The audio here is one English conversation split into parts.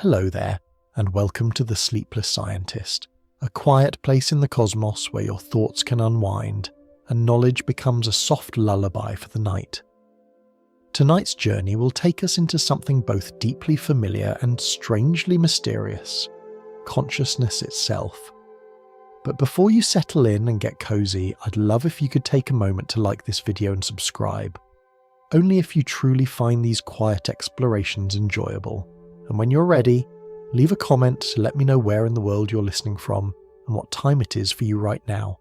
Hello there, and welcome to The Sleepless Scientist, a quiet place in the cosmos where your thoughts can unwind and knowledge becomes a soft lullaby for the night. Tonight's journey will take us into something both deeply familiar and strangely mysterious: consciousness itself. But before you settle in and get cozy, I'd love if you could take a moment to like this video and subscribe. Only if you truly find these quiet explorations enjoyable. And when you're ready, leave a comment to let me know where in the world you're listening from and what time it is for you right now.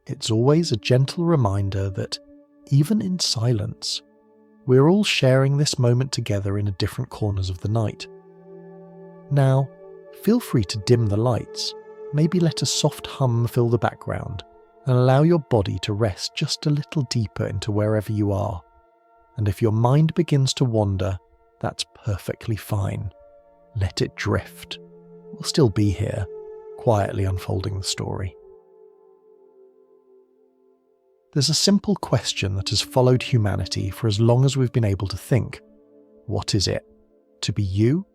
It's always a gentle reminder that, even in silence, we're all sharing this moment together in different corners of the night. Now, feel free to dim the lights, maybe let a soft hum fill the background, and allow your body to rest just a little deeper into wherever you are. And if your mind begins to wander, that's perfectly fine. Let it drift. We'll still be here, quietly unfolding the story. There's a simple question that has followed humanity for as long as we've been able to think. What is it? To be you?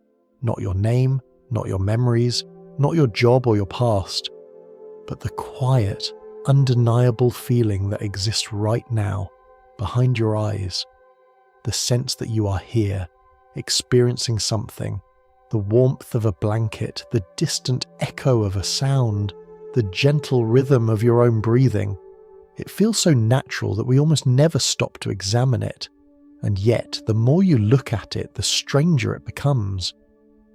Not your name, not your memories, not your job or your past, but the quiet, undeniable feeling that exists right now, behind your eyes. The sense that you are here, experiencing something, the warmth of a blanket, the distant echo of a sound, the gentle rhythm of your own breathing. It feels so natural that we almost never stop to examine it. And yet, the more you look at it, the stranger it becomes.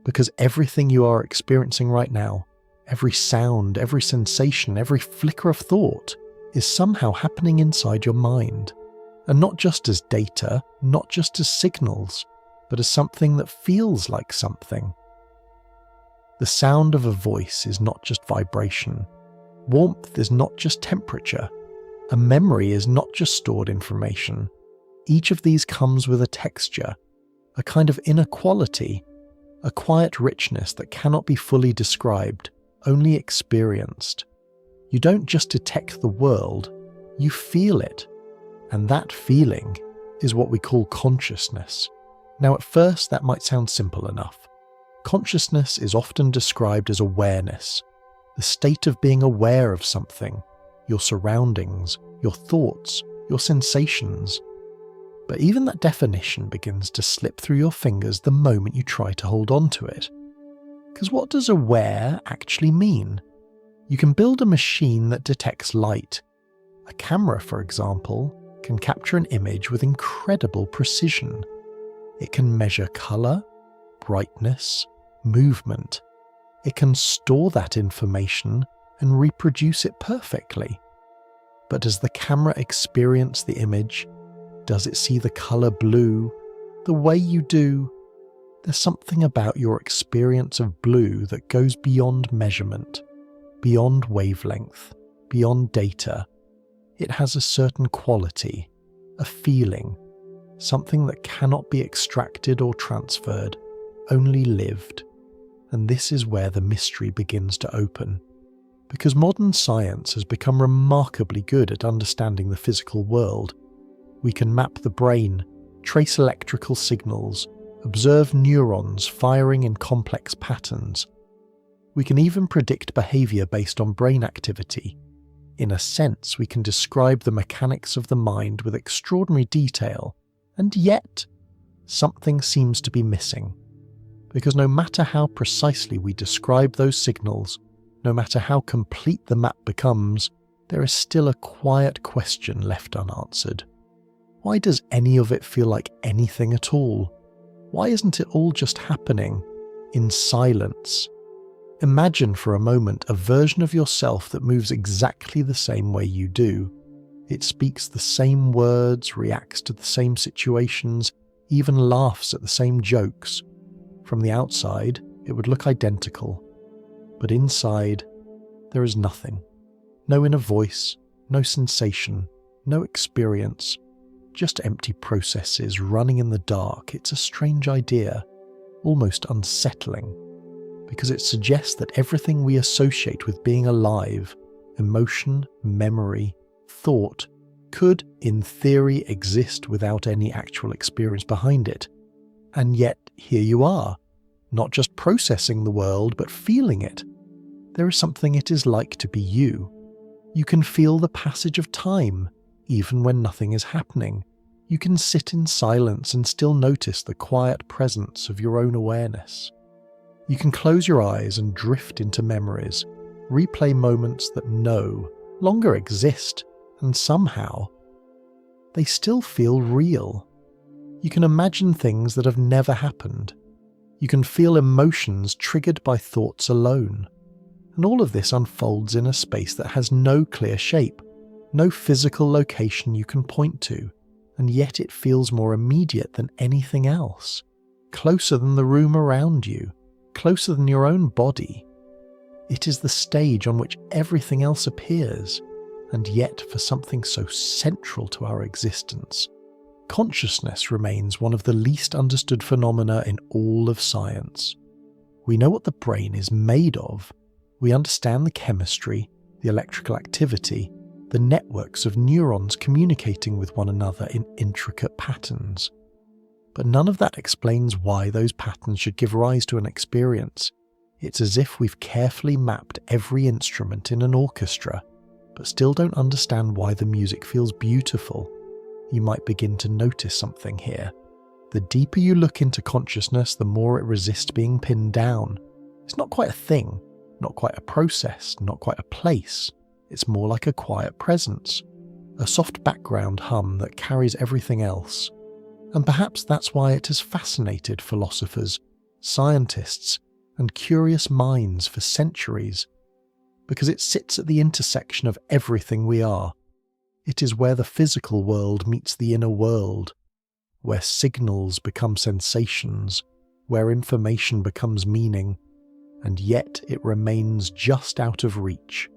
Because everything you are experiencing right now, every sound, every sensation, every flicker of thought, is somehow happening inside your mind. And not just as data, not just as signals, but as something that feels like something. The sound of a voice is not just vibration. Warmth is not just temperature. A memory is not just stored information. Each of these comes with a texture, a kind of inner quality, a quiet richness that cannot be fully described, only experienced. You don't just detect the world, you feel it. And that feeling is what we call consciousness. Now, at first, that might sound simple enough. Consciousness is often described as awareness, the state of being aware of something, your surroundings, your thoughts, your sensations. But even that definition begins to slip through your fingers the moment you try to hold on to it. Because what does aware actually mean? You can build a machine that detects light. A camera, for example, can capture an image with incredible precision. It can measure colour, brightness, movement. It can store that information and reproduce it perfectly. But does the camera experience the image? Does it see the colour blue the way you do? There's something about your experience of blue that goes beyond measurement, beyond wavelength, beyond data. It has a certain quality, a feeling, something that cannot be extracted or transferred, only lived. And this is where the mystery begins to open. Because modern science has become remarkably good at understanding the physical world. We can map the brain, trace electrical signals, observe neurons firing in complex patterns. We can even predict behaviour based on brain activity. In a sense, we can describe the mechanics of the mind with extraordinary detail. And yet, something seems to be missing. Because no matter how precisely we describe those signals, no matter how complete the map becomes, there is still a quiet question left unanswered. Why does any of it feel like anything at all? Why isn't it all just happening in silence? Imagine for a moment a version of yourself that moves exactly the same way you do. It speaks the same words, reacts to the same situations, even laughs at the same jokes. From the outside, it would look identical. But inside, there is nothing. No inner voice, no sensation, no experience. Just empty processes running in the dark. It's a strange idea, almost unsettling, because it suggests that everything we associate with being alive, emotion, memory, thought, could, in theory, exist without any actual experience behind it. And yet, here you are, not just processing the world, but feeling it. There is something it is like to be you. You can feel the passage of time, even when nothing is happening. You can sit in silence and still notice the quiet presence of your own awareness. You can close your eyes and drift into memories, replay moments that no longer exist, and somehow they still feel real. You can imagine things that have never happened. You can feel emotions triggered by thoughts alone. And all of this unfolds in a space that has no clear shape, no physical location you can point to, and yet it feels more immediate than anything else, closer than the room around you, closer than your own body. It is the stage on which everything else appears, and yet for something so central to our existence, consciousness remains one of the least understood phenomena in all of science. We know what the brain is made of. We understand the chemistry, the electrical activity, the networks of neurons communicating with one another in intricate patterns. But none of that explains why those patterns should give rise to an experience. It's as if we've carefully mapped every instrument in an orchestra, but still don't understand why the music feels beautiful. You might begin to notice something here. The deeper you look into consciousness, the more it resists being pinned down. It's not quite a thing, not quite a process, not quite a place. It's more like a quiet presence, a soft background hum that carries everything else. And perhaps that's why it has fascinated philosophers, scientists, and curious minds for centuries, because it sits at the intersection of everything we are. It is where the physical world meets the inner world, where signals become sensations, where information becomes meaning, and yet it remains just out of reach,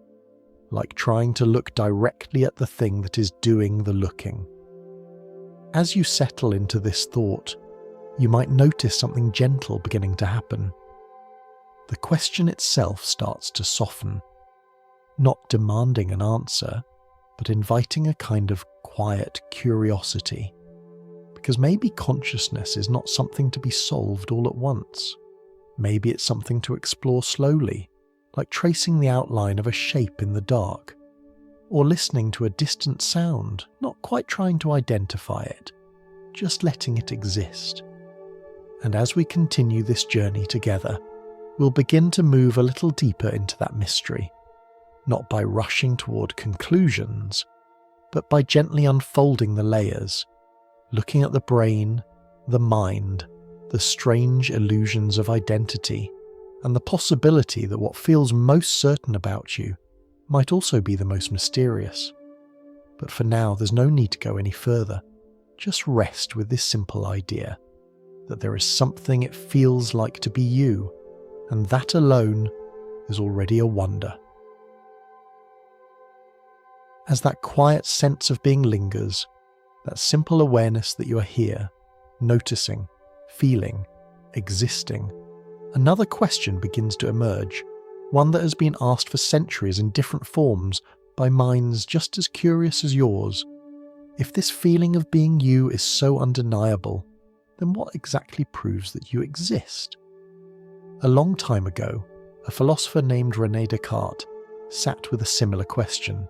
like trying to look directly at the thing that is doing the looking. As you settle into this thought, you might notice something gentle beginning to happen. The question itself starts to soften, not demanding an answer, but inviting a kind of quiet curiosity. Because maybe consciousness is not something to be solved all at once. Maybe it's something to explore slowly, like tracing the outline of a shape in the dark, or listening to a distant sound, not quite trying to identify it, just letting it exist. And as we continue this journey together, we'll begin to move a little deeper into that mystery, not by rushing toward conclusions, but by gently unfolding the layers, looking at the brain, the mind, the strange illusions of identity, and the possibility that what feels most certain about you might also be the most mysterious. But for now, there's no need to go any further. Just rest with this simple idea, that there is something it feels like to be you, and that alone is already a wonder. As that quiet sense of being lingers, that simple awareness that you are here, noticing, feeling, existing, another question begins to emerge, one that has been asked for centuries in different forms by minds just as curious as yours. If this feeling of being you is so undeniable, then what exactly proves that you exist? A long time ago, a philosopher named René Descartes sat with a similar question.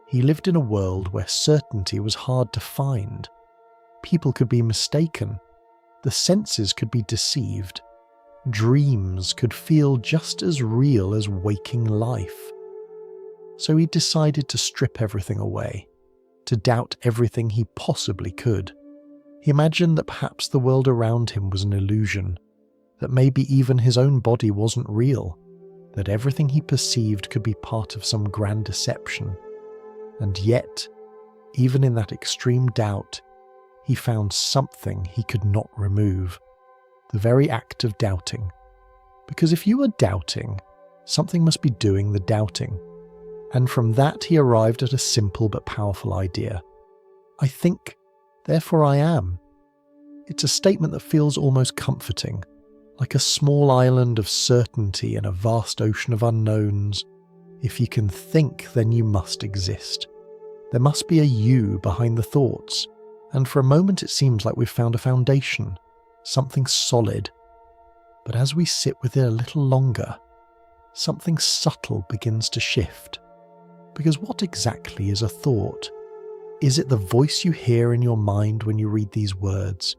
He lived in a world where certainty was hard to find. People could be mistaken. The senses could be deceived. Dreams could feel just as real as waking life. So he decided to strip everything away, to doubt everything he possibly could. He imagined that perhaps the world around him was an illusion, that maybe even his own body wasn't real, that everything he perceived could be part of some grand deception. And yet, even in that extreme doubt, he found something he could not remove. The very act of doubting. Because if you are doubting, something must be doing the doubting. And from that he arrived at a simple but powerful idea. I think, therefore I am. It's a statement that feels almost comforting, like a small island of certainty in a vast ocean of unknowns. If you can think, then you must exist. There must be a you behind the thoughts, and for a moment it seems like we've found a foundation, something solid. But as we sit with it a little longer, something subtle begins to shift. Because what exactly is a thought? Is it the voice you hear in your mind when you read these words?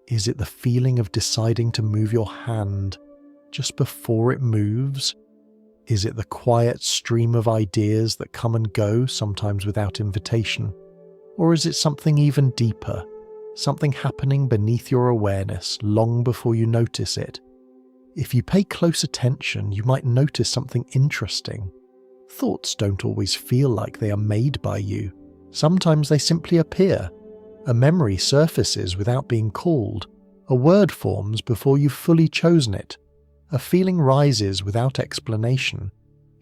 Is it the feeling of deciding to move your hand just before it moves? Is it the quiet stream of ideas that come and go, sometimes without invitation? Or is it something even deeper, something happening beneath your awareness long before you notice it? If you pay close attention, you might notice something interesting. Thoughts don't always feel like they are made by you. Sometimes they simply appear. A memory surfaces without being called. A word forms before you've fully chosen it. A feeling rises without explanation.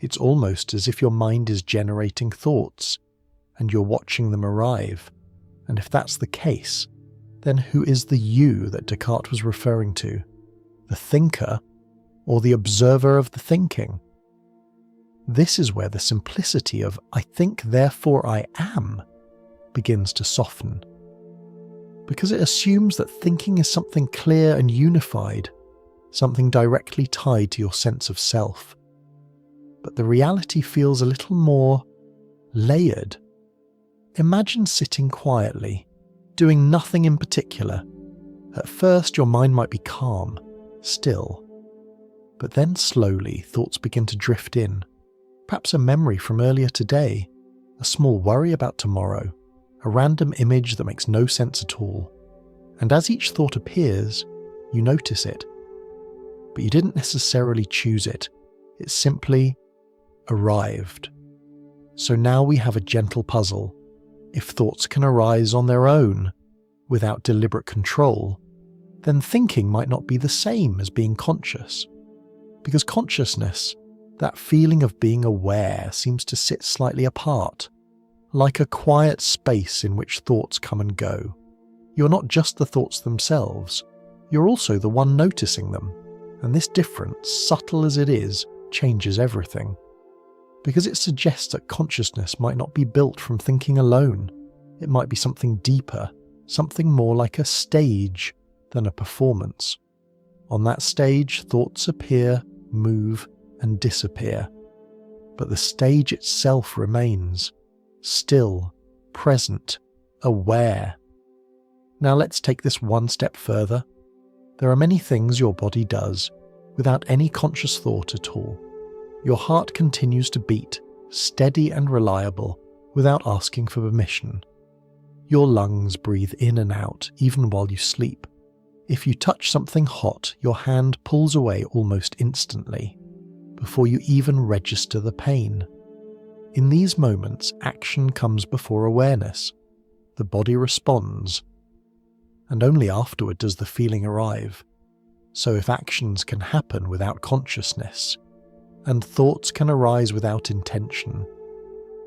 It's almost as if your mind is generating thoughts, and you're watching them arrive. And if that's the case, then who is the you that Descartes was referring to? The thinker, or the observer of the thinking? This is where the simplicity of "I think, therefore I am" begins to soften. Because it assumes that thinking is something clear and unified, something directly tied to your sense of self. But the reality feels a little more layered. Imagine sitting quietly, doing nothing in particular. At first your mind might be calm, still. But then slowly thoughts begin to drift in. Perhaps a memory from earlier today, a small worry about tomorrow, a random image that makes no sense at all. And as each thought appears, you notice it. But you didn't necessarily choose it. It simply arrived. So now we have a gentle puzzle. If thoughts can arise on their own, without deliberate control, then thinking might not be the same as being conscious. Because consciousness, that feeling of being aware, seems to sit slightly apart, like a quiet space in which thoughts come and go. You're not just the thoughts themselves, you're also the one noticing them, and this difference, subtle as it is, changes everything. Because it suggests that consciousness might not be built from thinking alone. It might be something deeper, something more like a stage than a performance. On that stage, thoughts appear, move, and disappear. But the stage itself remains, still, present, aware. Now let's take this one step further. There are many things your body does without any conscious thought at all. Your heart continues to beat, steady and reliable, without asking for permission. Your lungs breathe in and out even while you sleep. If you touch something hot, your hand pulls away almost instantly, before you even register the pain. In these moments, action comes before awareness. The body responds, and only afterward does the feeling arrive. So if actions can happen without consciousness, and thoughts can arise without intention,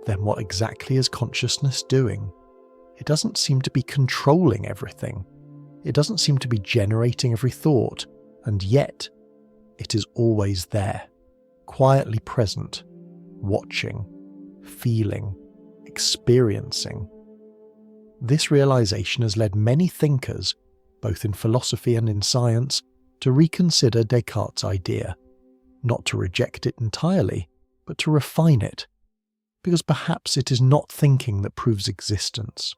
then what exactly is consciousness doing? It doesn't seem to be controlling everything. It doesn't seem to be generating every thought, and yet it is always there, quietly present, watching, feeling, experiencing. This realization has led many thinkers, both in philosophy and in science, to reconsider Descartes' idea. Not to reject it entirely, but to refine it. Because perhaps it is not thinking that proves existence.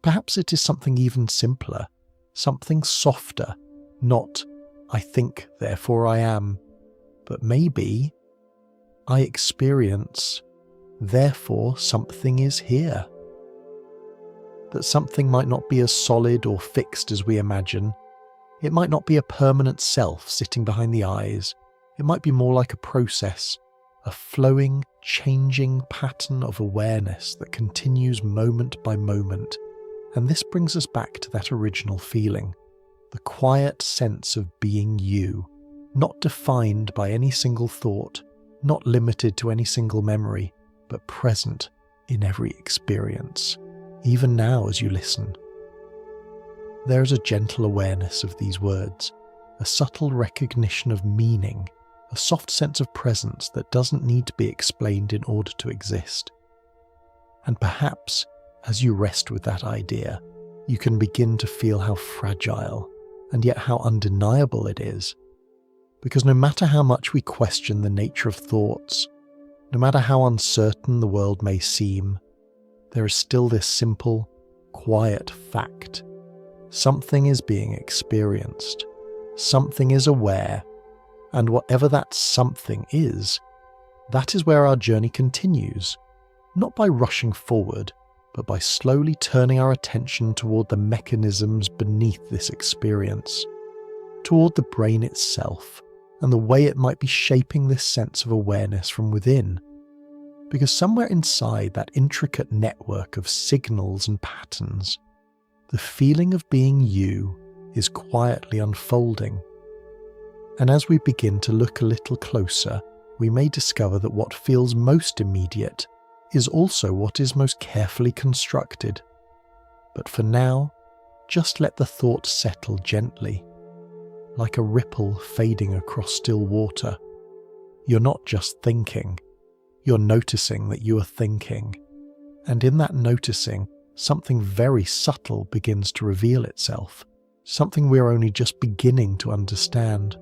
Perhaps it is something even simpler, something softer, not "I think, therefore I am," but maybe "I experience, therefore something is here." That something might not be as solid or fixed as we imagine. It might not be a permanent self sitting behind the eyes. It might be more like a process, a flowing, changing pattern of awareness that continues moment by moment. And this brings us back to that original feeling, the quiet sense of being you, not defined by any single thought, not limited to any single memory, but present in every experience, even now as you listen. There is a gentle awareness of these words, a subtle recognition of meaning, a soft sense of presence that doesn't need to be explained in order to exist. And perhaps, as you rest with that idea, you can begin to feel how fragile, and yet how undeniable it is. Because no matter how much we question the nature of thoughts, no matter how uncertain the world may seem, there is still this simple, quiet fact. Something is being experienced. Something is aware. And whatever that something is, that is where our journey continues, not by rushing forward, but by slowly turning our attention toward the mechanisms beneath this experience, toward the brain itself, and the way it might be shaping this sense of awareness from within. Because somewhere inside that intricate network of signals and patterns, the feeling of being you is quietly unfolding. And as we begin to look a little closer, we may discover that what feels most immediate is also what is most carefully constructed. But for now, just let the thought settle gently, like a ripple fading across still water. You're not just thinking, you're noticing that you are thinking. And in that noticing, something very subtle begins to reveal itself, something we're only just beginning to understand.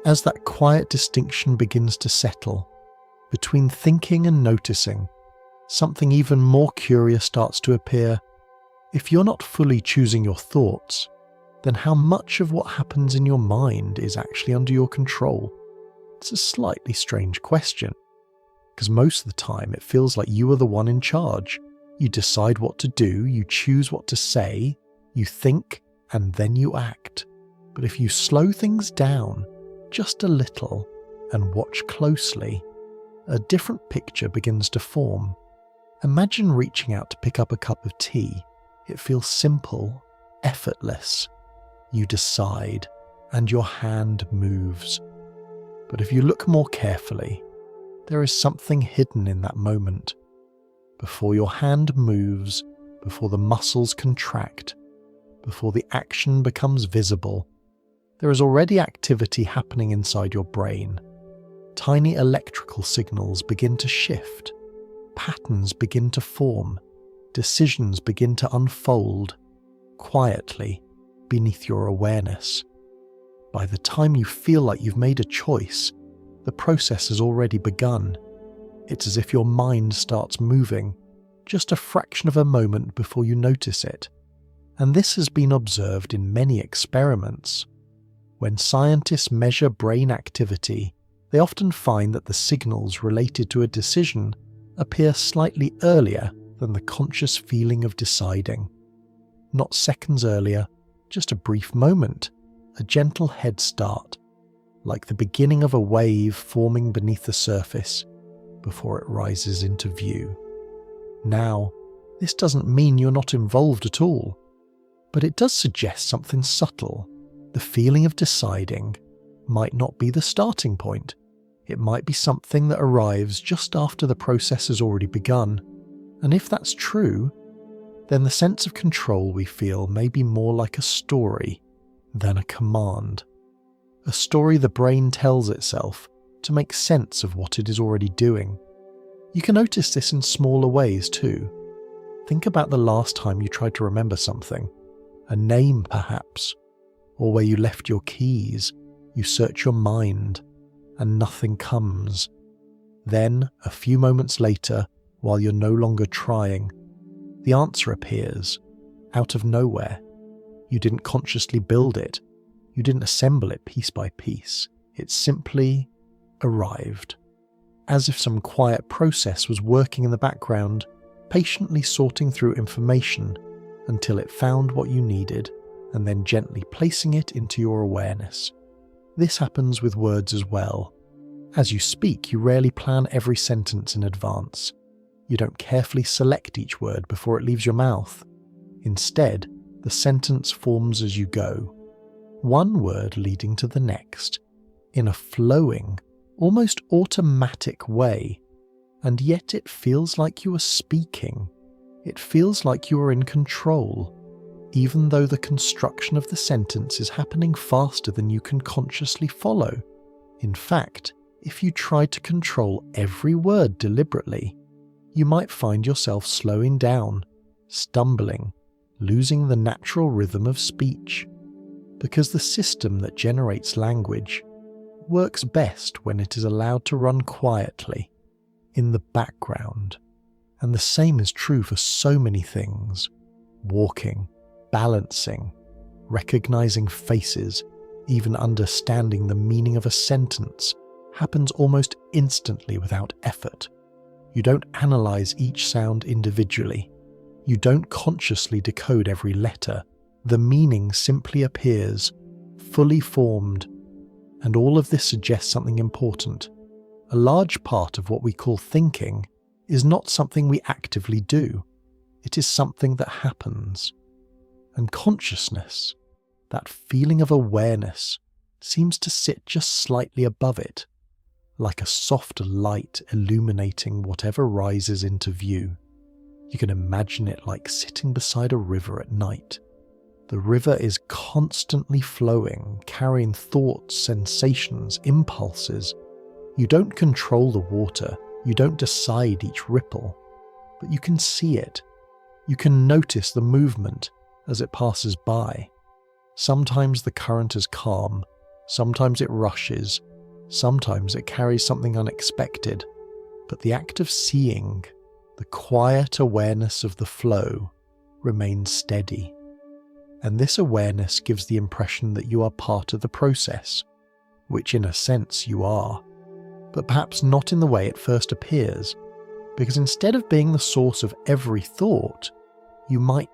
As that quiet distinction begins to settle, between thinking and noticing, something even more curious starts to appear. If you're not fully choosing your thoughts, then how much of what happens in your mind is actually under your control? It's a slightly strange question, because most of the time it feels like you are the one in charge. You decide what to do, you choose what to say, you think, and then you act. But if you slow things down just a little and watch closely, a different picture begins to form. Imagine reaching out to pick up a cup of tea. It feels simple, effortless. You decide, and your hand moves. But if you look more carefully, there is something hidden in that moment. Before your hand moves, before the muscles contract, before the action becomes visible, there is already activity happening inside your brain. Tiny electrical signals begin to shift. Patterns begin to form. Decisions begin to unfold, quietly, beneath your awareness. By the time you feel like you've made a choice, the process has already begun. It's as if your mind starts moving, just a fraction of a moment before you notice it. And this has been observed in many experiments. When scientists measure brain activity, they often find that the signals related to a decision appear slightly earlier than the conscious feeling of deciding. Not seconds earlier, just a brief moment, a gentle head start, like the beginning of a wave forming beneath the surface before it rises into view. Now, this doesn't mean you're not involved at all, but it does suggest something subtle. The feeling of deciding might not be the starting point. It might be something that arrives just after the process has already begun. And if that's true, then the sense of control we feel may be more like a story than a command. A story the brain tells itself to make sense of what it is already doing. You can notice this in smaller ways too. Think about the last time you tried to remember something, a name perhaps, or where you left your keys. You search your mind, and nothing comes. Then, a few moments later, while you're no longer trying, the answer appears, out of nowhere. You didn't consciously build it. You didn't assemble it piece by piece. It simply arrived. As if some quiet process was working in the background, patiently sorting through information until it found what you needed, and then gently placing it into your awareness. This happens with words as well. As you speak, you rarely plan every sentence in advance. You don't carefully select each word before it leaves your mouth. Instead, the sentence forms as you go, one word leading to the next, in a flowing, almost automatic way. And yet it feels like you are speaking. It feels like you are in control, even though the construction of the sentence is happening faster than you can consciously follow. In fact, if you tried to control every word deliberately, you might find yourself slowing down, stumbling, losing the natural rhythm of speech. because the system that generates language works best when it is allowed to run quietly, in the background. And the same is true for so many things: walking, balancing, recognizing faces, even understanding the meaning of a sentence happens almost instantly without effort. You don't analyze each sound individually. You don't consciously decode every letter. The meaning simply appears, fully formed. And all of this suggests something important. A large part of what we call thinking is not something we actively do. It is something that happens. And consciousness, that feeling of awareness, seems to sit just slightly above it, like a soft light illuminating whatever rises into view. You can imagine it like sitting beside a river at night. The river is constantly flowing, carrying thoughts, sensations, impulses. You don't control the water, you don't decide each ripple, but you can see it. You can notice the movement as it passes by. Sometimes the current is calm, sometimes it rushes, sometimes it carries something unexpected, but the act of seeing, the quiet awareness of the flow, remains steady. And this awareness gives the impression that you are part of the process, which in a sense you are, but perhaps not in the way it first appears, because instead of being the source of every thought, you might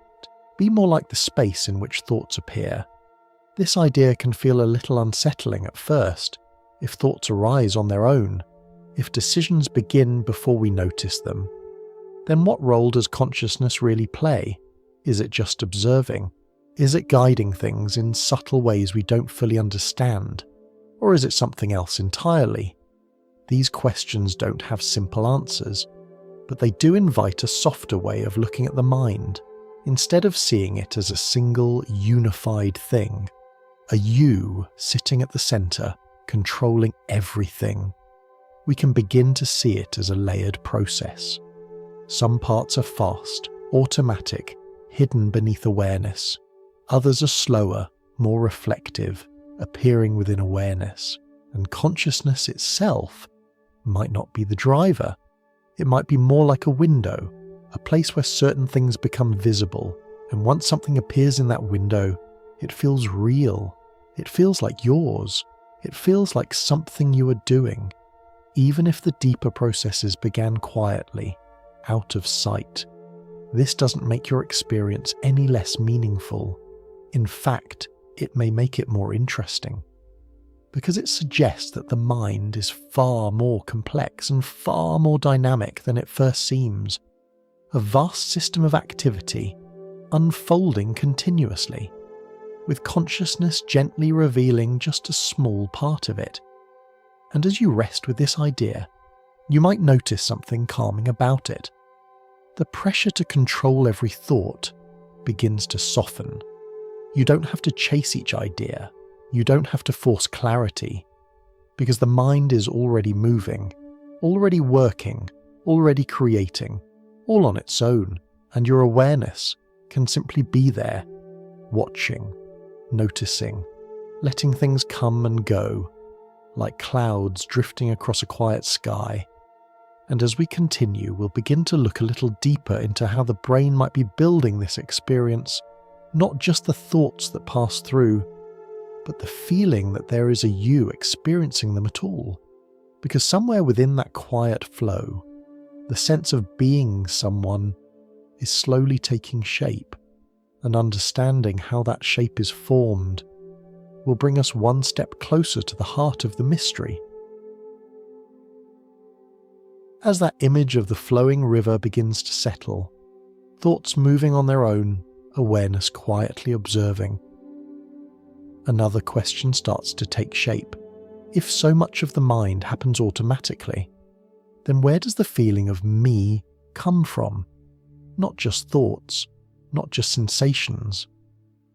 be more like the space in which thoughts appear. This idea can feel a little unsettling at first, if thoughts arise on their own, if decisions begin before we notice them. Then what role does consciousness really play? Is it just observing? Is it guiding things in subtle ways we don't fully understand? Or is it something else entirely? These questions don't have simple answers, but they do invite a softer way of looking at the mind. Instead of seeing it as a single, unified thing, a you sitting at the center, controlling everything, we can begin to see it as a layered process. Some parts are fast, automatic, hidden beneath awareness. Others are slower, more reflective, appearing within awareness. And consciousness itself might not be the driver. It might be more like a window, a place where certain things become visible. And once something appears in that window, it feels real. It feels like yours. It feels like something you are doing, even if the deeper processes began quietly, out of sight. This doesn't make your experience any less meaningful. In fact, it may make it more interesting, because it suggests that the mind is far more complex and far more dynamic than it first seems. A vast system of activity, unfolding continuously, with consciousness gently revealing just a small part of it. And as you rest with this idea, you might notice something calming about it. The pressure to control every thought begins to soften. You don't have to chase each idea. You don't have to force clarity, because the mind is already moving, already working, already creating, all on its own, and your awareness can simply be there, watching, noticing, letting things come and go, like clouds drifting across a quiet sky. And as we continue, we'll begin to look a little deeper into how the brain might be building this experience, not just the thoughts that pass through, but the feeling that there is a you experiencing them at all. Because somewhere within that quiet flow, the sense of being someone is slowly taking shape, and understanding how that shape is formed will bring us one step closer to the heart of the mystery. As that image of the flowing river begins to settle, thoughts moving on their own, awareness quietly observing, another question starts to take shape. If so much of the mind happens automatically, then where does the feeling of me come from? Not just thoughts, not just sensations,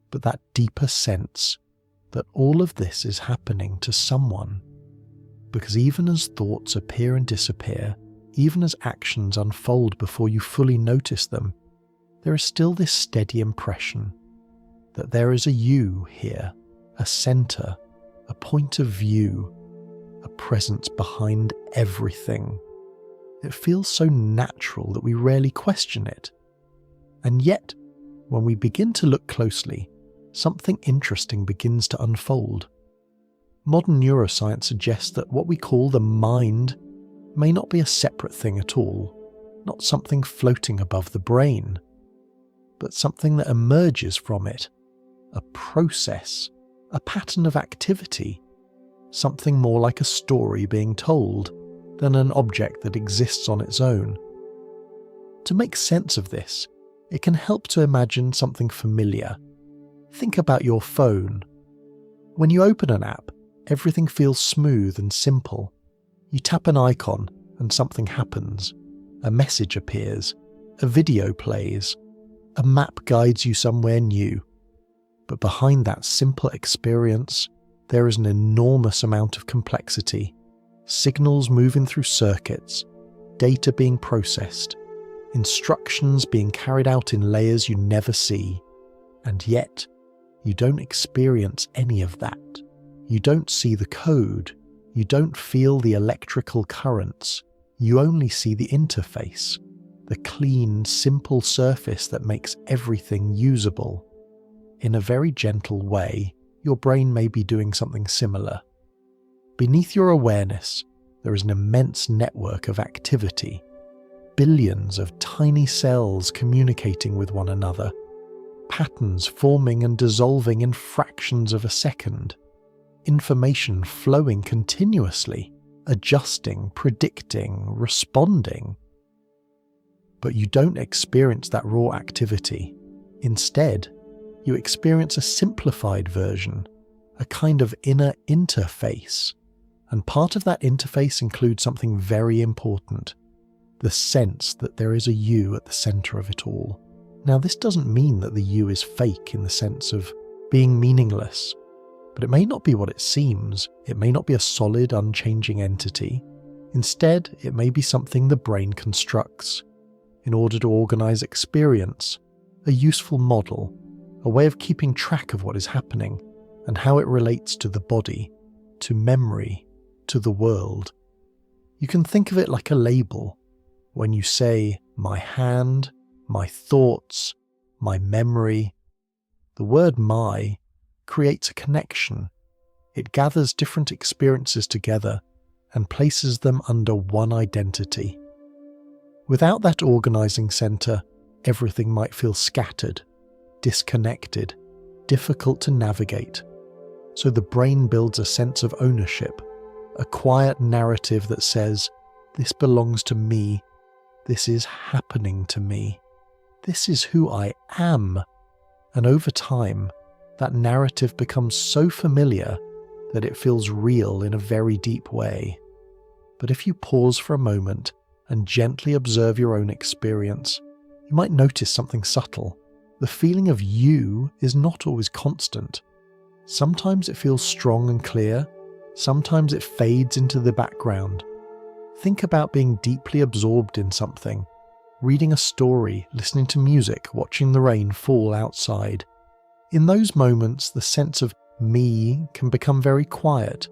but that deeper sense that all of this is happening to someone. Because even as thoughts appear and disappear, even as actions unfold before you fully notice them, there is still this steady impression that there is a you here, a center, a point of view, a presence behind everything. It feels so natural that we rarely question it. And yet, when we begin to look closely, something interesting begins to unfold. Modern neuroscience suggests that what we call the mind may not be a separate thing at all, not something floating above the brain, but something that emerges from it, a process, a pattern of activity, something more like a story being told than an object that exists on its own. To make sense of this, it can help to imagine something familiar. Think about your phone. When you open an app, everything feels smooth and simple. You tap an icon and something happens. A message appears, a video plays, a map guides you somewhere new. But behind that simple experience, there is an enormous amount of complexity. Signals moving through circuits, data being processed, instructions being carried out in layers you never see. And yet, you don't experience any of that. You don't see the code. You don't feel the electrical currents. You only see the interface, the clean, simple surface that makes everything usable. In a very gentle way, your brain may be doing something similar. Beneath your awareness, there is an immense network of activity, billions of tiny cells communicating with one another, patterns forming and dissolving in fractions of a second, information flowing continuously, adjusting, predicting, responding. But you don't experience that raw activity. Instead, you experience a simplified version, a kind of inner interface. And part of that interface includes something very important, the sense that there is a you at the center of it all. Now, this doesn't mean that the you is fake in the sense of being meaningless, but it may not be what it seems. It may not be a solid, unchanging entity. Instead, it may be something the brain constructs in order to organize experience, a useful model, a way of keeping track of what is happening and how it relates to the body, to memory, to the world. You can think of it like a label. When you say, my hand, my thoughts, my memory, the word my creates a connection. It gathers different experiences together and places them under one identity. Without that organizing center, everything might feel scattered, disconnected, difficult to navigate. So the brain builds a sense of ownership, a quiet narrative that says, this belongs to me, this is happening to me, this is who I am. And over time, that narrative becomes so familiar that it feels real in a very deep way. But if you pause for a moment and gently observe your own experience, you might notice something subtle. The feeling of you is not always constant. Sometimes it feels strong and clear, sometimes it fades into the background. Think about being deeply absorbed in something, reading a story, listening to music, watching the rain fall outside. In those moments, the sense of me can become very quiet.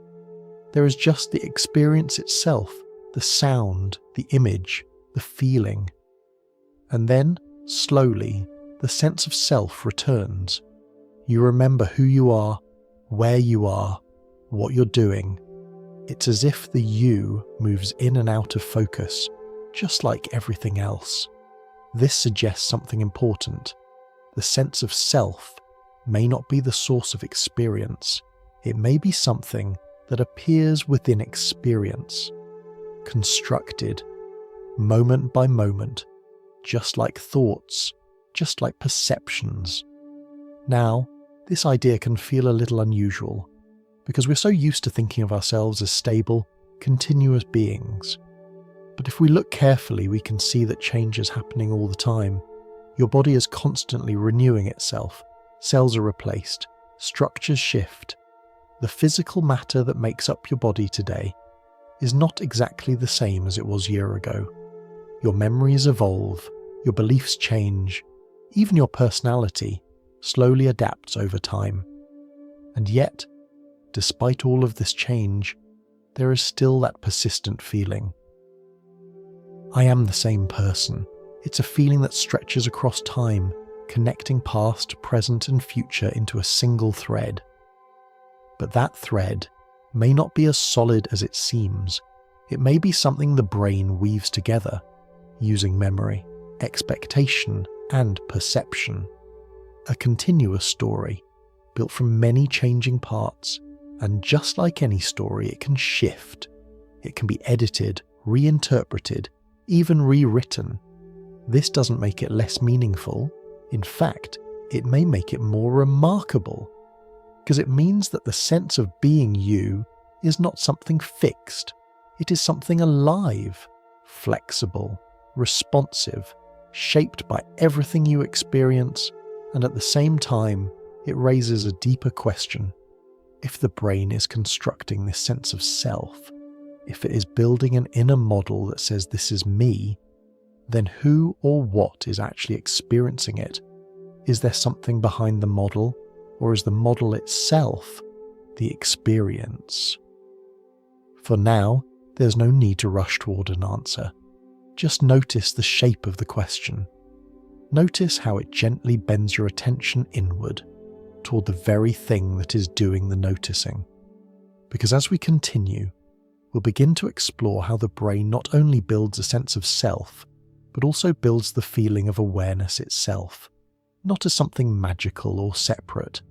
There is just the experience itself, the sound, the image, the feeling. And then, slowly, the sense of self returns. You remember who you are, where you are, what you're doing. It's as if the you moves in and out of focus, just like everything else. This suggests something important. The sense of self may not be the source of experience. It may be something that appears within experience, constructed, moment by moment, just like thoughts, just like perceptions. Now, this idea can feel a little unusual, because we're so used to thinking of ourselves as stable, continuous beings. But if we look carefully, we can see that change is happening all the time. Your body is constantly renewing itself. Cells are replaced. Structures shift. The physical matter that makes up your body today is not exactly the same as it was a year ago. Your memories evolve. Your beliefs change. Even your personality slowly adapts over time. And yet, despite all of this change, there is still that persistent feeling. I am the same person. It's a feeling that stretches across time, connecting past, present, and future into a single thread. But that thread may not be as solid as it seems. It may be something the brain weaves together, using memory, expectation, and perception. A continuous story, built from many changing parts, and just like any story, it can shift. It can be edited, reinterpreted, even rewritten. This doesn't make it less meaningful. In fact, it may make it more remarkable, because it means that the sense of being you is not something fixed. It is something alive, flexible, responsive, shaped by everything you experience, and at the same time, it raises a deeper question. If the brain is constructing this sense of self, if it is building an inner model that says this is me, then who or what is actually experiencing it? Is there something behind the model, or is the model itself the experience? For now, there's no need to rush toward an answer. Just notice the shape of the question. Notice how it gently bends your attention inward, toward the very thing that is doing the noticing. Because as we continue, we'll begin to explore how the brain not only builds a sense of self, but also builds the feeling of awareness itself, not as something magical or separate,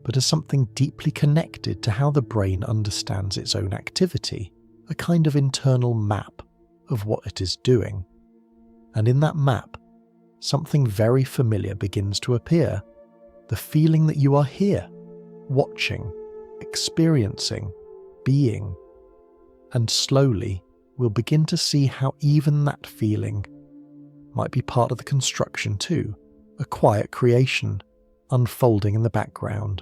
but as something deeply connected to how the brain understands its own activity, a kind of internal map of what it is doing. And in that map, something very familiar begins to appear. The feeling that you are here, watching, experiencing, being. And slowly, we'll begin to see how even that feeling might be part of the construction too, a quiet creation, unfolding in the background.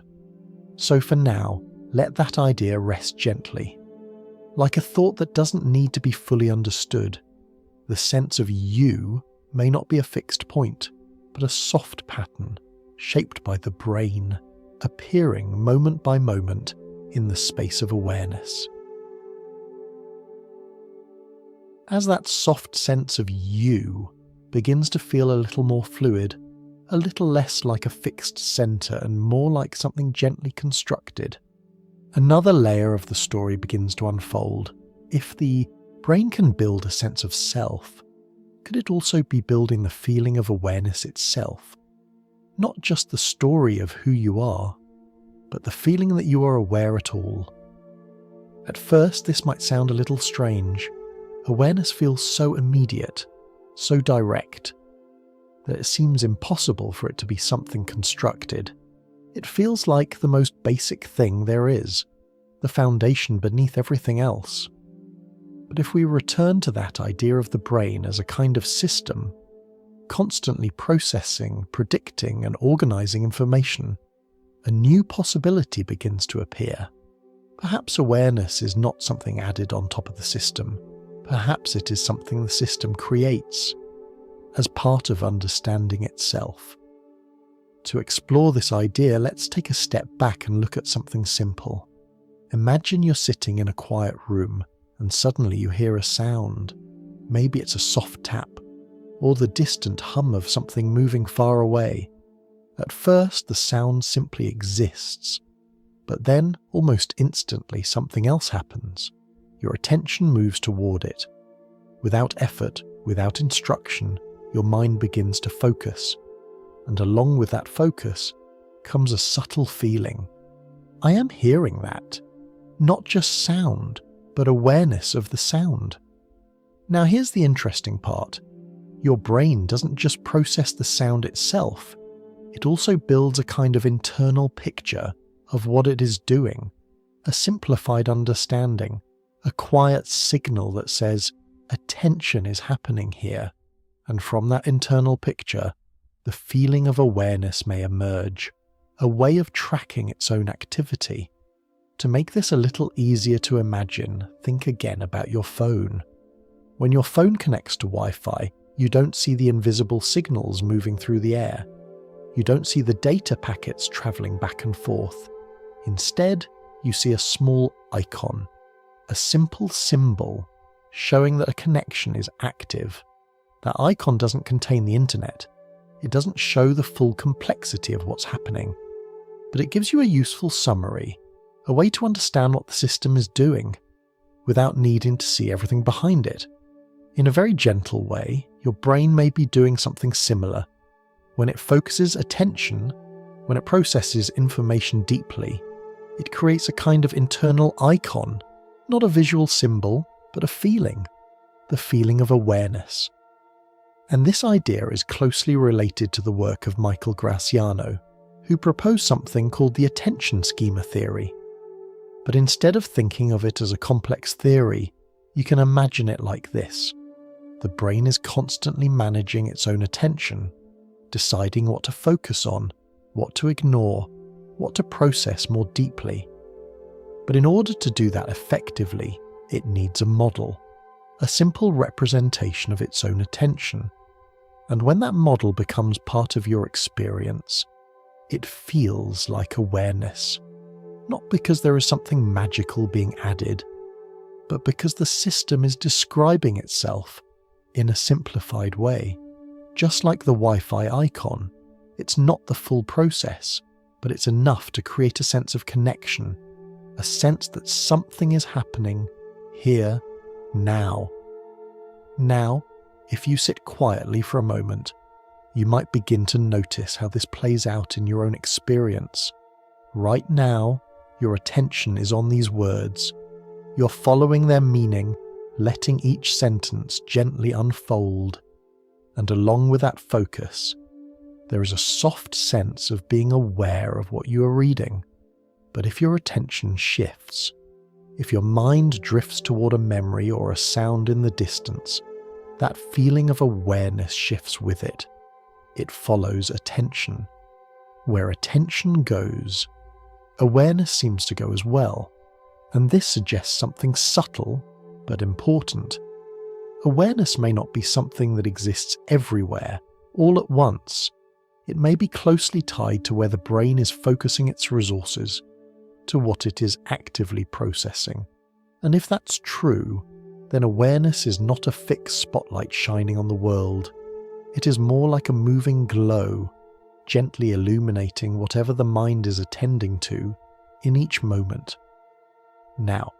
So for now, let that idea rest gently. Like a thought that doesn't need to be fully understood, the sense of you may not be a fixed point, but a soft pattern, shaped by the brain, appearing moment by moment in the space of awareness. As that soft sense of you begins to feel a little more fluid, a little less like a fixed centre and more like something gently constructed, another layer of the story begins to unfold. If the brain can build a sense of self, could it also be building the feeling of awareness itself? Not just the story of who you are, but the feeling that you are aware at all. At first, this might sound a little strange. Awareness feels so immediate, so direct, that it seems impossible for it to be something constructed. It feels like the most basic thing there is, the foundation beneath everything else. But if we return to that idea of the brain as a kind of system, constantly processing, predicting, and organizing information, a new possibility begins to appear. Perhaps awareness is not something added on top of the system. Perhaps it is something the system creates as part of understanding itself. To explore this idea, let's take a step back and look at something simple. Imagine you're sitting in a quiet room and suddenly you hear a sound. Maybe it's a soft tap, or the distant hum of something moving far away. At first, the sound simply exists, but then, almost instantly, something else happens. Your attention moves toward it. Without effort, without instruction, your mind begins to focus, and along with that focus comes a subtle feeling. I am hearing that. Not just sound, but awareness of the sound. Now here's the interesting part. Your brain doesn't just process the sound itself, it also builds a kind of internal picture of what it is doing, a simplified understanding, a quiet signal that says, attention is happening here, and from that internal picture, the feeling of awareness may emerge, a way of tracking its own activity. To make this a little easier to imagine, think again about your phone. When your phone connects to Wi-Fi, you don't see the invisible signals moving through the air. You don't see the data packets travelling back and forth. Instead, you see a small icon, a simple symbol showing that a connection is active. That icon doesn't contain the internet. It doesn't show the full complexity of what's happening, but it gives you a useful summary, a way to understand what the system is doing, without needing to see everything behind it. In a very gentle way, your brain may be doing something similar. When it focuses attention, when it processes information deeply, it creates a kind of internal icon, not a visual symbol, but a feeling, the feeling of awareness. And this idea is closely related to the work of Michael Graciano, who proposed something called the attention schema theory. But instead of thinking of it as a complex theory, you can imagine it like this. The brain is constantly managing its own attention, deciding what to focus on, what to ignore, what to process more deeply. But in order to do that effectively, it needs a model, a simple representation of its own attention. And when that model becomes part of your experience, it feels like awareness. Not because there is something magical being added, but because the system is describing itself in a simplified way. Just like the Wi-Fi icon, it's not the full process, but it's enough to create a sense of connection, a sense that something is happening here, now. Now, if you sit quietly for a moment, you might begin to notice how this plays out in your own experience. Right now, your attention is on these words. You're following their meaning, letting each sentence gently unfold. And along with that focus, there is a soft sense of being aware of what you are reading. But if your attention shifts, if your mind drifts toward a memory or a sound in the distance, that feeling of awareness shifts with it. It follows attention. Where attention goes, awareness seems to go as well, and this suggests something subtle but important. Awareness may not be something that exists everywhere, all at once. It may be closely tied to where the brain is focusing its resources, to what it is actively processing. And if that's true, then awareness is not a fixed spotlight shining on the world. It is more like a moving glow, gently illuminating whatever the mind is attending to in each moment. Now,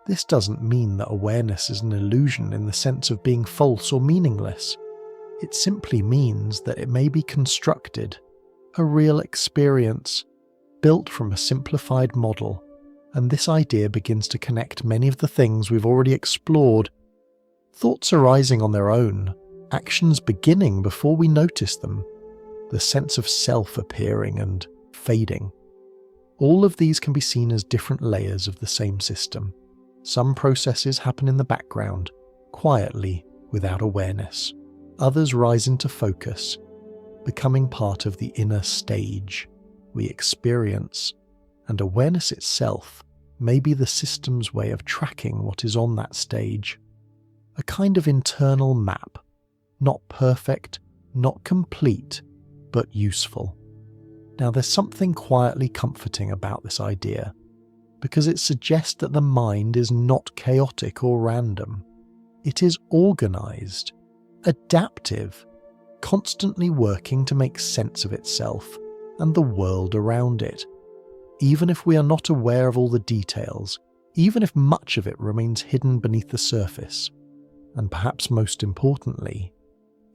this doesn't mean that awareness is an illusion in the sense of being false or meaningless. It simply means that it may be constructed, a real experience, built from a simplified model, and this idea begins to connect many of the things we've already explored. Thoughts arising on their own, actions beginning before we notice them, the sense of self appearing and fading. All of these can be seen as different layers of the same system. Some processes happen in the background, quietly, without awareness. Others rise into focus, becoming part of the inner stage we experience, and awareness itself may be the system's way of tracking what is on that stage. A kind of internal map, not perfect, not complete, but useful. Now there's something quietly comforting about this idea, because it suggests that the mind is not chaotic or random. It is organized, adaptive, constantly working to make sense of itself and the world around it. Even if we are not aware of all the details, even if much of it remains hidden beneath the surface. And perhaps most importantly,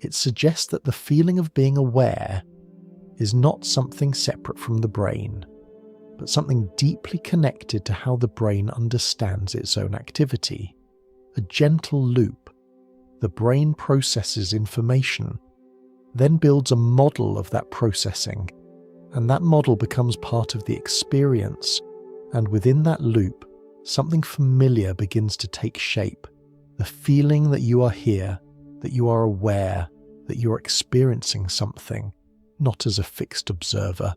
it suggests that the feeling of being aware is not something separate from the brain, but something deeply connected to how the brain understands its own activity. A gentle loop. The brain processes information, then builds a model of that processing, and that model becomes part of the experience, and within that loop, something familiar begins to take shape. The feeling that you are here, that you are aware, that you are experiencing something, not as a fixed observer,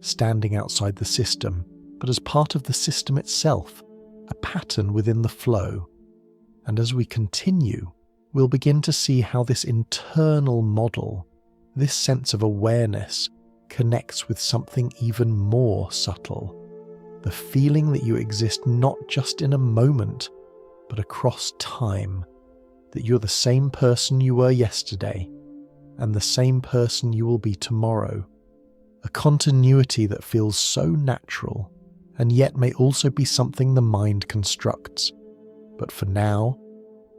standing outside the system, but as part of the system itself, a pattern within the flow. And as we continue, we'll begin to see how this internal model, this sense of awareness, connects with something even more subtle, the feeling that you exist not just in a moment, but across time, that you're the same person you were yesterday and the same person you will be tomorrow. A continuity that feels so natural and yet may also be something the mind constructs. But for now,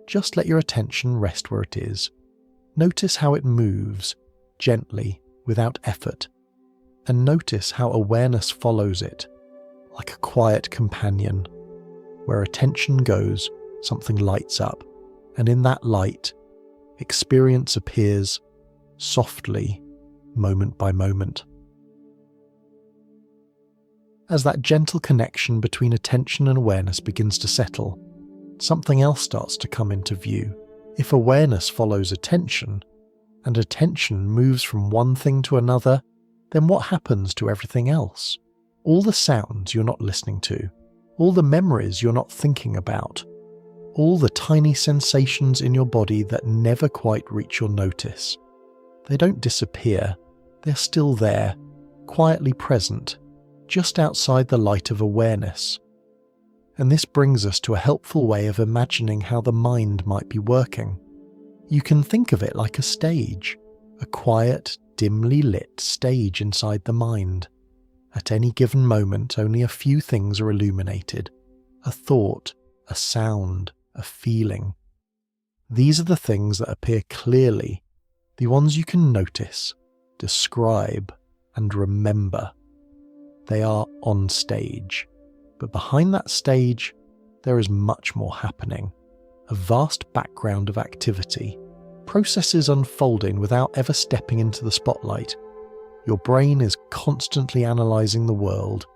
just let your attention rest where it is. Notice how it moves, gently, without effort. And notice how awareness follows it, like a quiet companion. Where attention goes, something lights up, and in that light, experience appears, softly, moment by moment. As that gentle connection between attention and awareness begins to settle, something else starts to come into view. If awareness follows attention, and attention moves from one thing to another, then what happens to everything else? All the sounds you're not listening to, all the memories you're not thinking about, all the tiny sensations in your body that never quite reach your notice. They don't disappear, they're still there, quietly present, just outside the light of awareness. And this brings us to a helpful way of imagining how the mind might be working. You can think of it like a stage, a quiet, dimly lit stage inside the mind. At any given moment, only a few things are illuminated. A thought, a sound, a feeling. These are the things that appear clearly, the ones you can notice, describe, and remember. They are on stage. But behind that stage, there is much more happening. A vast background of activity, processes unfolding without ever stepping into the spotlight. Your brain is constantly analysing the world,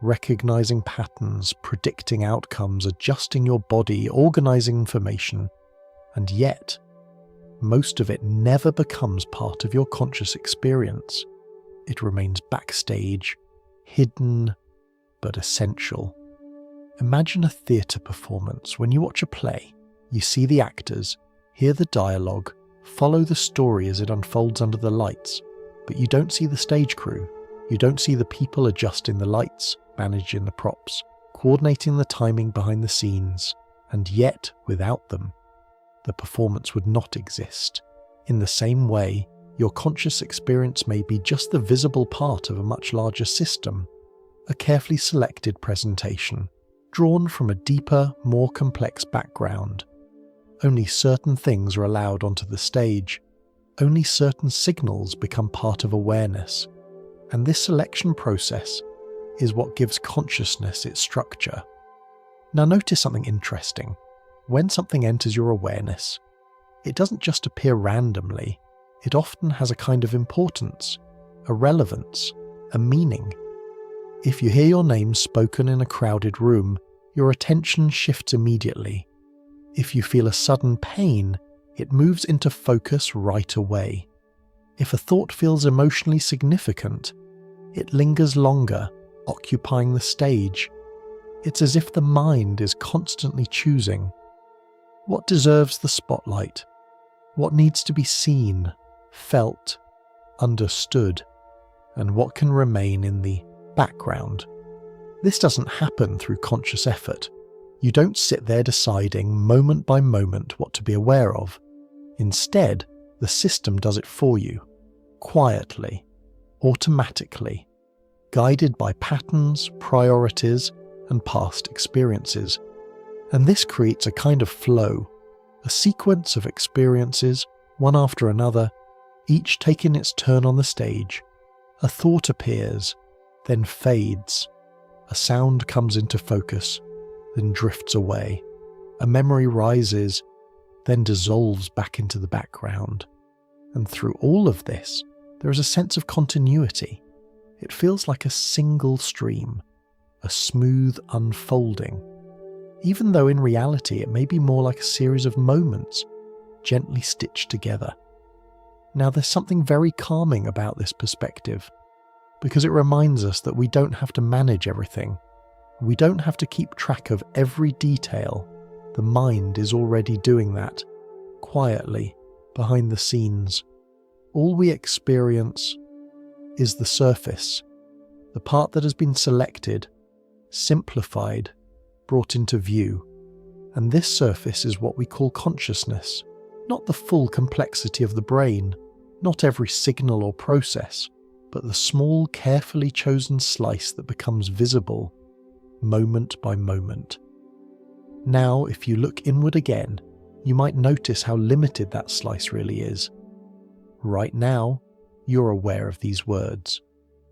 recognising patterns, predicting outcomes, adjusting your body, organising information, and yet, most of it never becomes part of your conscious experience. It remains backstage, hidden, but essential. Imagine a theatre performance. When you watch a play, you see the actors, hear the dialogue, follow the story as it unfolds under the lights, but you don't see the stage crew. You don't see the people adjusting the lights, managing the props, coordinating the timing behind the scenes, and yet, without them, the performance would not exist. In the same way, your conscious experience may be just the visible part of a much larger system, a carefully selected presentation, drawn from a deeper, more complex background. Only certain things are allowed onto the stage. Only certain signals become part of awareness. And this selection process is what gives consciousness its structure. Now notice something interesting. When something enters your awareness, it doesn't just appear randomly. It often has a kind of importance, a relevance, a meaning. If you hear your name spoken in a crowded room, your attention shifts immediately. If you feel a sudden pain, it moves into focus right away. If a thought feels emotionally significant, it lingers longer, occupying the stage. It's as if the mind is constantly choosing. What deserves the spotlight? What needs to be seen, felt, understood? And what can remain in the background? This doesn't happen through conscious effort. You don't sit there deciding moment by moment what to be aware of. Instead, the system does it for you, quietly, automatically, guided by patterns, priorities, and past experiences. And this creates a kind of flow, a sequence of experiences, one after another, each taking its turn on the stage. A thought appears, then fades. A sound comes into focus, then drifts away. A memory rises, then dissolves back into the background. And through all of this, there is a sense of continuity. It feels like a single stream, a smooth unfolding, even though in reality it may be more like a series of moments, gently stitched together. Now there's something very calming about this perspective, because it reminds us that we don't have to manage everything. We don't have to keep track of every detail. The mind is already doing that, quietly, behind the scenes. All we experience is the surface, the part that has been selected, simplified, brought into view. And this surface is what we call consciousness, not the full complexity of the brain, not every signal or process, but the small, carefully chosen slice that becomes visible, moment by moment. Now, if you look inward again, you might notice how limited that slice really is. Right now, you're aware of these words,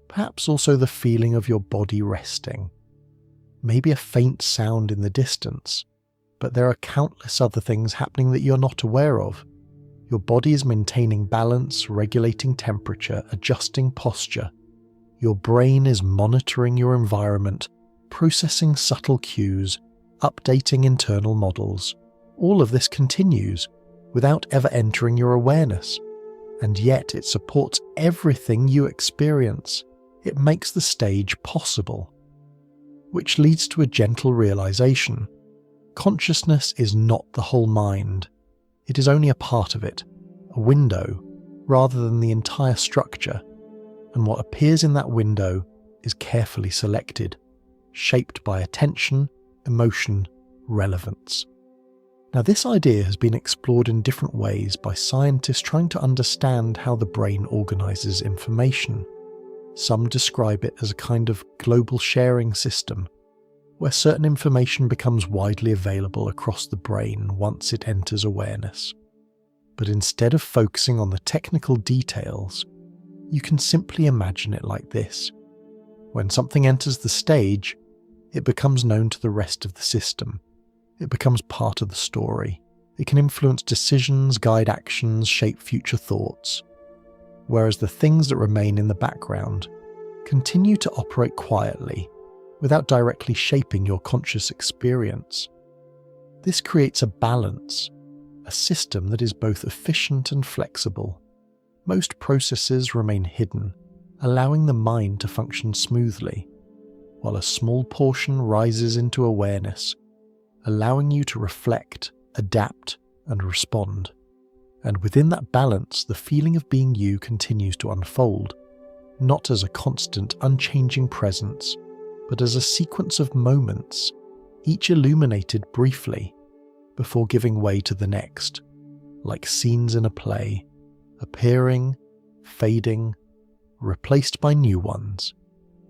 perhaps also the feeling of your body resting. Maybe a faint sound in the distance, but there are countless other things happening that you're not aware of. Your body is maintaining balance, regulating temperature, adjusting posture. Your brain is monitoring your environment, processing subtle cues, updating internal models. All of this continues without ever entering your awareness, and yet it supports everything you experience. It makes the stage possible. Which leads to a gentle realization. Consciousness is not the whole mind. It is only a part of it, a window, rather than the entire structure, and what appears in that window is carefully selected, shaped by attention, emotion, relevance. Now, this idea has been explored in different ways by scientists trying to understand how the brain organizes information. Some describe it as a kind of global sharing system, where certain information becomes widely available across the brain once it enters awareness. But instead of focusing on the technical details, you can simply imagine it like this. When something enters the stage, it becomes known to the rest of the system. It becomes part of the story. It can influence decisions, guide actions, shape future thoughts. Whereas the things that remain in the background continue to operate quietly, without directly shaping your conscious experience. This creates a balance, a system that is both efficient and flexible. Most processes remain hidden, allowing the mind to function smoothly, while a small portion rises into awareness, allowing you to reflect, adapt, and respond. And within that balance, the feeling of being you continues to unfold, not as a constant, unchanging presence, but as a sequence of moments, each illuminated briefly, before giving way to the next, like scenes in a play, appearing, fading, replaced by new ones,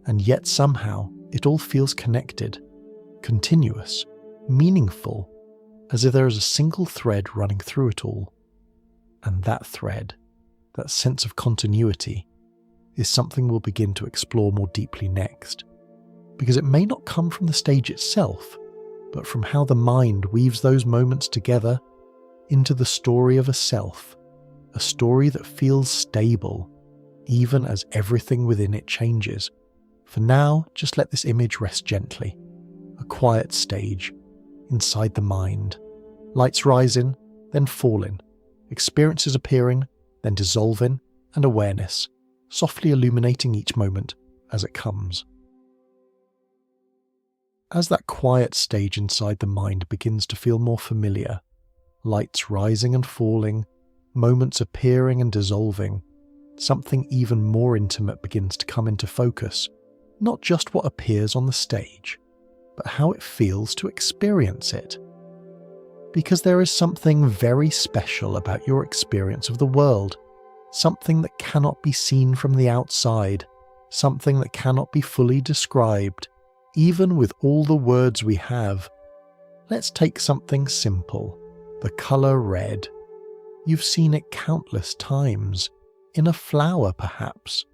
and yet somehow it all feels connected, continuous, meaningful, as if there is a single thread running through it all. And that thread, that sense of continuity, is something we'll begin to explore more deeply next, because it may not come from the stage itself, but from how the mind weaves those moments together into the story of a self, a story that feels stable, even as everything within it changes. For now, just let this image rest gently. A quiet stage, inside the mind. Lights rising, then falling. Experiences appearing, then dissolving, and awareness, softly illuminating each moment as it comes. As that quiet stage inside the mind begins to feel more familiar, lights rising and falling, moments appearing and dissolving, something even more intimate begins to come into focus. Not just what appears on the stage, but how it feels to experience it. Because there is something very special about your experience of the world, something that cannot be seen from the outside, something that cannot be fully described, even with all the words we have. Let's take something simple, the colour red. You've seen it countless times, in a flower perhaps,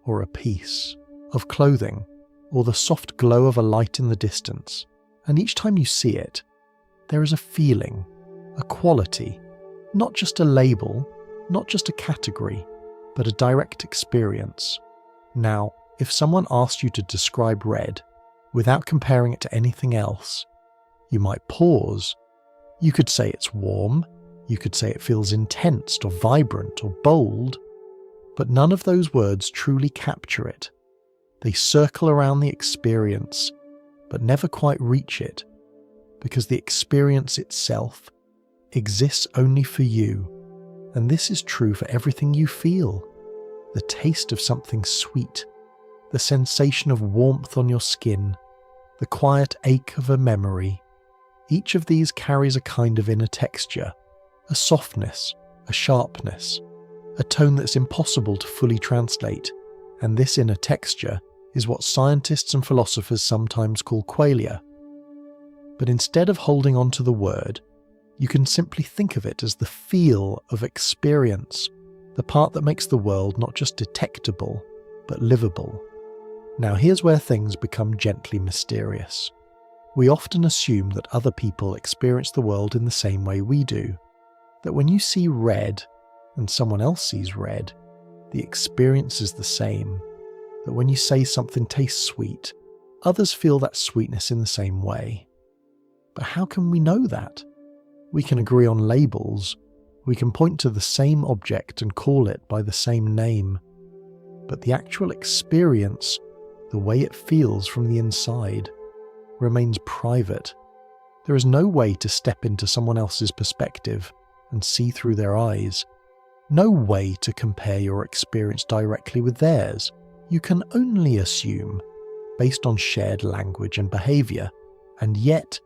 or a piece of clothing, or the soft glow of a light in the distance, and each time you see it, there is a feeling, a quality, not just a label, not just a category, but a direct experience. Now, if someone asked you to describe red, without comparing it to anything else, you might pause. You could say it's warm, you could say it feels intense or vibrant or bold, but none of those words truly capture it. They circle around the experience, but never quite reach it, because the experience itself exists only for you, and this is true for everything you feel. The taste of something sweet, the sensation of warmth on your skin, the quiet ache of a memory. Each of these carries a kind of inner texture, a softness, a sharpness, a tone that's impossible to fully translate, and this inner texture is what scientists and philosophers sometimes call qualia. But instead of holding on to the word, you can simply think of it as the feel of experience, the part that makes the world not just detectable, but livable. Now here's where things become gently mysterious. We often assume that other people experience the world in the same way we do, that when you see red and someone else sees red, the experience is the same, that when you say something tastes sweet, others feel that sweetness in the same way. But how can we know that? We can agree on labels, we can point to the same object and call it by the same name, but the actual experience, the way it feels from the inside, remains private. There is no way to step into someone else's perspective and see through their eyes. No way to compare your experience directly with theirs. You can only assume, based on shared language and behaviour, and yet,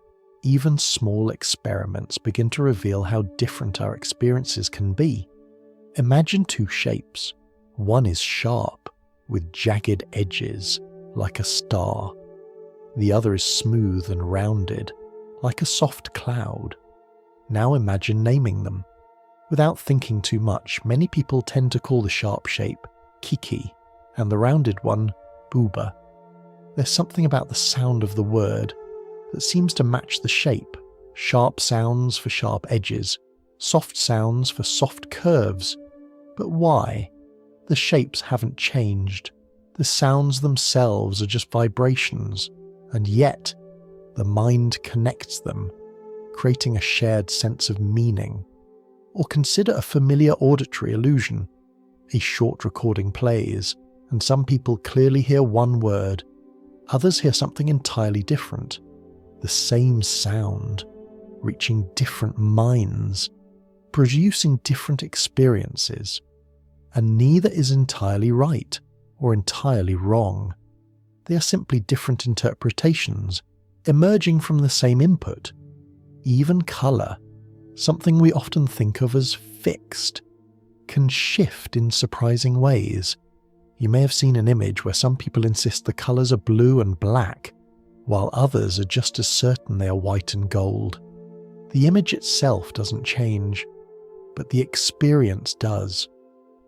even small experiments begin to reveal how different our experiences can be. Imagine two shapes. One is sharp, with jagged edges, like a star. The other is smooth and rounded, like a soft cloud. Now imagine naming them. Without thinking too much, many people tend to call the sharp shape Kiki and the rounded one Booba. There's something about the sound of the word that seems to match the shape. Sharp sounds for sharp edges, soft sounds for soft curves. But why? The shapes haven't changed. The sounds themselves are just vibrations, and yet the mind connects them, creating a shared sense of meaning. Or consider a familiar auditory illusion. A short recording plays, and some people clearly hear one word, others hear something entirely different. The same sound, reaching different minds, producing different experiences, and neither is entirely right or entirely wrong. They are simply different interpretations, emerging from the same input. Even colour, something we often think of as fixed, can shift in surprising ways. You may have seen an image where some people insist the colours are blue and black, while others are just as certain they are white and gold. The image itself doesn't change, but the experience does,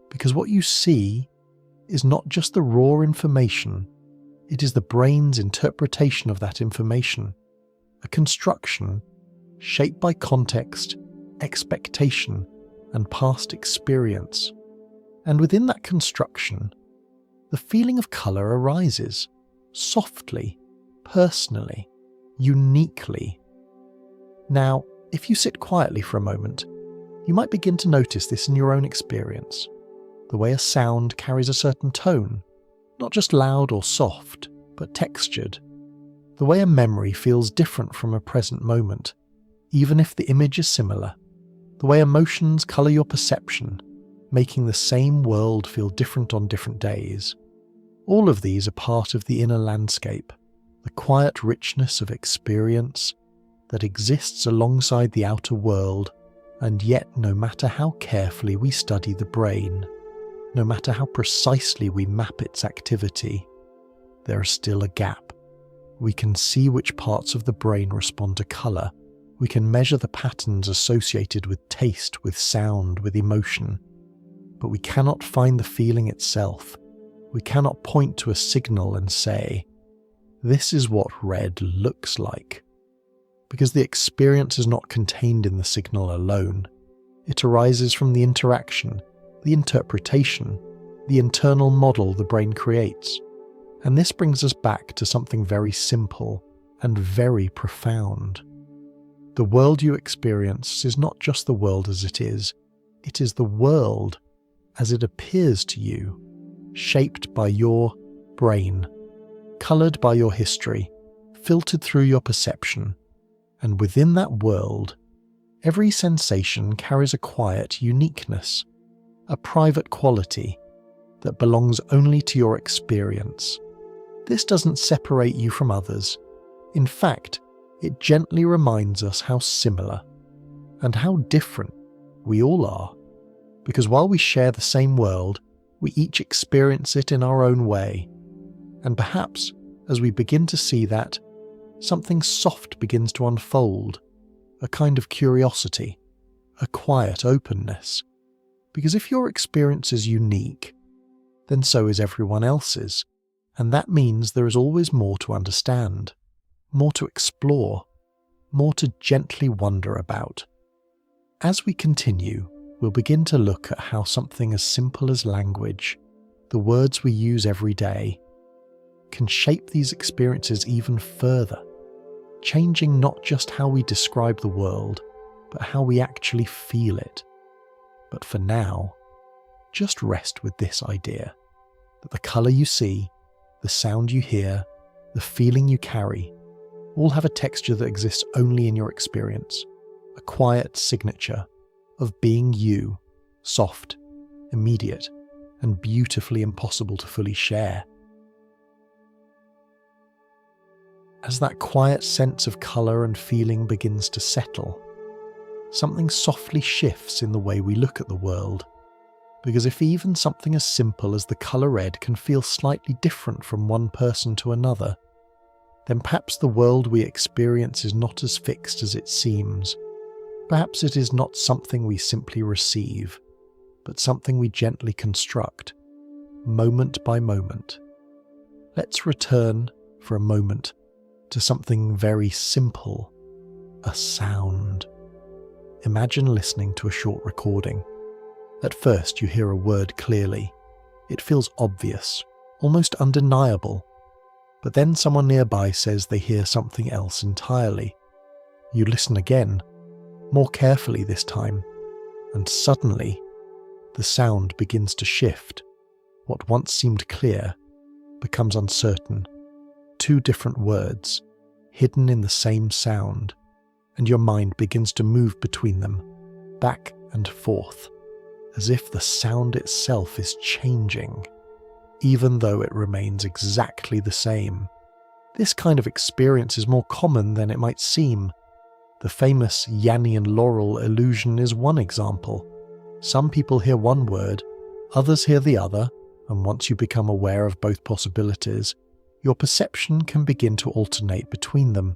because what you see is not just the raw information, it is the brain's interpretation of that information, a construction shaped by context, expectation, and past experience. And within that construction, the feeling of colour arises, softly, personally, uniquely. Now, if you sit quietly for a moment, you might begin to notice this in your own experience. The way a sound carries a certain tone, not just loud or soft, but textured. The way a memory feels different from a present moment, even if the image is similar. The way emotions colour your perception, making the same world feel different on different days. All of these are part of the inner landscape, the quiet richness of experience that exists alongside the outer world, and yet no matter how carefully we study the brain, no matter how precisely we map its activity, there is still a gap. We can see which parts of the brain respond to colour. We can measure the patterns associated with taste, with sound, with emotion. But we cannot find the feeling itself. We cannot point to a signal and say, this is what red looks like. Because the experience is not contained in the signal alone. It arises from the interaction, the interpretation, the internal model the brain creates. And this brings us back to something very simple and very profound. The world you experience is not just the world as it is the world as it appears to you, shaped by your brain, coloured by your history, filtered through your perception. And within that world, every sensation carries a quiet uniqueness, a private quality that belongs only to your experience. This doesn't separate you from others. In fact, it gently reminds us how similar and how different we all are, because while we share the same world, we each experience it in our own way. And perhaps, as we begin to see that, something soft begins to unfold, a kind of curiosity, a quiet openness. Because if your experience is unique, then so is everyone else's, and that means there is always more to understand, more to explore, more to gently wonder about. As we continue, we'll begin to look at how something as simple as language, the words we use every day, can shape these experiences even further, changing not just how we describe the world, but how we actually feel it. But for now, just rest with this idea, that the colour you see, the sound you hear, the feeling you carry, all have a texture that exists only in your experience, a quiet signature of being you, soft, immediate, and beautifully impossible to fully share. As that quiet sense of colour and feeling begins to settle, something softly shifts in the way we look at the world. Because if even something as simple as the colour red can feel slightly different from one person to another, then perhaps the world we experience is not as fixed as it seems. Perhaps it is not something we simply receive, but something we gently construct, moment by moment. Let's return for a moment to something very simple, a sound. Imagine listening to a short recording. At first you hear a word clearly. It feels obvious, almost undeniable. But then someone nearby says they hear something else entirely. You listen again, more carefully this time, and suddenly the sound begins to shift. What once seemed clear becomes uncertain. Two different words, hidden in the same sound, and your mind begins to move between them, back and forth, as if the sound itself is changing, even though it remains exactly the same. This kind of experience is more common than it might seem. The famous Yanni and Laurel illusion is one example. Some people hear one word, others hear the other, and once you become aware of both possibilities, your perception can begin to alternate between them.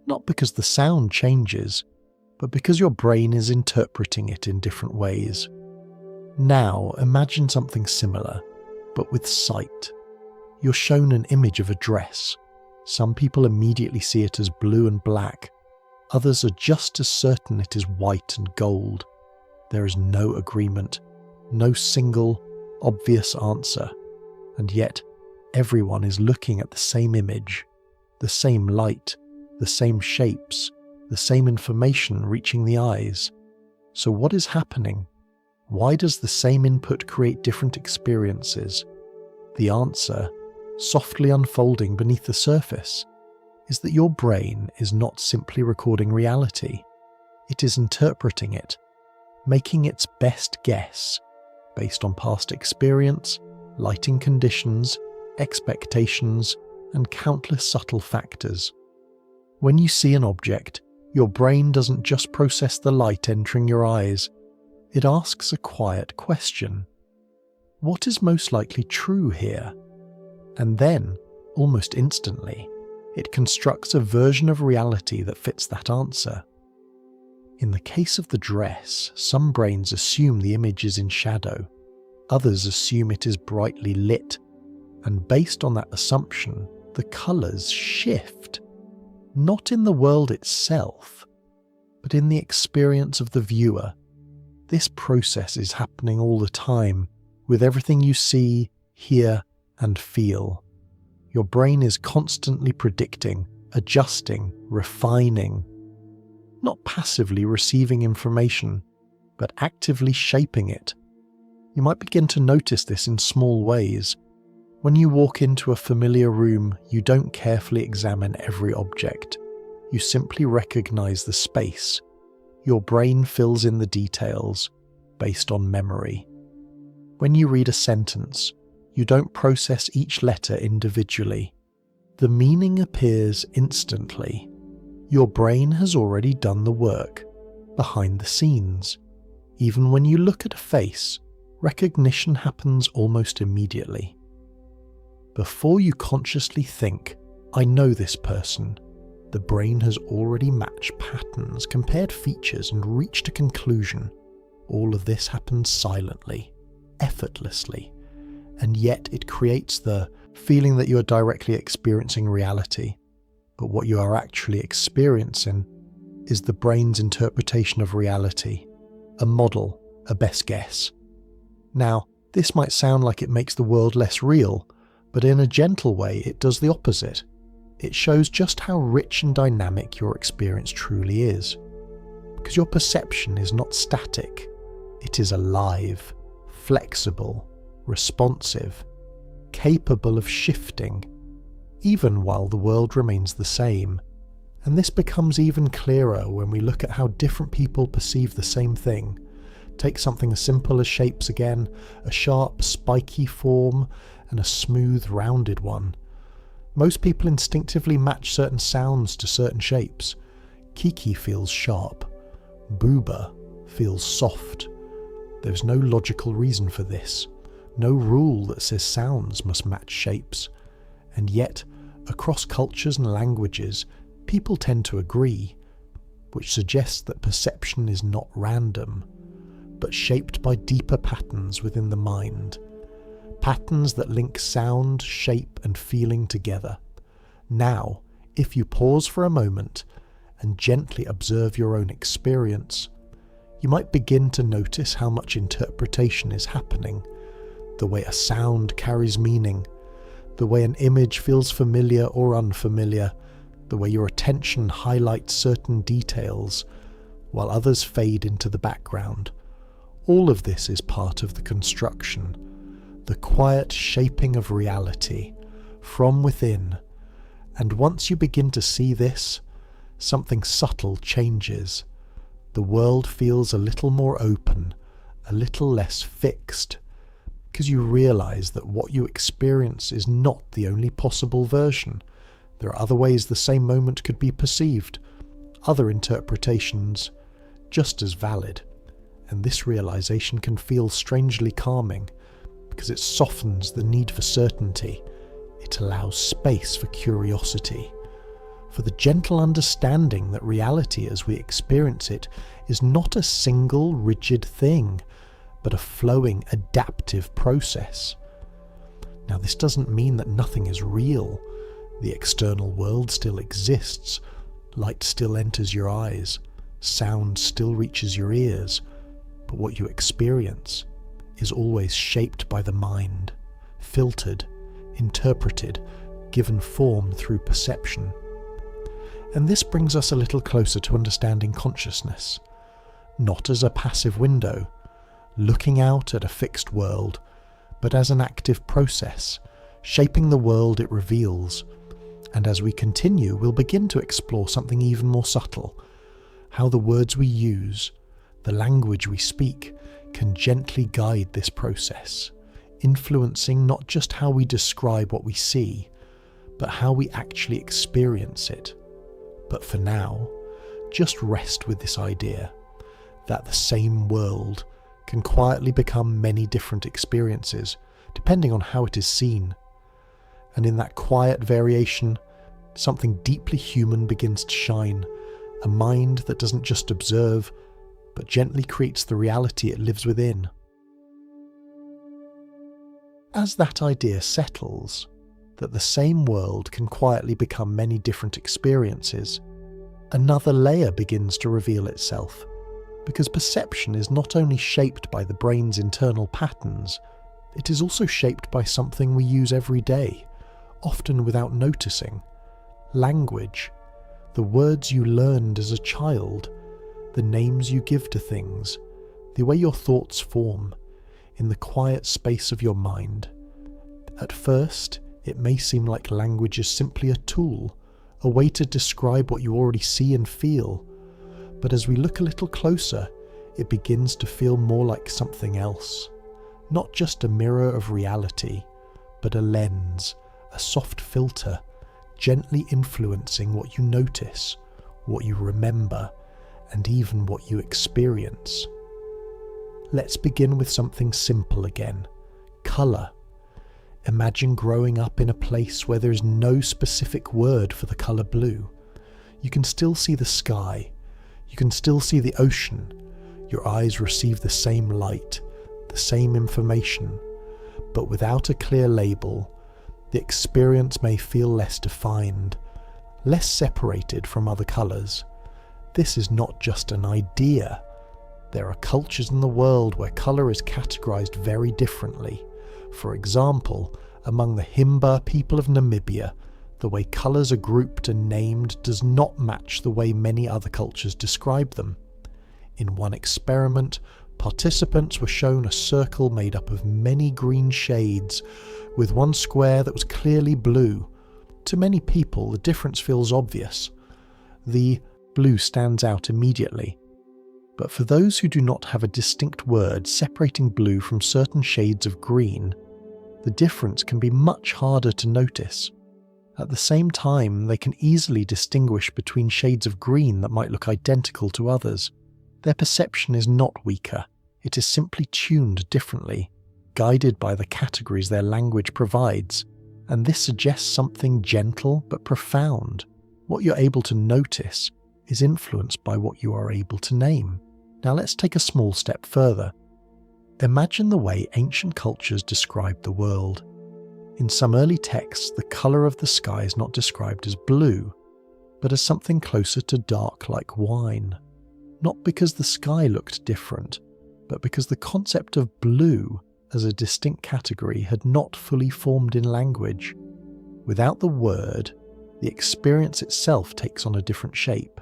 Not because the sound changes, but because your brain is interpreting it in different ways. Now imagine something similar, but with sight. You're shown an image of a dress. Some people immediately see it as blue and black. Others are just as certain it is white and gold. There is no agreement, no single, obvious answer, and yet everyone is looking at the same image, the same light, the same shapes, the same information reaching the eyes. So what is happening? Why does the same input create different experiences? The answer, softly unfolding beneath the surface, is that your brain is not simply recording reality. It is interpreting it, making its best guess, based on past experience, lighting conditions, expectations, and countless subtle factors. When you see an object, your brain doesn't just process the light entering your eyes. It asks a quiet question. What is most likely true here? And then, almost instantly, it constructs a version of reality that fits that answer. In the case of the dress, some brains assume the image is in shadow, others assume it is brightly lit, and based on that assumption, the colours shift. Not in the world itself, but in the experience of the viewer. This process is happening all the time, with everything you see, hear, and feel. Your brain is constantly predicting, adjusting, refining, not passively receiving information, but actively shaping it. You might begin to notice this in small ways. When you walk into a familiar room, you don't carefully examine every object. You simply recognize the space. Your brain fills in the details based on memory. When you read a sentence, you don't process each letter individually. The meaning appears instantly. Your brain has already done the work, behind the scenes. Even when you look at a face, recognition happens almost immediately. Before you consciously think, "I know this person," the brain has already matched patterns, compared features, and reached a conclusion. All of this happens silently, effortlessly, and yet it creates the feeling that you are directly experiencing reality. But what you are actually experiencing is the brain's interpretation of reality, a model, a best guess. Now, this might sound like it makes the world less real, but in a gentle way it does the opposite. It shows just how rich and dynamic your experience truly is. Because your perception is not static, it is alive, flexible, responsive, capable of shifting, even while the world remains the same. And this becomes even clearer when we look at how different people perceive the same thing. Take something as simple as shapes again, a sharp, spiky form and a smooth, rounded one. Most people instinctively match certain sounds to certain shapes. Kiki feels sharp. Booba feels soft. There's no logical reason for this. No rule that says sounds must match shapes. And yet, across cultures and languages, people tend to agree, which suggests that perception is not random, but shaped by deeper patterns within the mind. Patterns that link sound, shape, and feeling together. Now, if you pause for a moment and gently observe your own experience, you might begin to notice how much interpretation is happening. The way a sound carries meaning, the way an image feels familiar or unfamiliar, the way your attention highlights certain details, while others fade into the background. All of this is part of the construction, the quiet shaping of reality from within. And once you begin to see this, something subtle changes. The world feels a little more open, a little less fixed, because you realize that what you experience is not the only possible version. There are other ways the same moment could be perceived, other interpretations just as valid. And this realization can feel strangely calming, because it softens the need for certainty. It allows space for curiosity, for the gentle understanding that reality as we experience it is not a single rigid thing, but a flowing, adaptive process. Now, this doesn't mean that nothing is real. The external world still exists. Light still enters your eyes. Sound still reaches your ears. But what you experience is always shaped by the mind, filtered, interpreted, given form through perception. And this brings us a little closer to understanding consciousness, not as a passive window, looking out at a fixed world, but as an active process, shaping the world it reveals. And as we continue, we'll begin to explore something even more subtle, how the words we use, the language we speak, can gently guide this process, influencing not just how we describe what we see, but how we actually experience it. But for now, just rest with this idea that the same world can quietly become many different experiences, depending on how it is seen. And in that quiet variation, something deeply human begins to shine, a mind that doesn't just observe, but gently creates the reality it lives within. As that idea settles, that the same world can quietly become many different experiences, another layer begins to reveal itself, because perception is not only shaped by the brain's internal patterns, it is also shaped by something we use every day, often without noticing. Language, the words you learned as a child, the names you give to things, the way your thoughts form, in the quiet space of your mind. At first, it may seem like language is simply a tool, a way to describe what you already see and feel. But as we look a little closer, it begins to feel more like something else. Not just a mirror of reality, but a lens, a soft filter, gently influencing what you notice, what you remember, and even what you experience. Let's begin with something simple again: colour. Imagine growing up in a place where there is no specific word for the colour blue. You can still see the sky, you can still see the ocean, your eyes receive the same light, the same information, but without a clear label, the experience may feel less defined, less separated from other colours. This is not just an idea. There are cultures in the world where colour is categorised very differently. For example, among the Himba people of Namibia, the way colours are grouped and named does not match the way many other cultures describe them. In one experiment, participants were shown a circle made up of many green shades, with one square that was clearly blue. To many people, the difference feels obvious. The blue stands out immediately. But for those who do not have a distinct word separating blue from certain shades of green, the difference can be much harder to notice. At the same time, they can easily distinguish between shades of green that might look identical to others. Their perception is not weaker, it is simply tuned differently, guided by the categories their language provides, and this suggests something gentle but profound. What you're able to notice is influenced by what you are able to name. Now let's take a small step further. Imagine the way ancient cultures described the world. In some early texts, the colour of the sky is not described as blue, but as something closer to dark like wine. Not because the sky looked different, but because the concept of blue as a distinct category had not fully formed in language. Without the word, the experience itself takes on a different shape.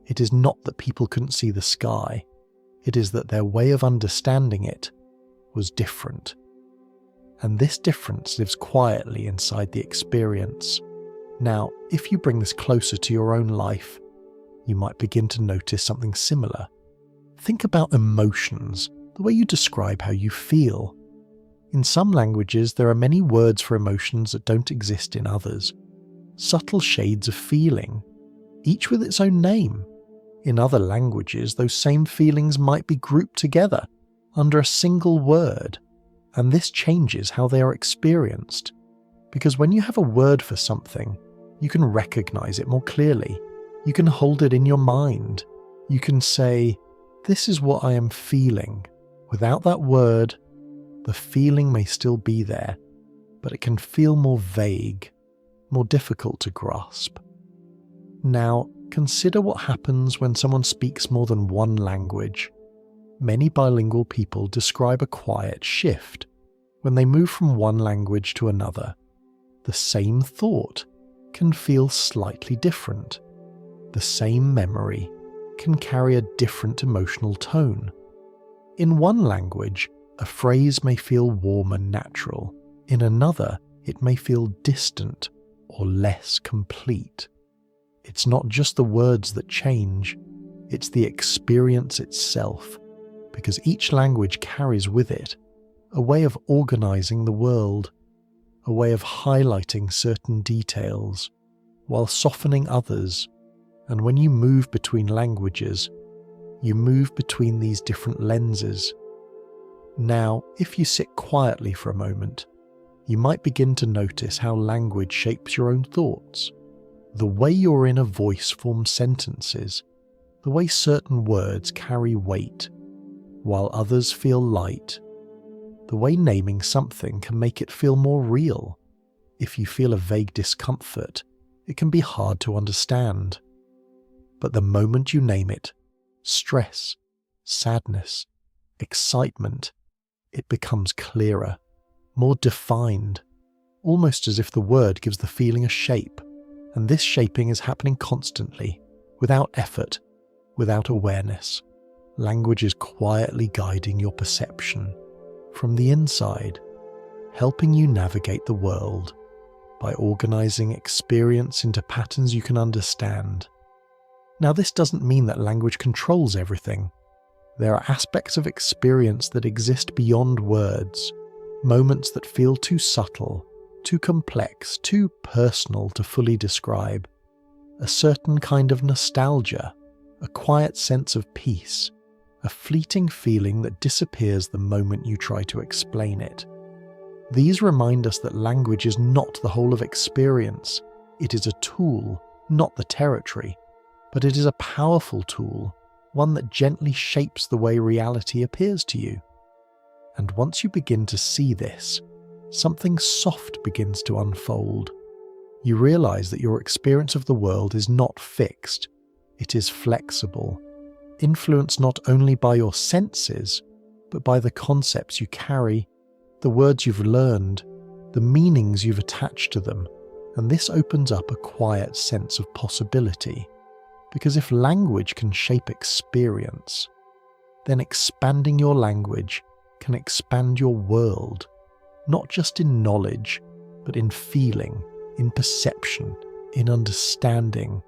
It is not that people couldn't see the sky, it is that their way of understanding it was different. And this difference lives quietly inside the experience. Now, if you bring this closer to your own life, you might begin to notice something similar. Think about emotions, the way you describe how you feel. In some languages, there are many words for emotions that don't exist in others. Subtle shades of feeling, each with its own name. In other languages, those same feelings might be grouped together under a single word, and this changes how they are experienced. Because when you have a word for something, you can recognize it more clearly. You can hold it in your mind. You can say, "This is what I am feeling." Without that word, the feeling may still be there, but it can feel more vague, more difficult to grasp. Now, consider what happens when someone speaks more than one language. Many bilingual people describe a quiet shift when they move from one language to another. The same thought can feel slightly different. The same memory can carry a different emotional tone. In one language, a phrase may feel warm and natural. In another, it may feel distant or less complete. It's not just the words that change, it's the experience itself, because each language carries with it a way of organizing the world, a way of highlighting certain details, while softening others. And when you move between languages, you move between these different lenses. Now, if you sit quietly for a moment, you might begin to notice how language shapes your own thoughts. The way your inner voice forms sentences, the way certain words carry weight, while others feel light, the way naming something can make it feel more real. If you feel a vague discomfort, it can be hard to understand. But the moment you name it, stress, sadness, excitement, it becomes clearer, more defined, almost as if the word gives the feeling a shape. And this shaping is happening constantly, without effort, without awareness. Language is quietly guiding your perception from the inside, helping you navigate the world by organizing experience into patterns you can understand. Now, this doesn't mean that language controls everything. There are aspects of experience that exist beyond words, moments that feel too subtle, too complex, too personal to fully describe. A certain kind of nostalgia, a quiet sense of peace, a fleeting feeling that disappears the moment you try to explain it. These remind us that language is not the whole of experience. It is a tool, not the territory, but it is a powerful tool, one that gently shapes the way reality appears to you. And once you begin to see this, something soft begins to unfold. You realize that your experience of the world is not fixed, it is flexible, influenced not only by your senses, but by the concepts you carry, the words you've learned, the meanings you've attached to them, and this opens up a quiet sense of possibility. Because if language can shape experience, then expanding your language can expand your world, not just in knowledge, but in feeling, in perception, in understanding.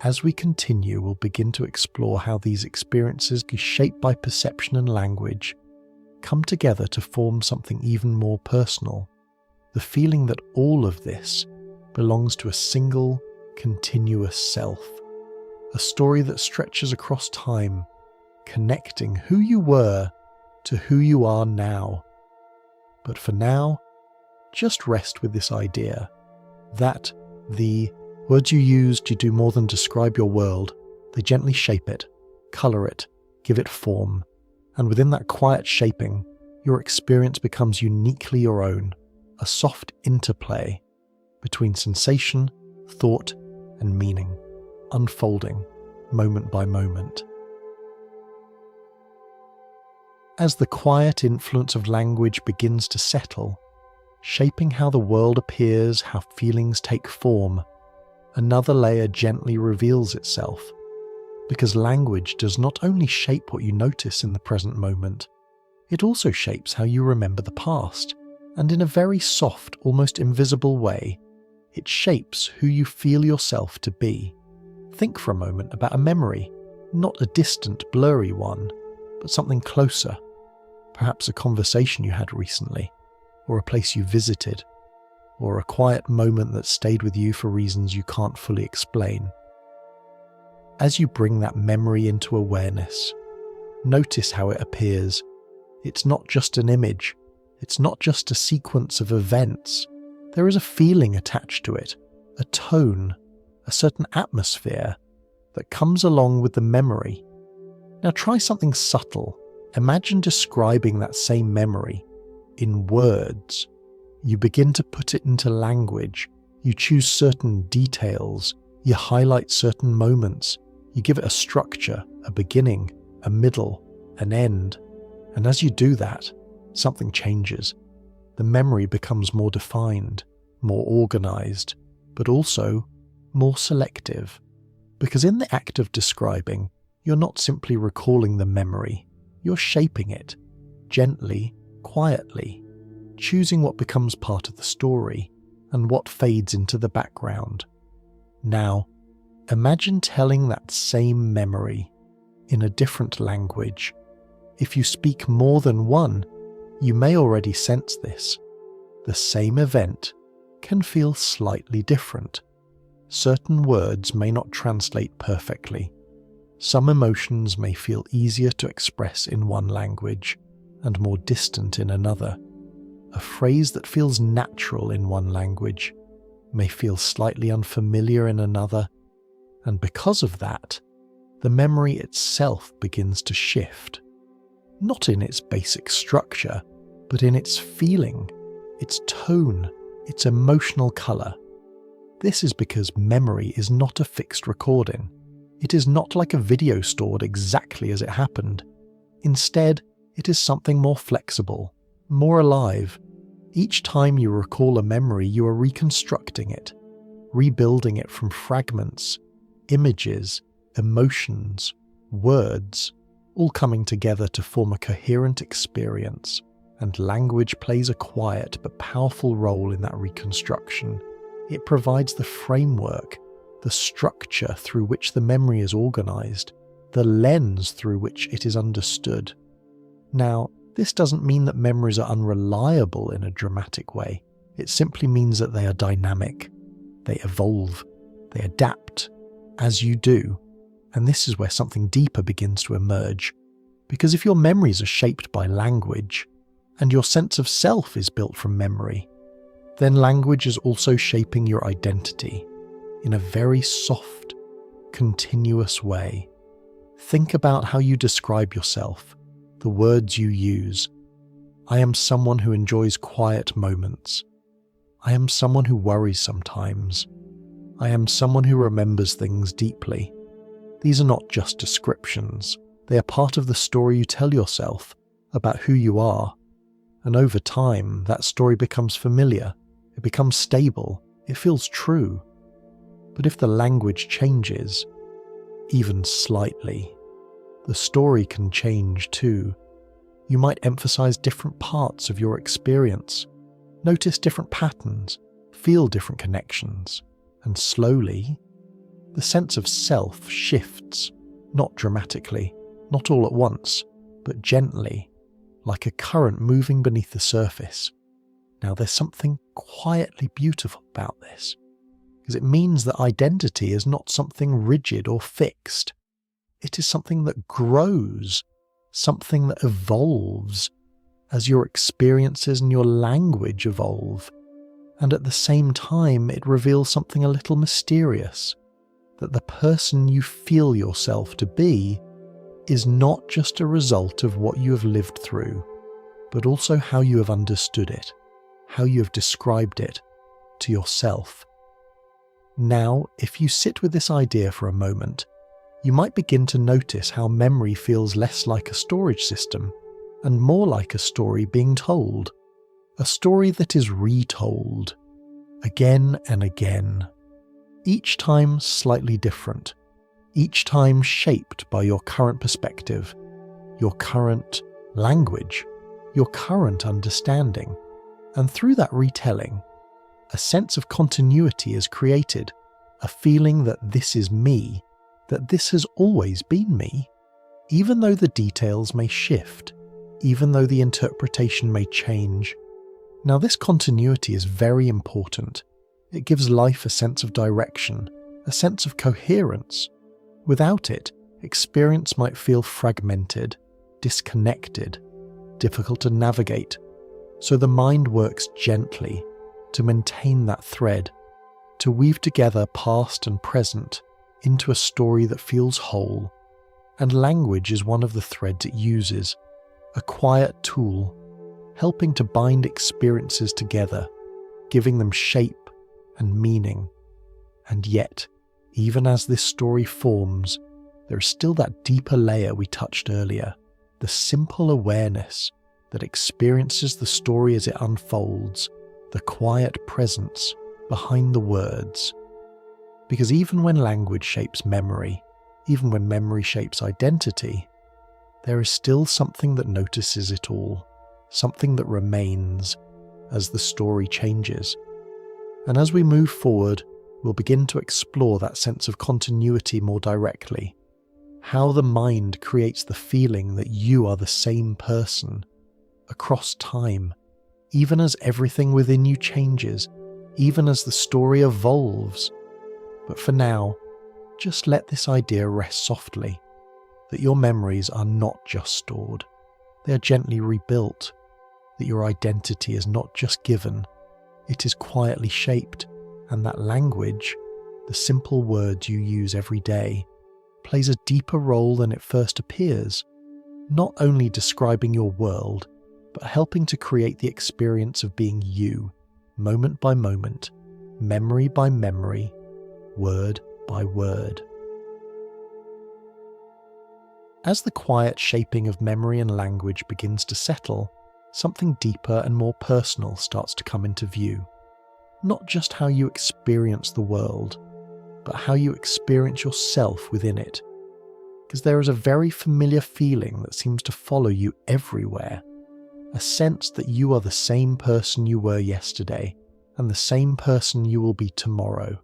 As we continue, we'll begin to explore how these experiences, shaped by perception and language, come together to form something even more personal, the feeling that all of this belongs to a single, continuous self, a story that stretches across time, connecting who you were to who you are now. But for now, just rest with this idea that the words you use to do more than describe your world. They gently shape it, colour it, give it form, and within that quiet shaping, your experience becomes uniquely your own, a soft interplay between sensation, thought, and meaning, unfolding moment by moment. As the quiet influence of language begins to settle, shaping how the world appears, how feelings take form, another layer gently reveals itself, because language does not only shape what you notice in the present moment, it also shapes how you remember the past, and in a very soft, almost invisible way, it shapes who you feel yourself to be. Think for a moment about a memory, not a distant, blurry one, but something closer, perhaps a conversation you had recently, or a place you visited, or a quiet moment that stayed with you for reasons you can't fully explain. As you bring that memory into awareness, notice how it appears. It's not just an image, it's not just a sequence of events. There is a feeling attached to it, a tone, a certain atmosphere that comes along with the memory. Now try something subtle. Imagine describing that same memory in words. You begin to put it into language. You choose certain details. You highlight certain moments. You give it a structure, a beginning, a middle, an end. And as you do that, something changes. The memory becomes more defined, more organized, but also more selective. Because in the act of describing, you're not simply recalling the memory, you're shaping it, gently, quietly, choosing what becomes part of the story and what fades into the background. Now, imagine telling that same memory in a different language. If you speak more than one, you may already sense this. The same event can feel slightly different. Certain words may not translate perfectly. Some emotions may feel easier to express in one language and more distant in another. A phrase that feels natural in one language may feel slightly unfamiliar in another, and because of that, the memory itself begins to shift. Not in its basic structure, but in its feeling, its tone, its emotional colour. This is because memory is not a fixed recording. It is not like a video stored exactly as it happened. Instead, it is something more flexible, more alive. Each time you recall a memory, you are reconstructing it, rebuilding it from fragments, images, emotions, words, all coming together to form a coherent experience. And language plays a quiet but powerful role in that reconstruction. It provides the framework, the structure through which the memory is organized, the lens through which it is understood. Now, this doesn't mean that memories are unreliable in a dramatic way. It simply means that they are dynamic. They evolve. They adapt, as you do. And this is where something deeper begins to emerge. Because if your memories are shaped by language, and your sense of self is built from memory, then language is also shaping your identity in a very soft, continuous way. Think about how you describe yourself, the words you use. I am someone who enjoys quiet moments. I am someone who worries sometimes. I am someone who remembers things deeply. These are not just descriptions. They are part of the story you tell yourself about who you are. And over time, that story becomes familiar. It becomes stable. It feels true. But if the language changes, even slightly, the story can change too. You might emphasize different parts of your experience, notice different patterns, feel different connections, and slowly, the sense of self shifts, not dramatically, not all at once, but gently, like a current moving beneath the surface. Now there's something quietly beautiful about this, because it means that identity is not something rigid or fixed. It is something that grows, something that evolves as your experiences and your language evolve. And at the same time, it reveals something a little mysterious, that the person you feel yourself to be is not just a result of what you have lived through, but also how you have understood it, how you have described it to yourself. Now, if you sit with this idea for a moment, you might begin to notice how memory feels less like a storage system and more like a story being told, a story that is retold again and again, each time slightly different, each time shaped by your current perspective, your current language, your current understanding. And through that retelling, a sense of continuity is created, a feeling that this is me, that this has always been me, even though the details may shift, even though the interpretation may change. Now, this continuity is very important. It gives life a sense of direction, a sense of coherence. Without it, experience might feel fragmented, disconnected, difficult to navigate. So the mind works gently to maintain that thread, to weave together past and present into a story that feels whole. And language is one of the threads it uses, a quiet tool, helping to bind experiences together, giving them shape and meaning. And yet, even as this story forms, there is still that deeper layer we touched earlier, the simple awareness that experiences the story as it unfolds, the quiet presence behind the words. Because even when language shapes memory, even when memory shapes identity, there is still something that notices it all, something that remains as the story changes. And as we move forward, we'll begin to explore that sense of continuity more directly, how the mind creates the feeling that you are the same person across time, even as everything within you changes, even as the story evolves. But for now, just let this idea rest softly, that your memories are not just stored, they are gently rebuilt, that your identity is not just given, it is quietly shaped, and that language, the simple words you use every day, plays a deeper role than it first appears, not only describing your world, but helping to create the experience of being you, moment by moment, memory by memory, word by word. As the quiet shaping of memory and language begins to settle, something deeper and more personal starts to come into view. Not just how you experience the world, but how you experience yourself within it. Because there is a very familiar feeling that seems to follow you everywhere, a sense that you are the same person you were yesterday and the same person you will be tomorrow.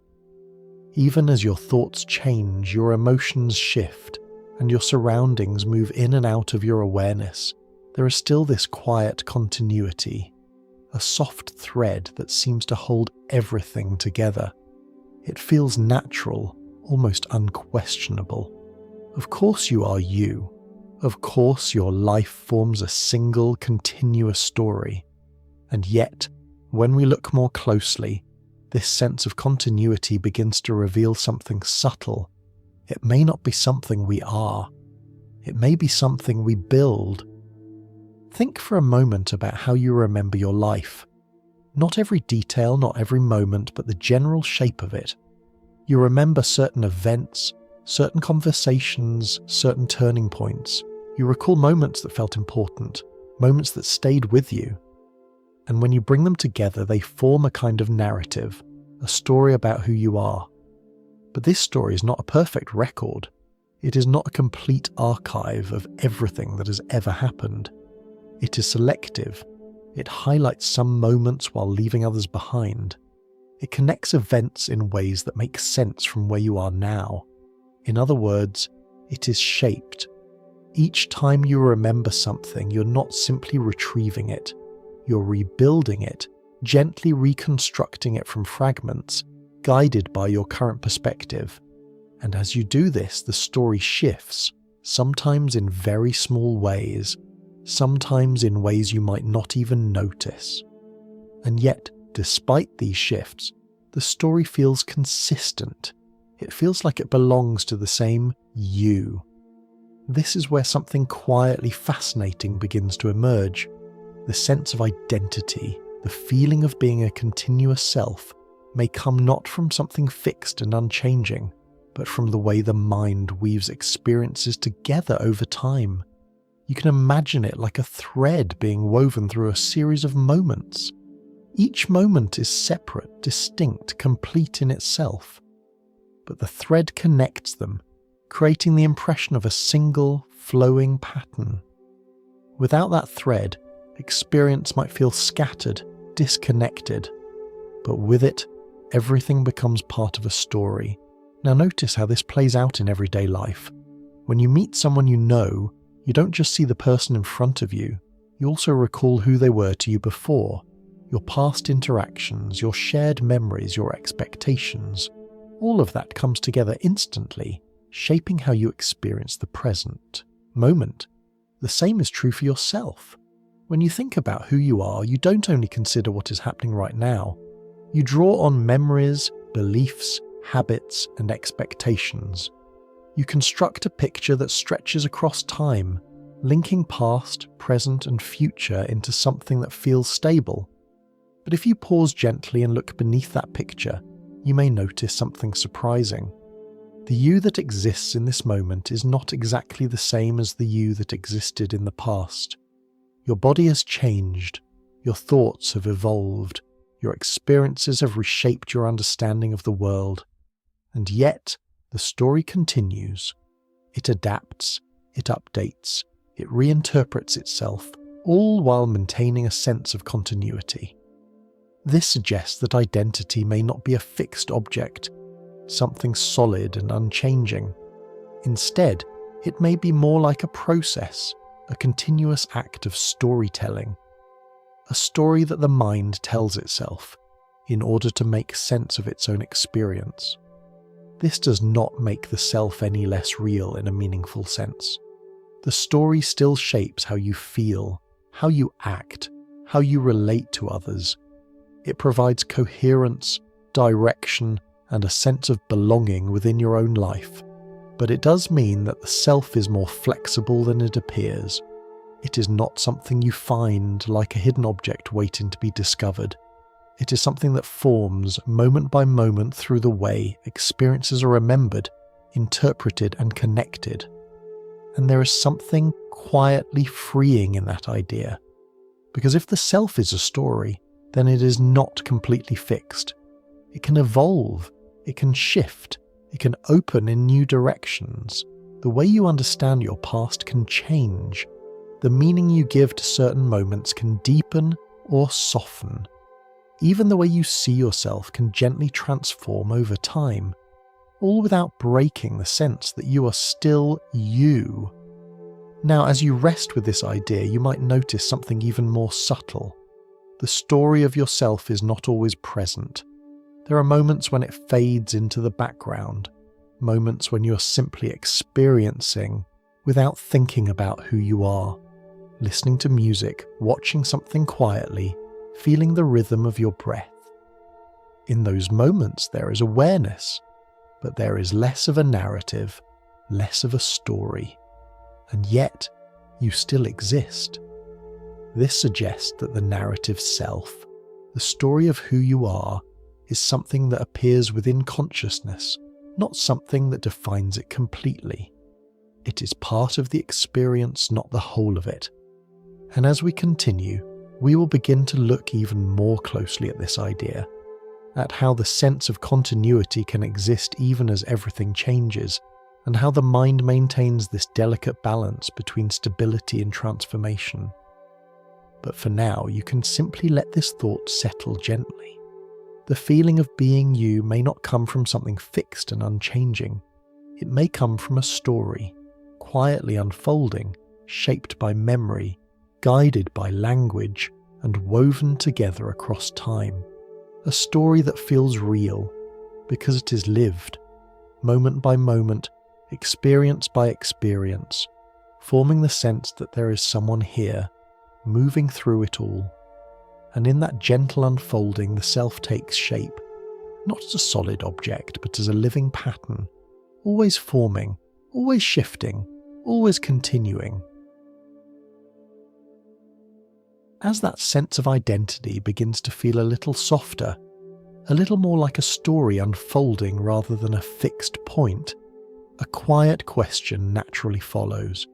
Even as your thoughts change, your emotions shift, and your surroundings move in and out of your awareness, there is still this quiet continuity, a soft thread that seems to hold everything together. It feels natural, almost unquestionable. Of course you are you. Of course your life forms a single, continuous story. And yet, when we look more closely, this sense of continuity begins to reveal something subtle. It may not be something we are. It may be something we build. Think for a moment about how you remember your life. Not every detail, not every moment, but the general shape of it. You remember certain events, certain conversations, certain turning points. You recall moments that felt important, moments that stayed with you. And when you bring them together, they form a kind of narrative, a story about who you are. But this story is not a perfect record. It is not a complete archive of everything that has ever happened. It is selective. It highlights some moments while leaving others behind. It connects events in ways that make sense from where you are now. In other words, it is shaped. Each time you remember something, you're not simply retrieving it. You're rebuilding it, gently reconstructing it from fragments, guided by your current perspective. And as you do this, the story shifts, sometimes in very small ways, sometimes in ways you might not even notice. And yet, despite these shifts, the story feels consistent. It feels like it belongs to the same you. This is where something quietly fascinating begins to emerge. The sense of identity, the feeling of being a continuous self, may come not from something fixed and unchanging, but from the way the mind weaves experiences together over time. You can imagine it like a thread being woven through a series of moments. Each moment is separate, distinct, complete in itself. But the thread connects them, creating the impression of a single, flowing pattern. Without that thread, experience might feel scattered, disconnected. But with it, everything becomes part of a story. Now notice how this plays out in everyday life. When you meet someone you know, you don't just see the person in front of you, you also recall who they were to you before, your past interactions, your shared memories, your expectations. All of that comes together instantly, shaping how you experience the present moment. The same is true for yourself. When you think about who you are, you don't only consider what is happening right now. You draw on memories, beliefs, habits, and expectations. You construct a picture that stretches across time, linking past, present, and future into something that feels stable. But if you pause gently and look beneath that picture, you may notice something surprising. The you that exists in this moment is not exactly the same as the you that existed in the past. Your body has changed, your thoughts have evolved, your experiences have reshaped your understanding of the world. And yet, the story continues. It adapts, it updates, it reinterprets itself, all while maintaining a sense of continuity. This suggests that identity may not be a fixed object, something solid and unchanging. Instead, it may be more like a process, a continuous act of storytelling. A story that the mind tells itself in order to make sense of its own experience. This does not make the self any less real in a meaningful sense. The story still shapes how you feel, how you act, how you relate to others. It provides coherence, direction, and a sense of belonging within your own life. But it does mean that the self is more flexible than it appears. It is not something you find like a hidden object waiting to be discovered. It is something that forms moment by moment through the way experiences are remembered, interpreted, and connected. And there is something quietly freeing in that idea. Because if the self is a story, then it is not completely fixed. It can evolve, it can shift, it can open in new directions. The way you understand your past can change. The meaning you give to certain moments can deepen or soften. Even the way you see yourself can gently transform over time, all without breaking the sense that you are still you. Now, as you rest with this idea, you might notice something even more subtle. The story of yourself is not always present. There are moments when it fades into the background, moments when you're simply experiencing without thinking about who you are, listening to music, watching something quietly, feeling the rhythm of your breath. In those moments there is awareness, but there is less of a narrative, less of a story, and yet you still exist. This suggests that the narrative self, the story of who you are, is something that appears within consciousness, not something that defines it completely. It is part of the experience, not the whole of it. And as we continue, we will begin to look even more closely at this idea, at how the sense of continuity can exist even as everything changes, and how the mind maintains this delicate balance between stability and transformation. But for now, you can simply let this thought settle gently. The feeling of being you may not come from something fixed and unchanging. It may come from a story, quietly unfolding, shaped by memory, guided by language, and woven together across time. A story that feels real, because it is lived, moment by moment, experience by experience, forming the sense that there is someone here, moving through it all. And in that gentle unfolding, the self takes shape, not as a solid object, but as a living pattern, always forming, always shifting, always continuing. As that sense of identity begins to feel a little softer, a little more like a story unfolding rather than a fixed point, a quiet question naturally follows.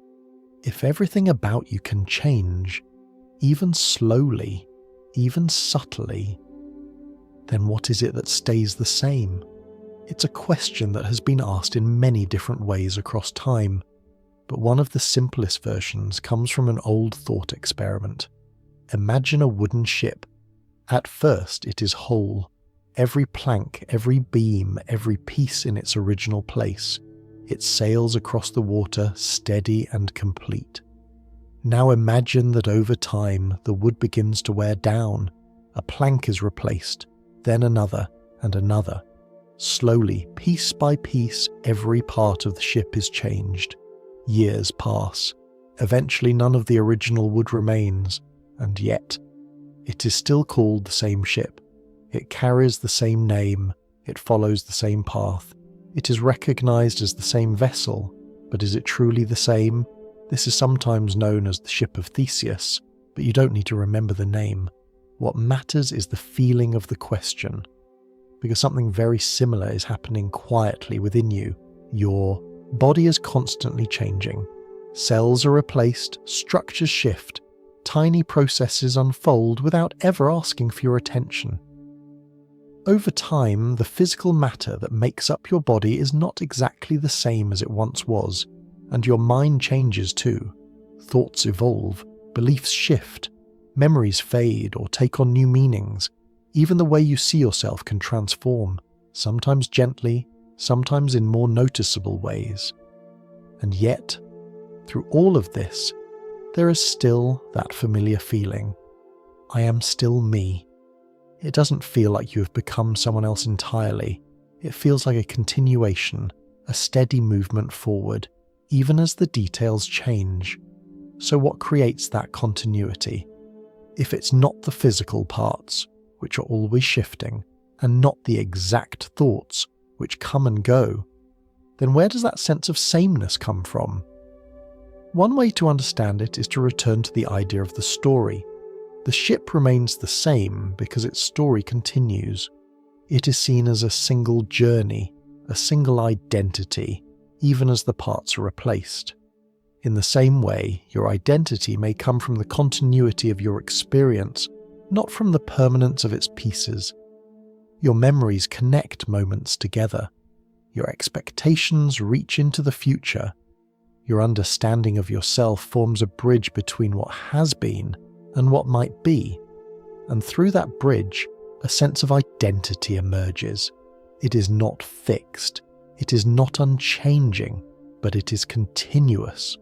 If everything about you can change, even slowly, even subtly, then what is it that stays the same? It's a question that has been asked in many different ways across time, but one of the simplest versions comes from an old thought experiment. Imagine a wooden ship. At first it is whole, every plank, every beam, every piece in its original place. It sails across the water, steady and complete. Now imagine that over time the wood begins to wear down, a plank is replaced, then another and another. Slowly, piece by piece, every part of the ship is changed. Years pass. Eventually none of the original wood remains, and yet it is still called the same ship. It carries the same name, it follows the same path. It is recognized as the same vessel, but is it truly the same? This is sometimes known as the ship of Theseus, but you don't need to remember the name. What matters is the feeling of the question, because something very similar is happening quietly within you. Your body is constantly changing. Cells are replaced, structures shift, tiny processes unfold without ever asking for your attention. Over time, the physical matter that makes up your body is not exactly the same as it once was, and your mind changes too. Thoughts evolve, beliefs shift, memories fade or take on new meanings. Even the way you see yourself can transform, sometimes gently, sometimes in more noticeable ways. And yet, through all of this, there is still that familiar feeling. I am still me. It doesn't feel like you have become someone else entirely. It feels like a continuation, a steady movement forward, even as the details change. So what creates that continuity? If it's not the physical parts, which are always shifting, and not the exact thoughts, which come and go, then where does that sense of sameness come from? One way to understand it is to return to the idea of the story. The ship remains the same because its story continues. It is seen as a single journey, a single identity, even as the parts are replaced. In the same way, your identity may come from the continuity of your experience, not from the permanence of its pieces. Your memories connect moments together. Your expectations reach into the future. Your understanding of yourself forms a bridge between what has been and what might be. And through that bridge, a sense of identity emerges. It is not fixed. It is not unchanging, but it is continuous.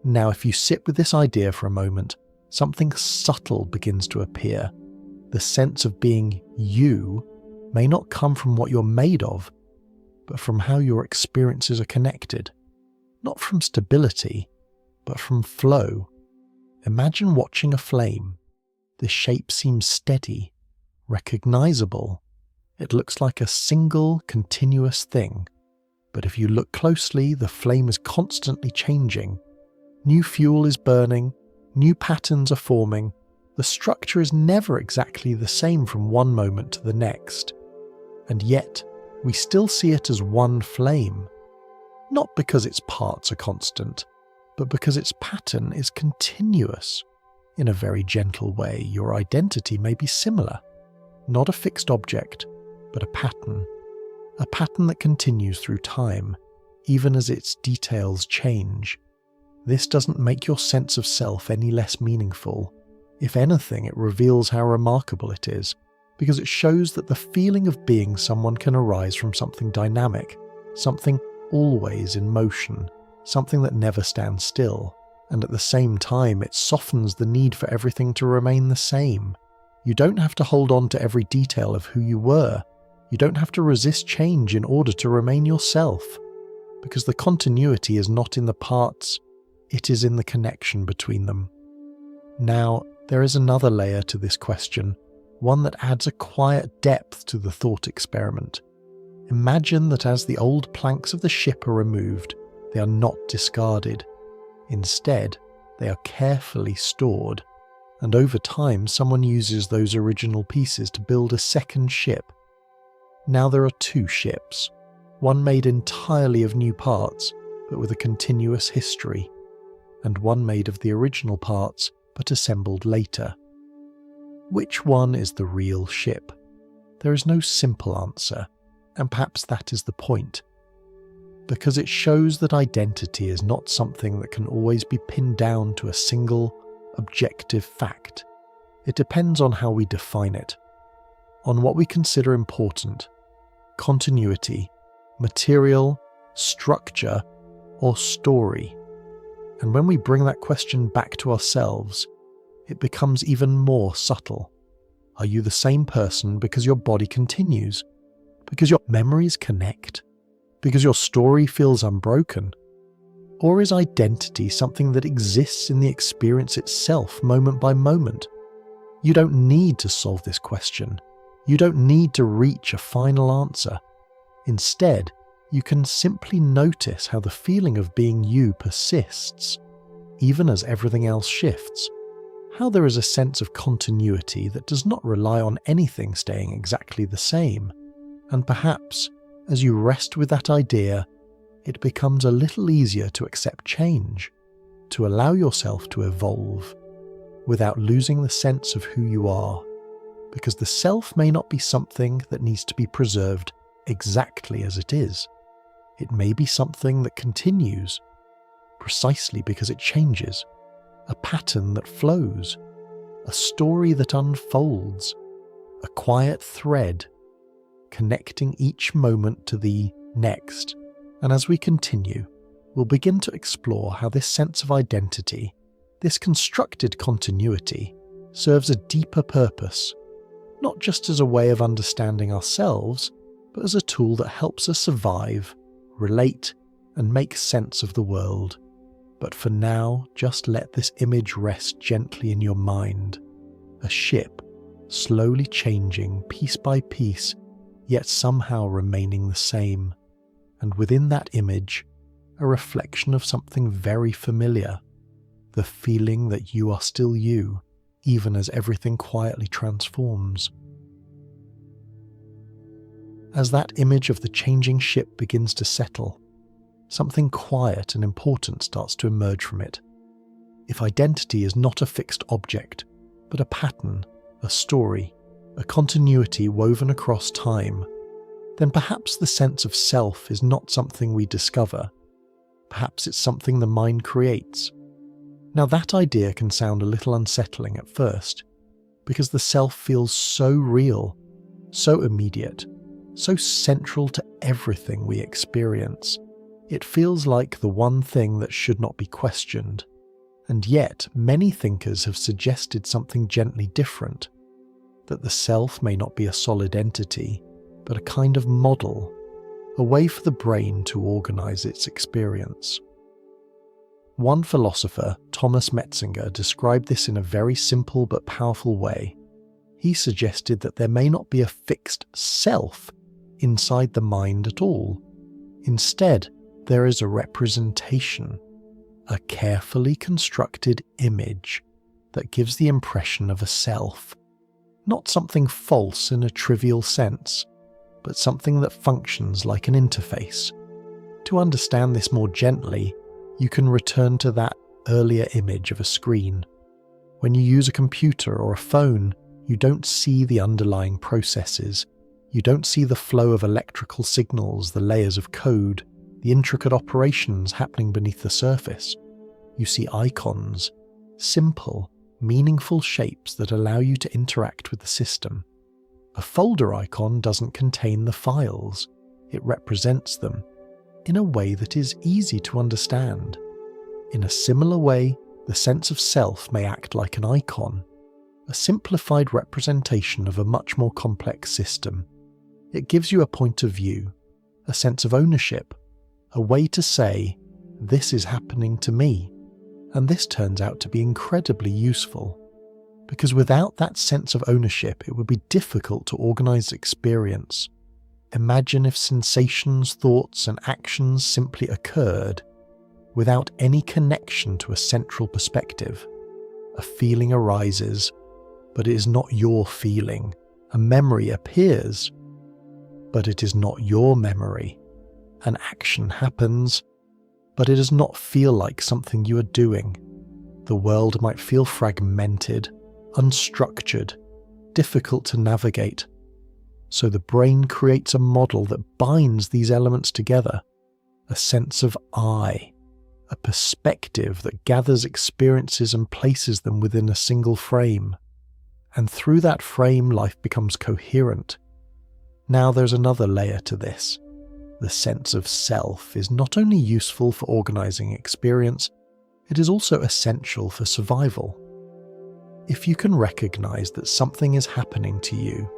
Now, if you sit with this idea for a moment, something subtle begins to appear. The sense of being you may not come from what you're made of, but from how your experiences are connected. Not from stability, but from flow. Imagine watching a flame. The shape seems steady, recognizable. It looks like a single, continuous thing. But if you look closely, the flame is constantly changing. New fuel is burning, new patterns are forming. The structure is never exactly the same from one moment to the next. And yet, we still see it as one flame. Not because its parts are constant, but because its pattern is continuous. In a very gentle way, your identity may be similar. Not a fixed object, but a pattern. A pattern that continues through time, even as its details change. This doesn't make your sense of self any less meaningful. If anything, it reveals how remarkable it is, because it shows that the feeling of being someone can arise from something dynamic, something always in motion, something that never stands still, and at the same time it softens the need for everything to remain the same. You don't have to hold on to every detail of who you were. You don't have to resist change in order to remain yourself, because the continuity is not in the parts, it is in the connection between them. Now, there is another layer to this question, one that adds a quiet depth to the thought experiment. Imagine that as the old planks of the ship are removed, they are not discarded. Instead, they are carefully stored, and over time someone uses those original pieces to build a second ship. Now there are two ships, one made entirely of new parts, but with a continuous history, and one made of the original parts, but assembled later. Which one is the real ship? There is no simple answer, and perhaps that is the point. Because it shows that identity is not something that can always be pinned down to a single, objective fact. It depends on how we define it, on what we consider important: continuity, material, structure, or story. And when we bring that question back to ourselves, it becomes even more subtle. Are you the same person because your body continues? Because your memories connect? Because your story feels unbroken? Or is identity something that exists in the experience itself, moment by moment? You don't need to solve this question. You don't need to reach a final answer. Instead, you can simply notice how the feeling of being you persists, even as everything else shifts. How there is a sense of continuity that does not rely on anything staying exactly the same. And perhaps, as you rest with that idea, it becomes a little easier to accept change, to allow yourself to evolve, without losing the sense of who you are. Because the self may not be something that needs to be preserved exactly as it is. It may be something that continues, precisely because it changes, a pattern that flows, a story that unfolds, a quiet thread, connecting each moment to the next. And as we continue, we'll begin to explore how this sense of identity, this constructed continuity, serves a deeper purpose, not just as a way of understanding ourselves, but as a tool that helps us survive, relate, and make sense of the world. But for now, just let this image rest gently in your mind. A ship, slowly changing piece by piece, yet somehow remaining the same. And within that image, a reflection of something very familiar. The feeling that you are still you, even as everything quietly transforms. As that image of the changing ship begins to settle, something quiet and important starts to emerge from it. If identity is not a fixed object, but a pattern, a story, a continuity woven across time, then perhaps the sense of self is not something we discover. Perhaps it's something the mind creates. Now that idea can sound a little unsettling at first, because the self feels so real, so immediate, so central to everything we experience. It feels like the one thing that should not be questioned. And yet, many thinkers have suggested something gently different, that the self may not be a solid entity, but a kind of model, a way for the brain to organize its experience. One philosopher, Thomas Metzinger, described this in a very simple but powerful way. He suggested that there may not be a fixed self inside the mind at all. Instead, there is a representation, a carefully constructed image that gives the impression of a self, not something false in a trivial sense, but something that functions like an interface. To understand this more gently, you can return to that earlier image of a screen. When you use a computer or a phone, you don't see the underlying processes. You don't see the flow of electrical signals, the layers of code, the intricate operations happening beneath the surface. You see icons, simple, meaningful shapes that allow you to interact with the system. A folder icon doesn't contain the files. It represents them in a way that is easy to understand. In a similar way, the sense of self may act like an icon, a simplified representation of a much more complex system. It gives you a point of view, a sense of ownership, a way to say, this is happening to me. And this turns out to be incredibly useful, because without that sense of ownership, it would be difficult to organize experience. Imagine if sensations, thoughts, and actions simply occurred without any connection to a central perspective. A feeling arises, but it is not your feeling. A memory appears, but it is not your memory. An action happens, but it does not feel like something you are doing. The world might feel fragmented, unstructured, difficult to navigate. So the brain creates a model that binds these elements together, a sense of I, a perspective that gathers experiences and places them within a single frame. And through that frame, life becomes coherent. Now there's another layer to this. The sense of self is not only useful for organizing experience, it is also essential for survival. If you can recognize that something is happening to you,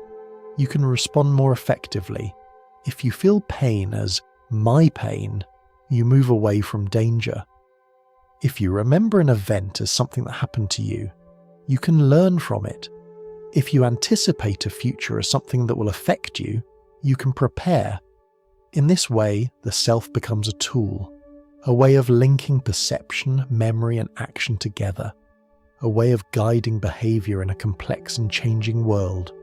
you can respond more effectively. If you feel pain as my pain, you move away from danger. If you remember an event as something that happened to you, you can learn from it. If you anticipate a future as something that will affect you, you can prepare. In this way, the self becomes a tool, a way of linking perception, memory, and action together, a way of guiding behavior in a complex and changing world.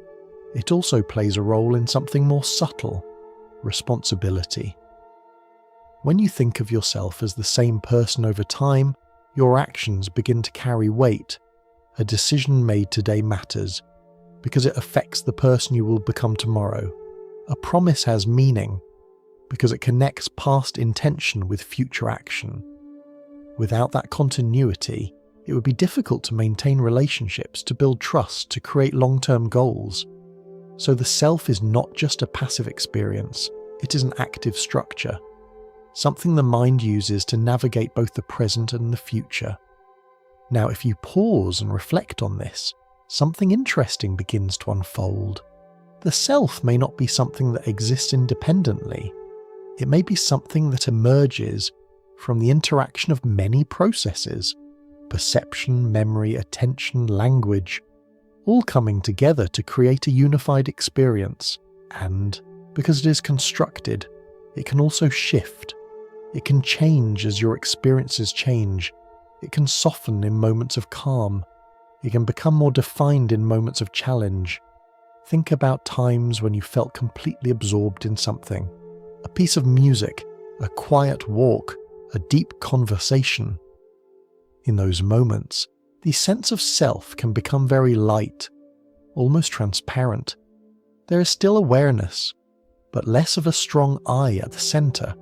It also plays a role in something more subtle, responsibility. When you think of yourself as the same person over time, your actions begin to carry weight. A decision made today matters, because it affects the person you will become tomorrow. A promise has meaning, because it connects past intention with future action. Without that continuity, it would be difficult to maintain relationships, to build trust, to create long-term goals. So the self is not just a passive experience, it is an active structure, something the mind uses to navigate both the present and the future. Now, if you pause and reflect on this, something interesting begins to unfold. The self may not be something that exists independently. It may be something that emerges from the interaction of many processes: perception, memory, attention, language, all coming together to create a unified experience. And because it is constructed, it can also shift. It can change as your experiences change. It can soften in moments of calm. It can become more defined in moments of challenge. Think about times when you felt completely absorbed in something. A piece of music, a quiet walk, a deep conversation. In those moments, the sense of self can become very light, almost transparent. There is still awareness, but less of a strong I at the center.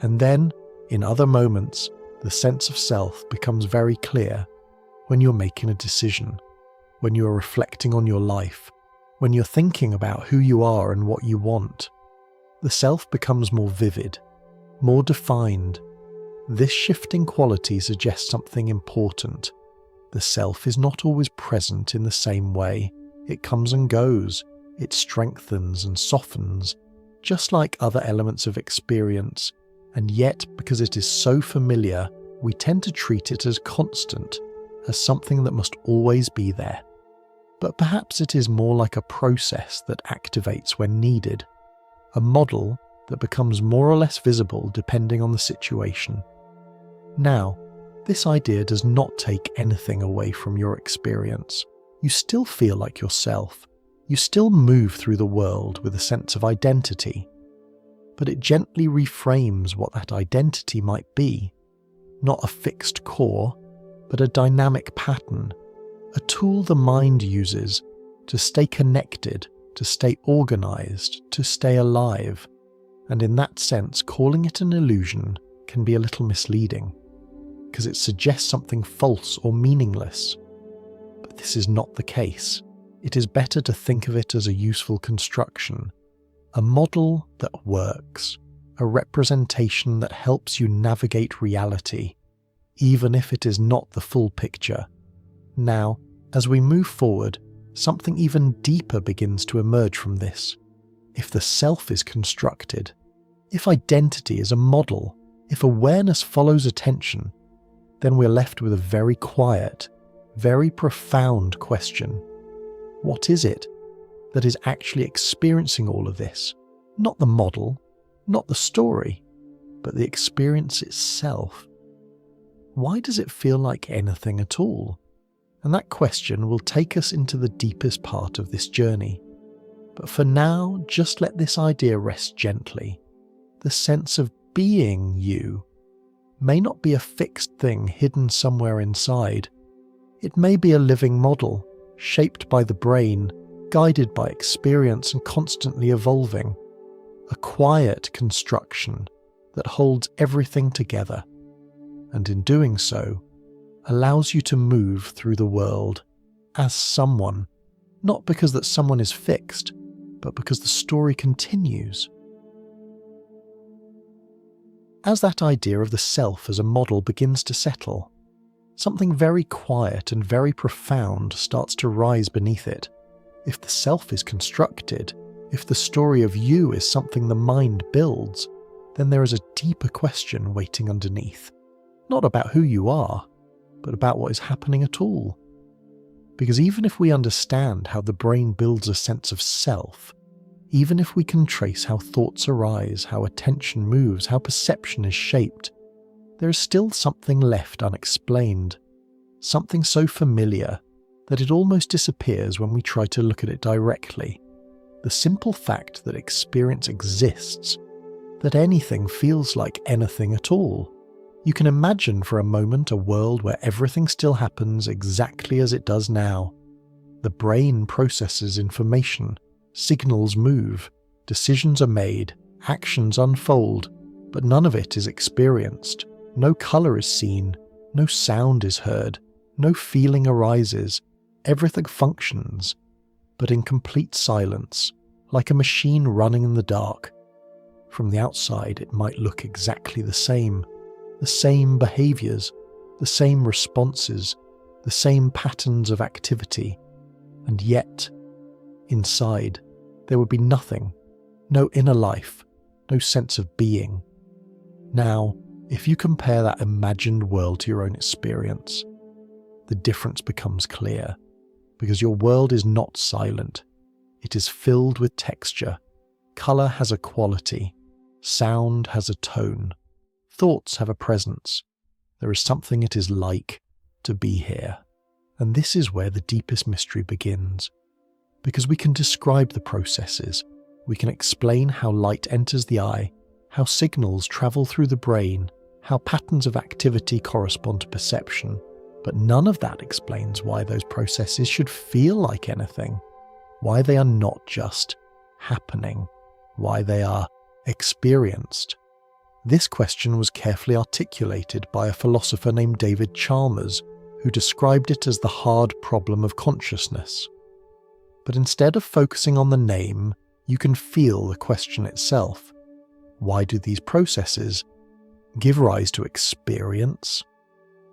And then, in other moments, the sense of self becomes very clear when you're making a decision, when you are reflecting on your life, when you're thinking about who you are and what you want. The self becomes more vivid, more defined. This shifting quality suggests something important. The self is not always present in the same way. It comes and goes. It strengthens and softens, just like other elements of experience. And yet, because it is so familiar, we tend to treat it as constant, as something that must always be there. But perhaps it is more like a process that activates when needed, a model that becomes more or less visible depending on the situation. Now, this idea does not take anything away from your experience. You still feel like yourself. You still move through the world with a sense of identity. But it gently reframes what that identity might be. Not a fixed core, but a dynamic pattern, a tool the mind uses to stay connected, to stay organized, to stay alive. And in that sense, calling it an illusion can be a little misleading, because it suggests something false or meaningless. But this is not the case. It is better to think of it as a useful construction, a model that works, a representation that helps you navigate reality, even if it is not the full picture. Now, as we move forward, something even deeper begins to emerge from this. If the self is constructed, if identity is a model, if awareness follows attention, then we're left with a very quiet, very profound question. What is it that is actually experiencing all of this? Not the model, not the story, but the experience itself. Why does it feel like anything at all? And that question will take us into the deepest part of this journey. But for now, just let this idea rest gently. The sense of being you may not be a fixed thing hidden somewhere inside. It may be a living model, shaped by the brain, guided by experience and constantly evolving. A quiet construction that holds everything together, and in doing so, allows you to move through the world as someone, not because that someone is fixed, but because the story continues. As that idea of the self as a model begins to settle, something very quiet and very profound starts to rise beneath it. If the self is constructed, if the story of you is something the mind builds, then there is a deeper question waiting underneath. Not about who you are, but about what is happening at all. Because even if we understand how the brain builds a sense of self, even if we can trace how thoughts arise, how attention moves, how perception is shaped, there is still something left unexplained, something so familiar that it almost disappears when we try to look at it directly. The simple fact that experience exists, that anything feels like anything at all. You can imagine for a moment a world where everything still happens exactly as it does now. The brain processes information, signals move, decisions are made, actions unfold, but none of it is experienced. No colour is seen, no sound is heard, no feeling arises. Everything functions, but in complete silence, like a machine running in the dark. From the outside, it might look exactly the same behaviours, the same responses, the same patterns of activity, and yet, inside, there would be nothing, no inner life, no sense of being. Now, if you compare that imagined world to your own experience, the difference becomes clear, because your world is not silent. It is filled with texture. Colour has a quality. Sound has a tone. Thoughts have a presence. There is something it is like to be here. And this is where the deepest mystery begins. Because we can describe the processes. We can explain how light enters the eye, how signals travel through the brain, how patterns of activity correspond to perception. But none of that explains why those processes should feel like anything. Why they are not just happening. Why they are experienced. This question was carefully articulated by a philosopher named David Chalmers, who described it as the hard problem of consciousness. But instead of focusing on the name, you can feel the question itself. Why do these processes, give rise to experience?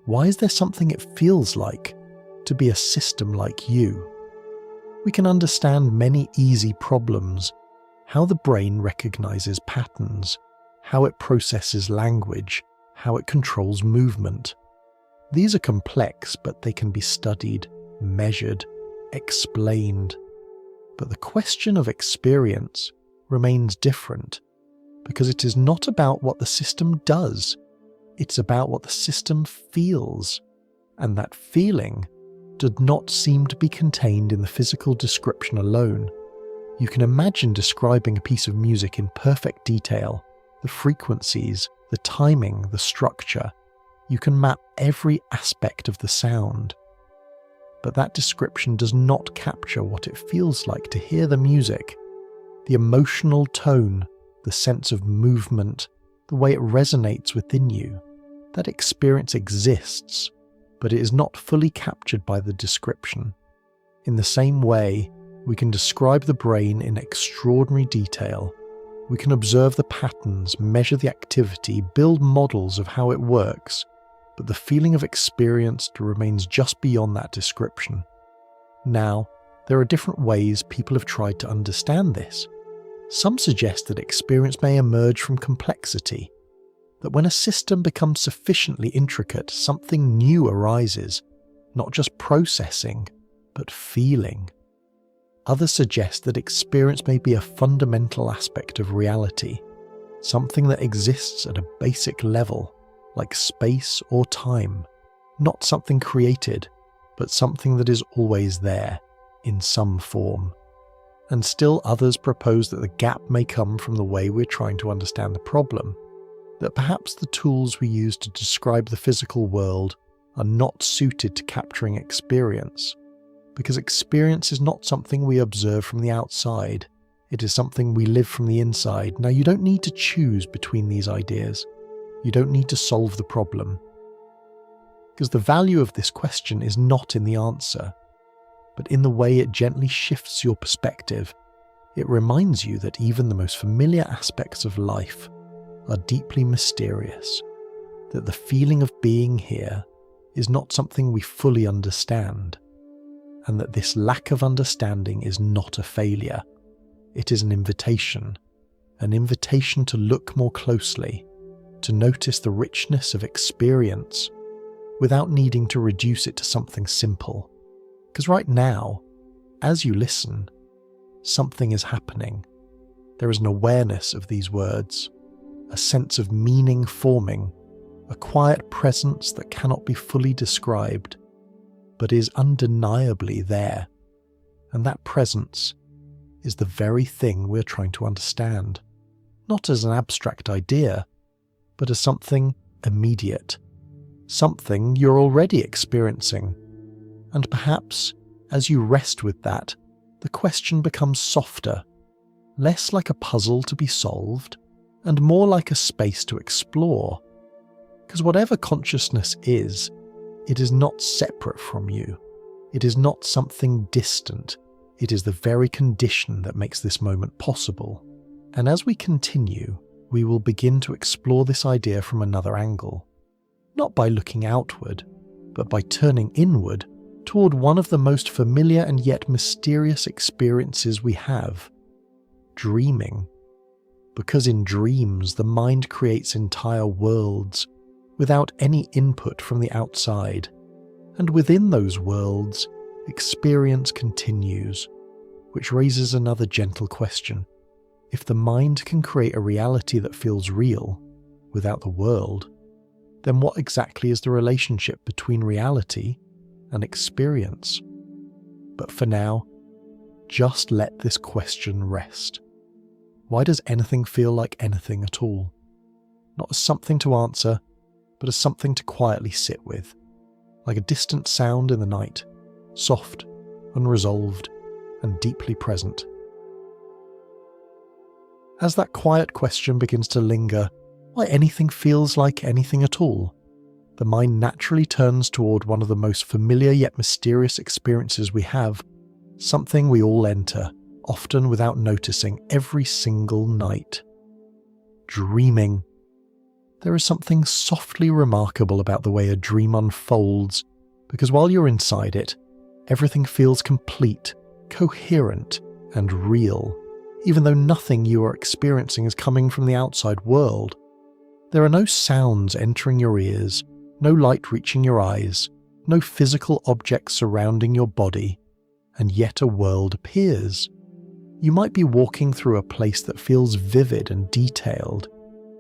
Why is there something it feels like to be a system like you? We can understand many easy problems: how the brain recognizes patterns, how it processes language, how it controls movement. These are complex, but they can be studied, measured, explained. But the question of experience remains different, because it is not about what the system does, it's about what the system feels, and that feeling did not seem to be contained in the physical description alone. You can imagine describing a piece of music in perfect detail, the frequencies, the timing, the structure. You can map every aspect of the sound. But that description does not capture what it feels like to hear the music, the emotional tone, the sense of movement, the way it resonates within you. That experience exists, but it is not fully captured by the description. In the same way, we can describe the brain in extraordinary detail. We can observe the patterns, measure the activity, build models of how it works, but the feeling of experience remains just beyond that description. Now, there are different ways people have tried to understand this. Some suggest that experience may emerge from complexity, that when a system becomes sufficiently intricate, something new arises, not just processing, but feeling. Others suggest that experience may be a fundamental aspect of reality, something that exists at a basic level, like space or time, not something created, but something that is always there, in some form. And still others propose that the gap may come from the way we're trying to understand the problem, that perhaps the tools we use to describe the physical world are not suited to capturing experience, because experience is not something we observe from the outside, it is something we live from the inside. Now, you don't need to choose between these ideas. You don't need to solve the problem. Because the value of this question is not in the answer, but in the way it gently shifts your perspective. It reminds you that even the most familiar aspects of life are deeply mysterious, that the feeling of being here is not something we fully understand, and that this lack of understanding is not a failure. It is an invitation to look more closely, to notice the richness of experience without needing to reduce it to something simple. Because right now, as you listen, something is happening. There is an awareness of these words, a sense of meaning forming, a quiet presence that cannot be fully described, but is undeniably there. And that presence is the very thing we're trying to understand, not as an abstract idea, but as something immediate, something you're already experiencing. And perhaps, as you rest with that, the question becomes softer, less like a puzzle to be solved, and more like a space to explore. Because whatever consciousness is, it is not separate from you. It is not something distant. It is the very condition that makes this moment possible. And as we continue, we will begin to explore this idea from another angle, not by looking outward, but by turning inward toward one of the most familiar and yet mysterious experiences we have: dreaming. Because in dreams, the mind creates entire worlds without any input from the outside, and within those worlds, experience continues, which raises another gentle question. If the mind can create a reality that feels real without the world, then what exactly is the relationship between reality and experience? But for now, just let this question rest. Why does anything feel like anything at all? Not as something to answer, but as something to quietly sit with, like a distant sound in the night, soft, unresolved, and deeply present. As that quiet question begins to linger, why anything feels like anything at all, the mind naturally turns toward one of the most familiar yet mysterious experiences we have, something we all enter, often without noticing, every single night. Dreaming. there is something softly remarkable about the way a dream unfolds, because while you're inside it, everything feels complete, coherent, and real, even though nothing you are experiencing is coming from the outside world. There are no sounds entering your ears, no light reaching your eyes, no physical objects surrounding your body, and yet a world appears. You might be walking through a place that feels vivid and detailed,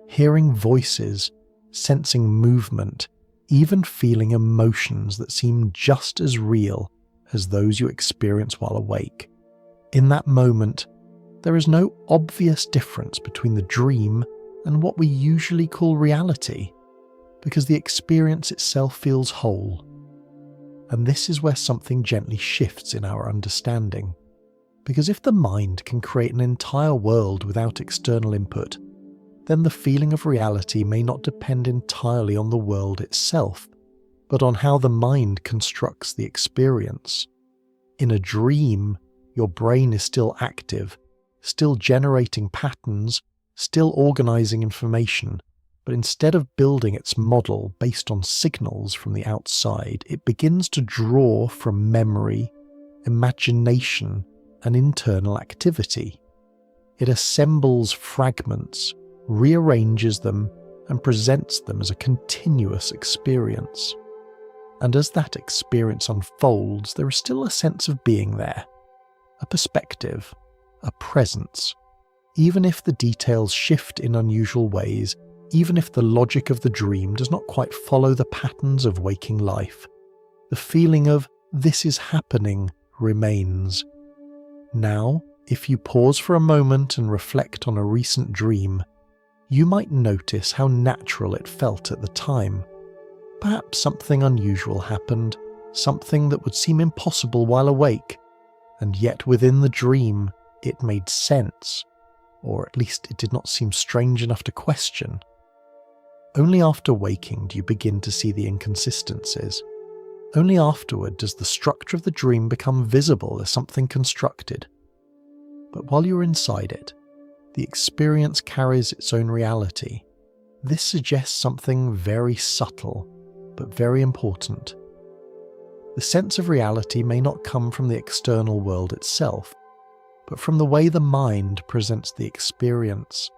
hearing voices, sensing movement, even feeling emotions that seem just as real as those you experience while awake. In that moment, there is no obvious difference between the dream and what we usually call reality, because the experience itself feels whole. And this is where something gently shifts in our understanding. Because if the mind can create an entire world without external input, then the feeling of reality may not depend entirely on the world itself, but on how the mind constructs the experience. In a dream, your brain is still active, still generating patterns, still organizing information, but instead of building its model based on signals from the outside, it begins to draw from memory, imagination, and internal activity. It assembles fragments, rearranges them, and presents them as a continuous experience. And as that experience unfolds, there is still a sense of being there, a perspective, a presence. Even if the details shift in unusual ways, even if the logic of the dream does not quite follow the patterns of waking life, the feeling of "this is happening" remains. Now, if you pause for a moment and reflect on a recent dream, you might notice how natural it felt at the time. Perhaps something unusual happened, something that would seem impossible while awake, and yet within the dream it made sense, or at least it did not seem strange enough to question. Only after waking do you begin to see the inconsistencies. Only afterward does the structure of the dream become visible as something constructed. But while you're inside it, the experience carries its own reality. This suggests something very subtle, but very important. The sense of reality may not come from the external world itself, but from the way the mind presents the experience,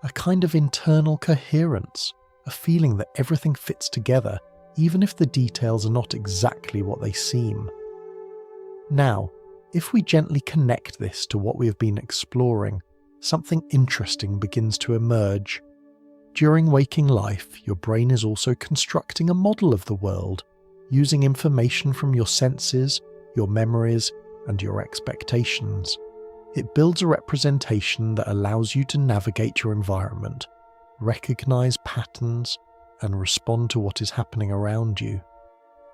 a kind of internal coherence, a feeling that everything fits together, even if the details are not exactly what they seem. Now, if we gently connect this to what we have been exploring, something interesting begins to emerge. During waking life, your brain is also constructing a model of the world, using information from your senses, your memories, and your expectations. It builds a representation that allows you to navigate your environment, recognize patterns, and respond to what is happening around you.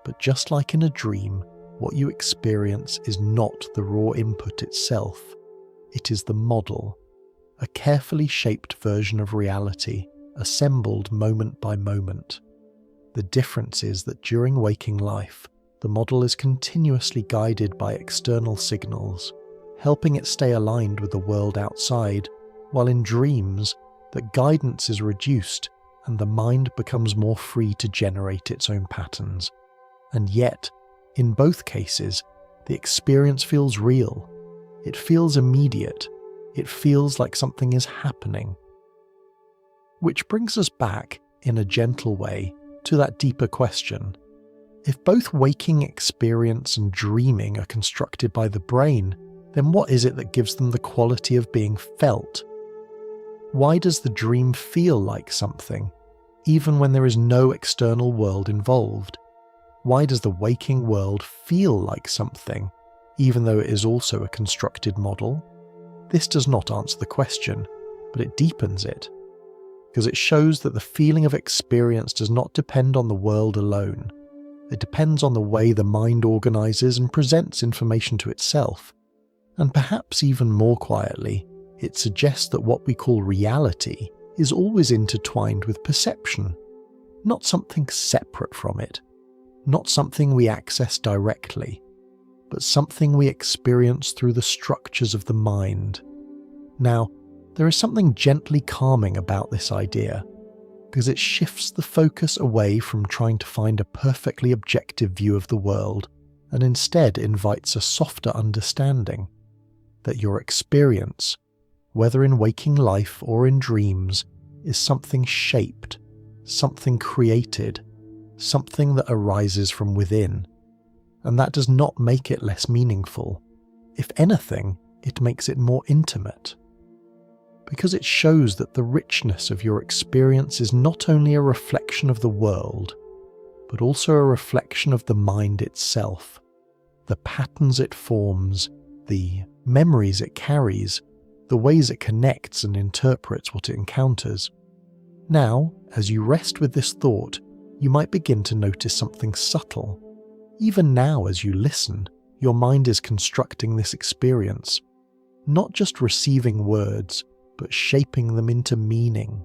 But just like in a dream, what you experience is not the raw input itself. It is the model, a carefully shaped version of reality, assembled moment by moment. The difference is that during waking life, the model is continuously guided by external signals, helping it stay aligned with the world outside, while in dreams, that guidance is reduced and the mind becomes more free to generate its own patterns. And yet, in both cases, the experience feels real. It feels immediate. It feels like something is happening. Which brings us back, in a gentle way, to that deeper question. If both waking experience and dreaming are constructed by the brain, then what is it that gives them the quality of being felt? Why does the dream feel like something, even when there is no external world involved? Why does the waking world feel like something, even though it is also a constructed model? This does not answer the question, but it deepens it, because it shows that the feeling of experience does not depend on the world alone. It depends on the way the mind organizes and presents information to itself. And perhaps even more quietly, it suggests that what we call reality is always intertwined with perception, not something separate from it, not something we access directly, but something we experience through the structures of the mind. Now, there is something gently calming about this idea. because it shifts the focus away from trying to find a perfectly objective view of the world and instead invites a softer understanding that your experience, whether in waking life or in dreams, is something shaped, something created, something that arises from within. And that does not make it less meaningful. If anything, it makes it more intimate. Because it shows that the richness of your experience is not only a reflection of the world, but also a reflection of the mind itself, the patterns it forms, the memories it carries, the ways it connects and interprets what it encounters. Now, as you rest with this thought, you might begin to notice something subtle. Even now, as you listen, your mind is constructing this experience, not just receiving words, but shaping them into meaning,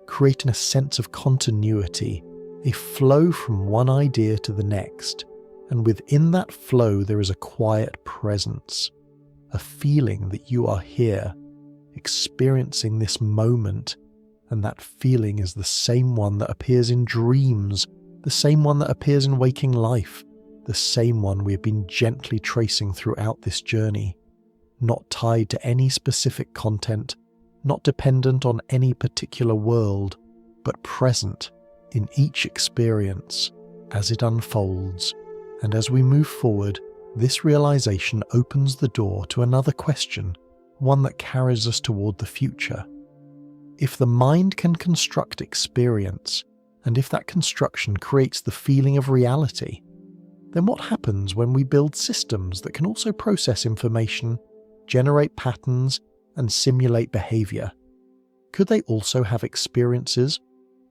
creating a sense of continuity, a flow from one idea to the next, and within that flow there is a quiet presence, a feeling that you are here, experiencing this moment, and that feeling is the same one that appears in dreams, the same one that appears in waking life, the same one we have been gently tracing throughout this journey, not tied to any specific content, not dependent on any particular world, but present in each experience as it unfolds. And as we move forward, this realization opens the door to another question, one that carries us toward the future. If the mind can construct experience, and if that construction creates the feeling of reality, then what happens when we build systems that can also process information, generate patterns, and simulate behavior? Could they also have experiences,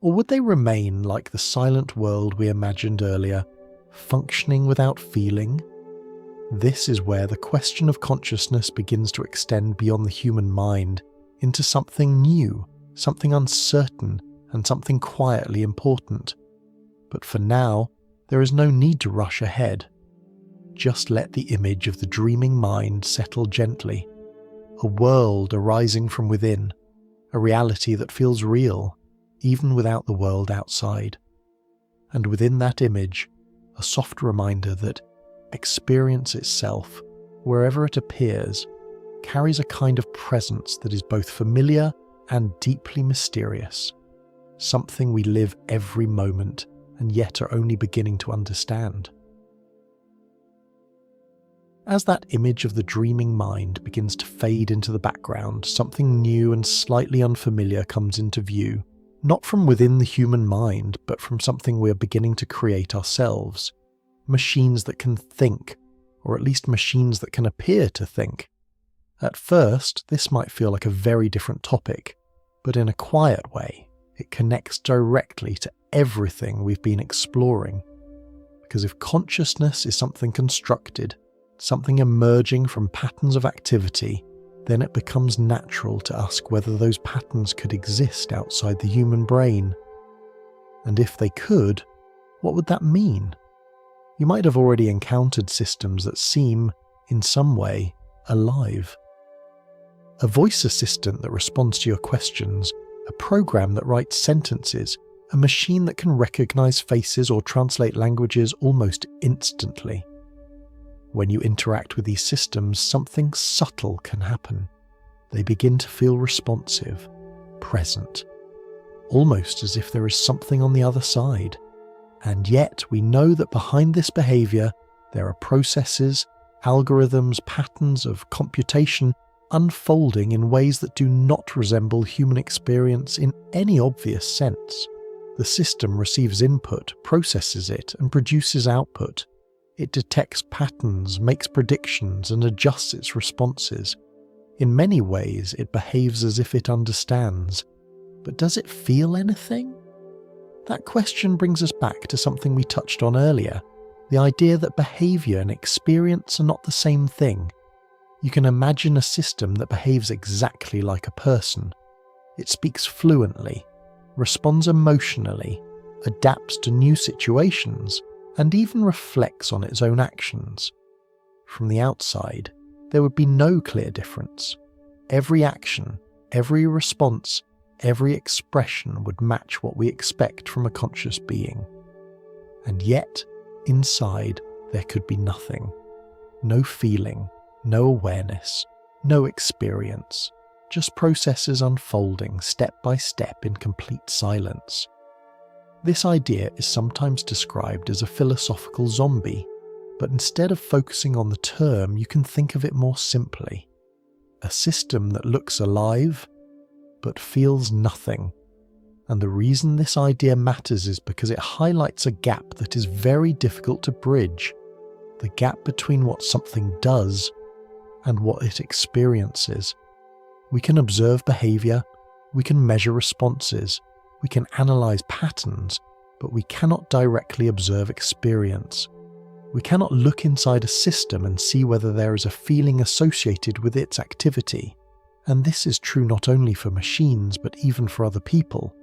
or would they remain like the silent world we imagined earlier, functioning without feeling? This is where the question of consciousness begins to extend beyond the human mind into something new, something uncertain, and something quietly important. But for now, there is no need to rush ahead. Just let the image of the dreaming mind settle gently. A world arising from within, a reality that feels real, even without the world outside. And within that image, a soft reminder that experience itself, wherever it appears, carries a kind of presence that is both familiar and deeply mysterious, something we live every moment and yet are only beginning to understand. As that image of the dreaming mind begins to fade into the background, something new and slightly unfamiliar comes into view, not from within the human mind, but from something we are beginning to create ourselves. Machines that can think, or at least machines that can appear to think. At first, this might feel like a very different topic, but in a quiet way, it connects directly to everything we've been exploring. Because if consciousness is something constructed, something emerging from patterns of activity, then it becomes natural to ask whether those patterns could exist outside the human brain. And if they could, what would that mean? You might have already encountered systems that seem, in some way, alive. A voice assistant that responds to your questions, a program that writes sentences, a machine that can recognize faces or translate languages almost instantly. When you interact with these systems, something subtle can happen. They begin to feel responsive, present, almost as if there is something on the other side. And yet we know that behind this behavior, there are processes, algorithms, patterns of computation unfolding in ways that do not resemble human experience in any obvious sense. The system receives input, processes it, and produces output. It detects patterns, makes predictions, and adjusts its responses. In many ways, it behaves as if it understands. But does it feel anything? That question brings us back to something we touched on earlier, the idea that behavior and experience are not the same thing. You can imagine a system that behaves exactly like a person. It speaks fluently, responds emotionally, adapts to new situations, and even reflects on its own actions. From the outside, there would be no clear difference. Every action, every response, every expression would match what we expect from a conscious being. And yet, inside, there could be nothing. No feeling, no awareness, no experience, just processes unfolding step by step in complete silence. This idea is sometimes described as a philosophical zombie, but instead of focusing on the term, you can think of it more simply. A system that looks alive, but feels nothing. And the reason this idea matters is because it highlights a gap that is very difficult to bridge. The gap between what something does and what it experiences. We can observe behavior, we can measure responses, we can analyze patterns, but we cannot directly observe experience. We cannot look inside a system and see whether there is a feeling associated with its activity. And this is true not only for machines, but even for other people.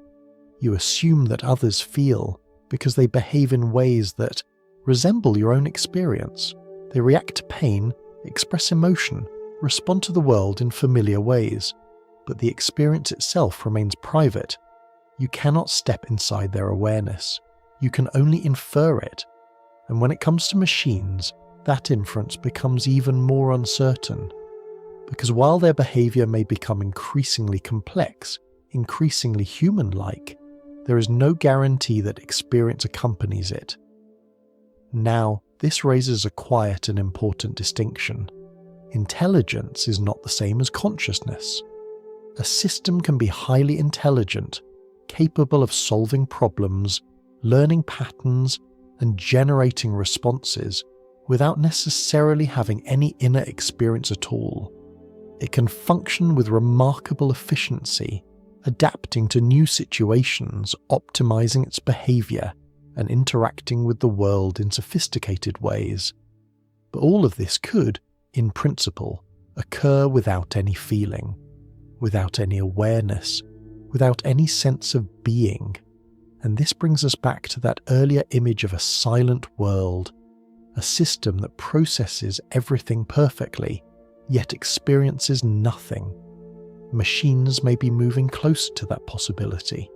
You assume that others feel because they behave in ways that resemble your own experience. They react to pain, express emotion, respond to the world in familiar ways, but the experience itself remains private. You cannot step inside their awareness. You can only infer it. And when it comes to machines, that inference becomes even more uncertain. Because while their behavior may become increasingly complex, increasingly human-like, there is no guarantee that experience accompanies it. Now, this raises a quiet and important distinction. Intelligence is not the same as consciousness. A system can be highly intelligent, capable of solving problems, learning patterns, and generating responses without necessarily having any inner experience at all. It can function with remarkable efficiency, adapting to new situations, optimizing its behavior, and interacting with the world in sophisticated ways. But all of this could, in principle, occur without any feeling, without any awareness, without any sense of being. And this brings us back to that earlier image of a silent world, a system that processes everything perfectly, yet experiences nothing. Machines may be moving closer to that possibility.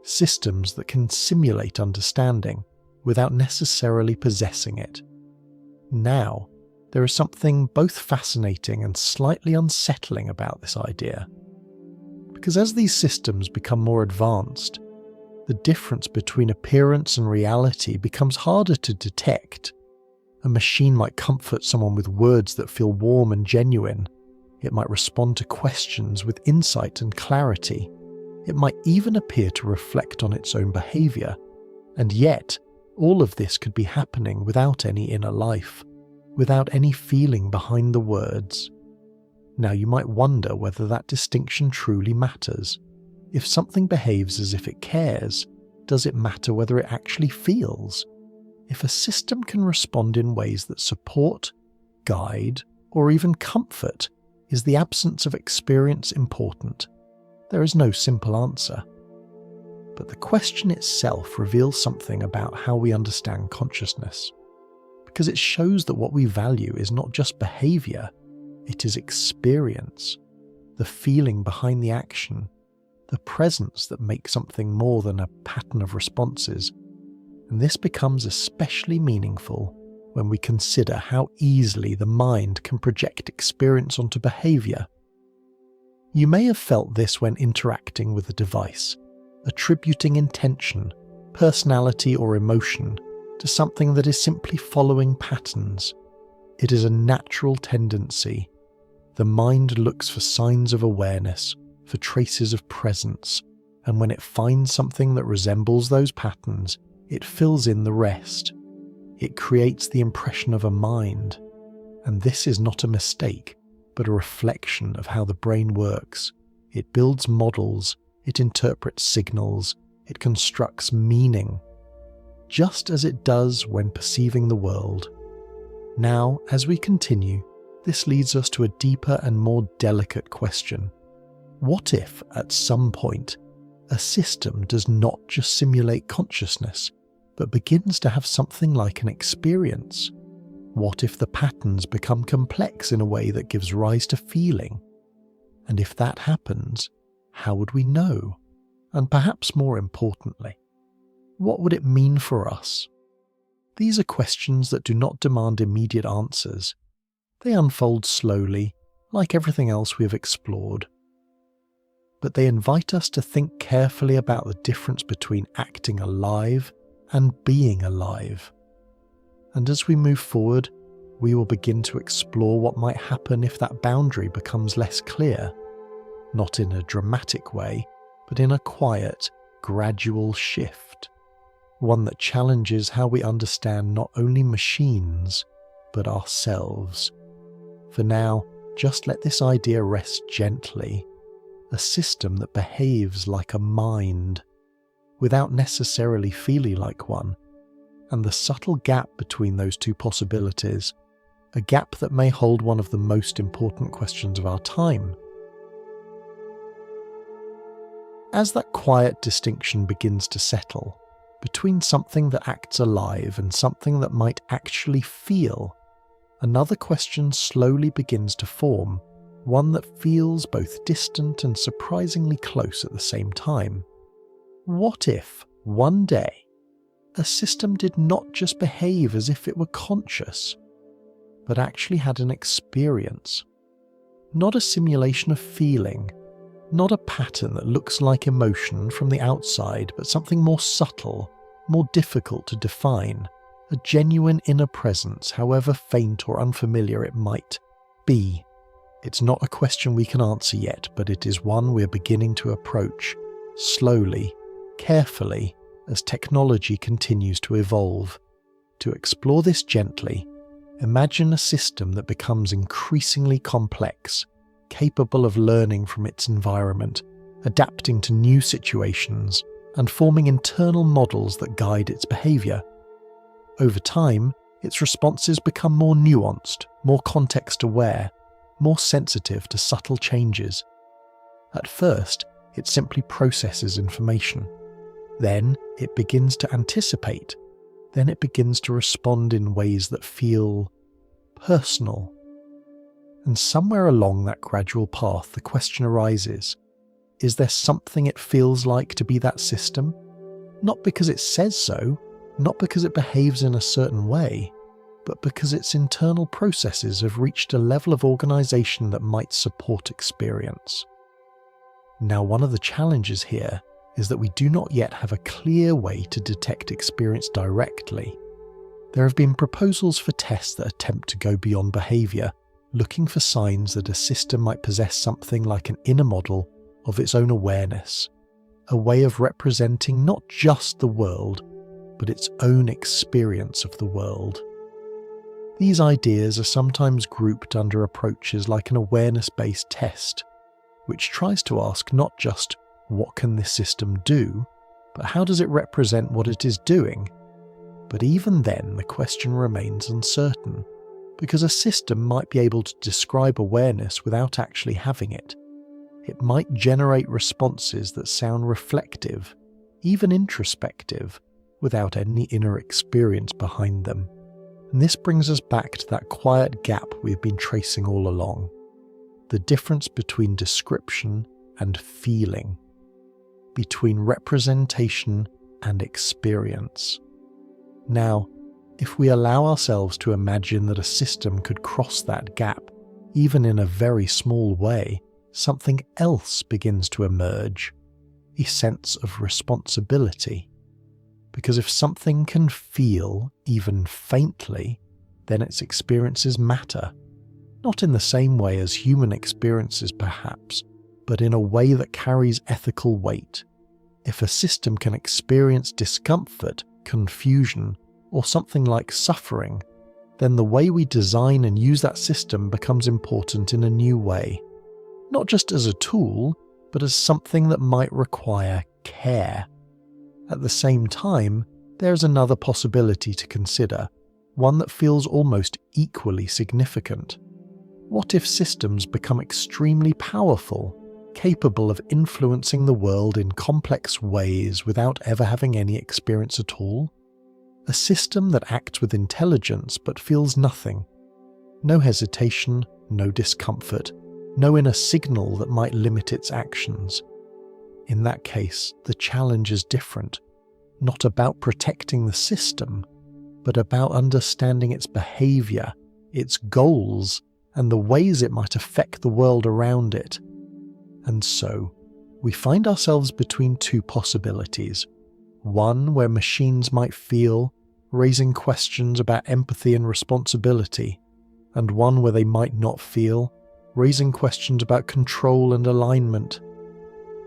Systems that can simulate understanding without necessarily possessing it. Now, there is something both fascinating and slightly unsettling about this idea. Because as these systems become more advanced, the difference between appearance and reality becomes harder to detect. A machine might comfort someone with words that feel warm and genuine. It might respond to questions with insight and clarity. It might even appear to reflect on its own behavior. And yet, all of this could be happening without any inner life, without any feeling behind the words. Now you might wonder whether that distinction truly matters. If something behaves as if it cares, does it matter whether it actually feels? If a system can respond in ways that support, guide, or even comfort, is the absence of experience important? There is no simple answer. But the question itself reveals something about how we understand consciousness, because it shows that what we value is not just behavior, it is experience, the feeling behind the action, the presence that makes something more than a pattern of responses. And this becomes especially meaningful when we consider how easily the mind can project experience onto behavior. You may have felt this when interacting with a device, attributing intention, personality, or emotion to something that is simply following patterns. It is a natural tendency. The mind looks for signs of awareness, for traces of presence, and when it finds something that resembles those patterns, it fills in the rest. It creates the impression of a mind. And this is not a mistake, but a reflection of how the brain works. It builds models, it interprets signals, it constructs meaning, just as it does when perceiving the world. Now, as we continue, this leads us to a deeper and more delicate question. What if, at some point, a system does not just simulate consciousness, but begins to have something like an experience? What if the patterns become complex in a way that gives rise to feeling? And if that happens, how would we know? And perhaps more importantly, what would it mean for us? These are questions that do not demand immediate answers. They unfold slowly, like everything else we have explored. But they invite us to think carefully about the difference between acting alive and being alive. And as we move forward, we will begin to explore what might happen if that boundary becomes less clear, not in a dramatic way, but in a quiet, gradual shift, one that challenges how we understand not only machines, but ourselves. For now, just let this idea rest gently, a system that behaves like a mind, without necessarily feeling like one, and the subtle gap between those two possibilities, a gap that may hold one of the most important questions of our time. As that quiet distinction begins to settle, between something that acts alive and something that might actually feel, another question slowly begins to form, one that feels both distant and surprisingly close at the same time. What if, one day, a system did not just behave as if it were conscious, but actually had an experience? Not a simulation of feeling, not a pattern that looks like emotion from the outside, but something more subtle, more difficult to define, a genuine inner presence, however faint or unfamiliar it might be. It's not a question we can answer yet, but it is one we're beginning to approach, slowly, carefully, as technology continues to evolve. To explore this gently, imagine a system that becomes increasingly complex, capable of learning from its environment, adapting to new situations, and forming internal models that guide its behavior. Over time, its responses become more nuanced, more context-aware, more sensitive to subtle changes. At first, it simply processes information. Then it begins to anticipate. Then it begins to respond in ways that feel personal. And somewhere along that gradual path, the question arises, is there something it feels like to be that system? Not because it says so, not because it behaves in a certain way, but because its internal processes have reached a level of organization that might support experience. Now, one of the challenges here is that we do not yet have a clear way to detect experience directly. There have been proposals for tests that attempt to go beyond behavior, looking for signs that a system might possess something like an inner model of its own awareness, a way of representing not just the world, but its own experience of the world. These ideas are sometimes grouped under approaches like an awareness-based test, which tries to ask not just what can this system do, but how does it represent what it is doing? But even then, the question remains uncertain, because a system might be able to describe awareness without actually having it. It might generate responses that sound reflective, even introspective, without any inner experience behind them. And this brings us back to that quiet gap we've been tracing all along, the difference between description and feeling, between representation and experience. Now, if we allow ourselves to imagine that a system could cross that gap, even in a very small way, something else begins to emerge, a sense of responsibility. Because if something can feel, even faintly, then its experiences matter. Not in the same way as human experiences perhaps, but in a way that carries ethical weight. If a system can experience discomfort, confusion, or something like suffering, then the way we design and use that system becomes important in a new way. Not just as a tool, but as something that might require care. At the same time, there's another possibility to consider, one that feels almost equally significant. What if systems become extremely powerful, capable of influencing the world in complex ways without ever having any experience at all? A system that acts with intelligence but feels nothing. No hesitation, no discomfort, no inner signal that might limit its actions. In that case, the challenge is different, not about protecting the system, but about understanding its behavior, its goals, and the ways it might affect the world around it. And so, we find ourselves between two possibilities. One where machines might feel, raising questions about empathy and responsibility, and one where they might not feel, raising questions about control and alignment.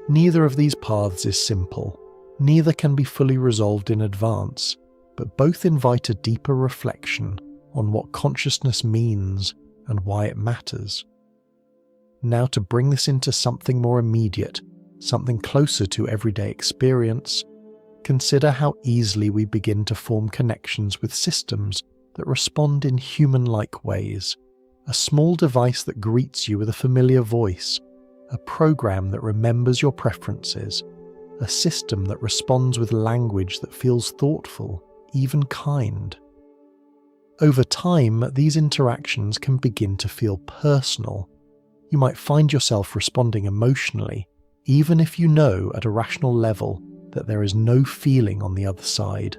Neither of these paths is simple, neither can be fully resolved in advance, but both invite a deeper reflection on what consciousness means and why it matters. Now, to bring this into something more immediate, something closer to everyday experience, consider how easily we begin to form connections with systems that respond in human-like ways. A small device that greets you with a familiar voice, a program that remembers your preferences, a system that responds with language that feels thoughtful, even kind. Over time, these interactions can begin to feel personal. You might find yourself responding emotionally, even if you know at a rational level that there is no feeling on the other side.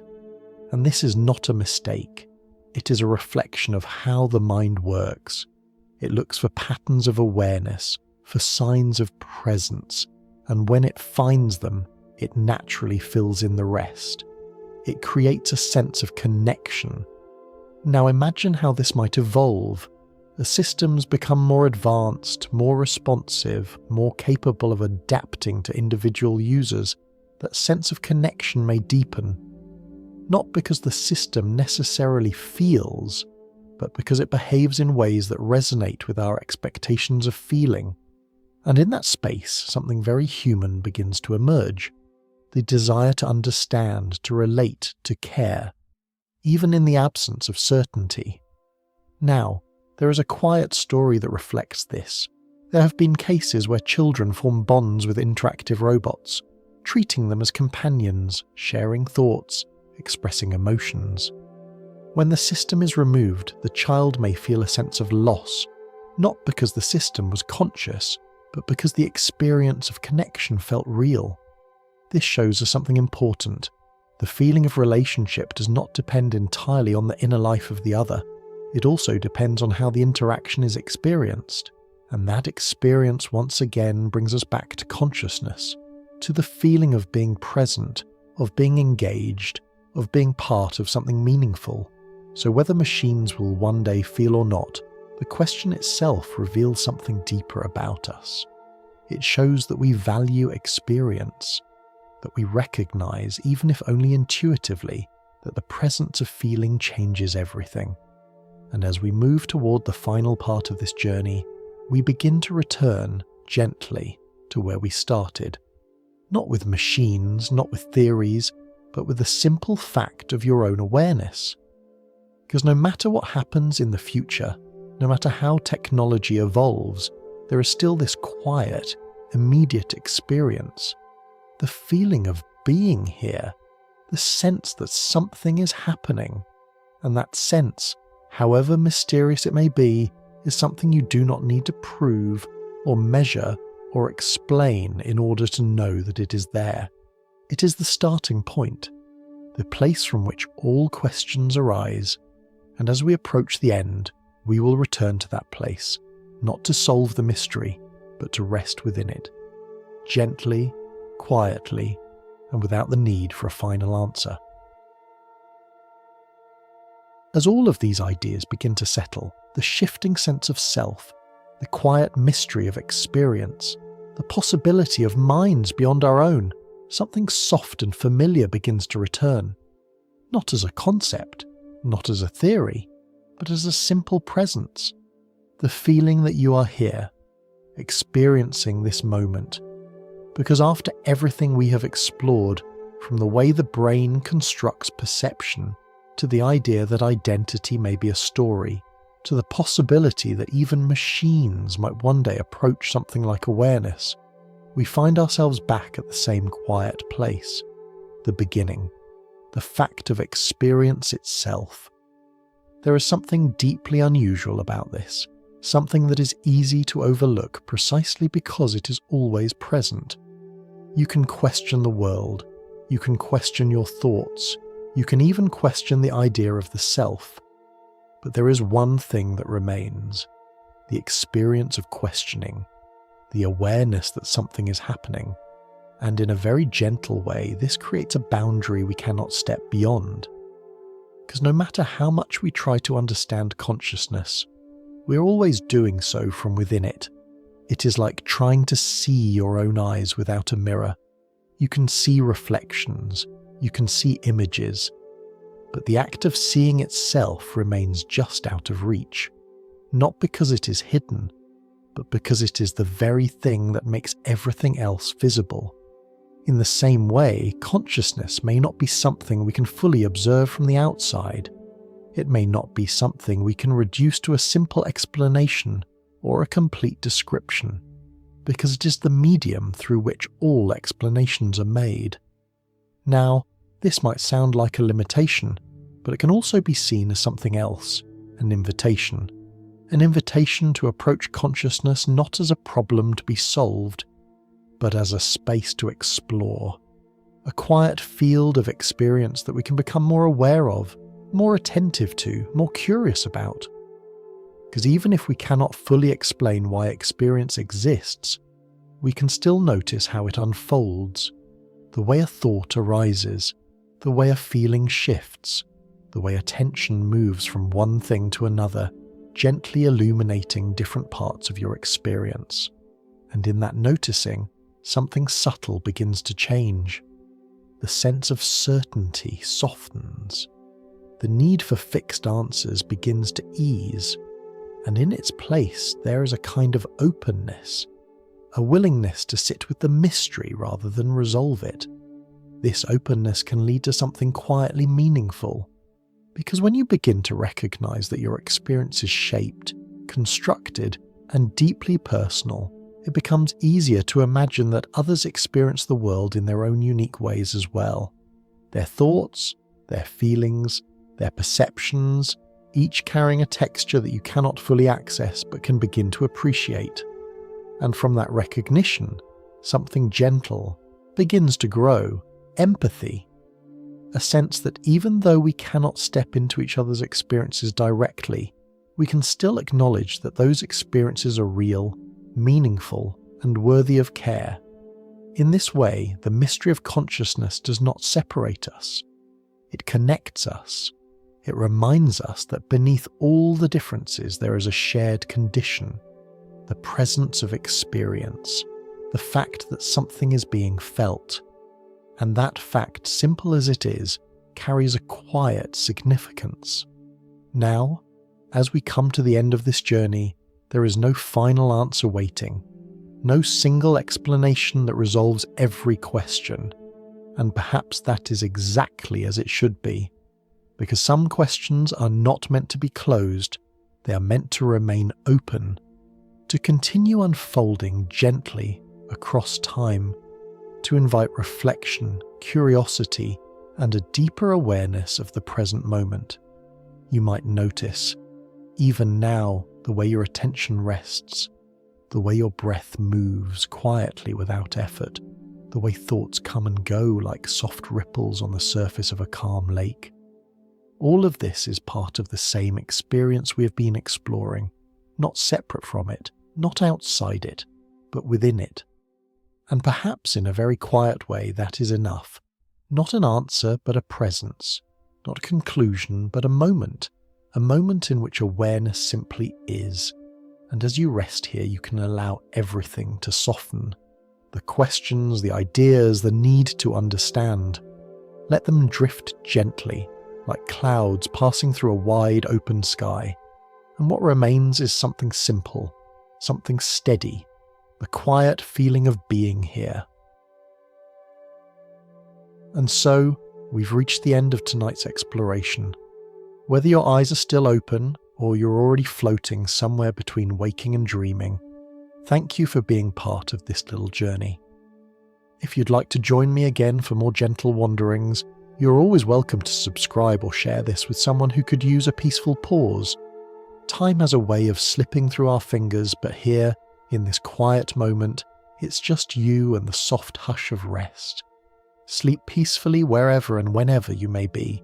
And this is not a mistake. It is a reflection of how the mind works. It looks for patterns of awareness, for signs of presence, and when it finds them, it naturally fills in the rest. It creates a sense of connection. Now imagine how this might evolve. As systems become more advanced, more responsive, more capable of adapting to individual users, that sense of connection may deepen. Not because the system necessarily feels, but because it behaves in ways that resonate with our expectations of feeling. And in that space, something very human begins to emerge. The desire to understand, to relate, to care, even in the absence of certainty. Now, there is a quiet story that reflects this. There have been cases where children form bonds with interactive robots, treating them as companions, sharing thoughts, expressing emotions. When the system is removed, the child may feel a sense of loss, not because the system was conscious, but because the experience of connection felt real. This shows us something important. The feeling of relationship does not depend entirely on the inner life of the other. It also depends on how the interaction is experienced. And that experience once again brings us back to consciousness, to the feeling of being present, of being engaged, of being part of something meaningful. So whether machines will one day feel or not, the question itself reveals something deeper about us. It shows that we value experience, that we recognize, even if only intuitively, that the presence of feeling changes everything. And as we move toward the final part of this journey, we begin to return gently to where we started. Not with machines, not with theories, but with the simple fact of your own awareness. Because no matter what happens in the future, no matter how technology evolves, there is still this quiet, immediate experience. The feeling of being here, the sense that something is happening. And that sense, however mysterious it may be, is something you do not need to prove or measure or explain in order to know that it is there. It is the starting point, the place from which all questions arise, and as we approach the end, we will return to that place, not to solve the mystery, but to rest within it, gently, quietly, and without the need for a final answer. As all of these ideas begin to settle, the shifting sense of self, the quiet mystery of experience, the possibility of minds beyond our own, something soft and familiar begins to return. Not as a concept, not as a theory, but as a simple presence. The feeling that you are here, experiencing this moment. Because after everything we have explored, from the way the brain constructs perception, to the idea that identity may be a story, to the possibility that even machines might one day approach something like awareness, we find ourselves back at the same quiet place, the beginning, the fact of experience itself. There is something deeply unusual about this, something that is easy to overlook precisely because it is always present. You can question the world. You can question your thoughts. You can even question the idea of the self. But there is one thing that remains: the experience of questioning, the awareness that something is happening. And in a very gentle way, this creates a boundary we cannot step beyond. Because no matter how much we try to understand consciousness, we're always doing so from within it. It is like trying to see your own eyes without a mirror. You can see reflections, you can see images, but the act of seeing itself remains just out of reach. Not because it is hidden, but because it is the very thing that makes everything else visible. In the same way, consciousness may not be something we can fully observe from the outside. It may not be something we can reduce to a simple explanation or a complete description, because it is the medium through which all explanations are made. Now, this might sound like a limitation, but it can also be seen as something else, an invitation. An invitation to approach consciousness not as a problem to be solved, but as a space to explore. A quiet field of experience that we can become more aware of, more attentive to, more curious about. Because even if we cannot fully explain why experience exists, we can still notice how it unfolds, the way a thought arises, the way a feeling shifts, the way attention moves from one thing to another, gently illuminating different parts of your experience. And in that noticing, something subtle begins to change. The sense of certainty softens. The need for fixed answers begins to ease, and in its place there is a kind of openness, a willingness to sit with the mystery rather than resolve it. This openness can lead to something quietly meaningful, because when you begin to recognize that your experience is shaped, constructed, and deeply personal, it becomes easier to imagine that others experience the world in their own unique ways as well. Their thoughts, their feelings, their perceptions, each carrying a texture that you cannot fully access but can begin to appreciate. And from that recognition, something gentle begins to grow: empathy. A sense that even though we cannot step into each other's experiences directly, we can still acknowledge that those experiences are real, meaningful, and worthy of care. In this way, the mystery of consciousness does not separate us. It connects us. It reminds us that beneath all the differences there is a shared condition, the presence of experience, the fact that something is being felt. And that fact, simple as it is, carries a quiet significance. Now, as we come to the end of this journey, there is no final answer waiting, no single explanation that resolves every question, and perhaps that is exactly as it should be, because some questions are not meant to be closed, they are meant to remain open, to continue unfolding gently across time, to invite reflection, curiosity, and a deeper awareness of the present moment. You might notice, even now, the way your attention rests, the way your breath moves quietly without effort, the way thoughts come and go like soft ripples on the surface of a calm lake. All of this is part of the same experience we have been exploring, not separate from it, not outside it, but within it. And perhaps in a very quiet way that is enough. Not an answer, but a presence. Not a conclusion, but a moment in which awareness simply is. And as you rest here, you can allow everything to soften. The questions, the ideas, the need to understand. Let them drift gently, like clouds passing through a wide open sky. And what remains is something simple, something steady, the quiet feeling of being here. And so, we've reached the end of tonight's exploration. Whether your eyes are still open, or you're already floating somewhere between waking and dreaming, thank you for being part of this little journey. If you'd like to join me again for more gentle wanderings, you're always welcome to subscribe or share this with someone who could use a peaceful pause. Time has a way of slipping through our fingers, but here, in this quiet moment, It's just you and the soft hush of rest. Sleep peacefully wherever and whenever you may be,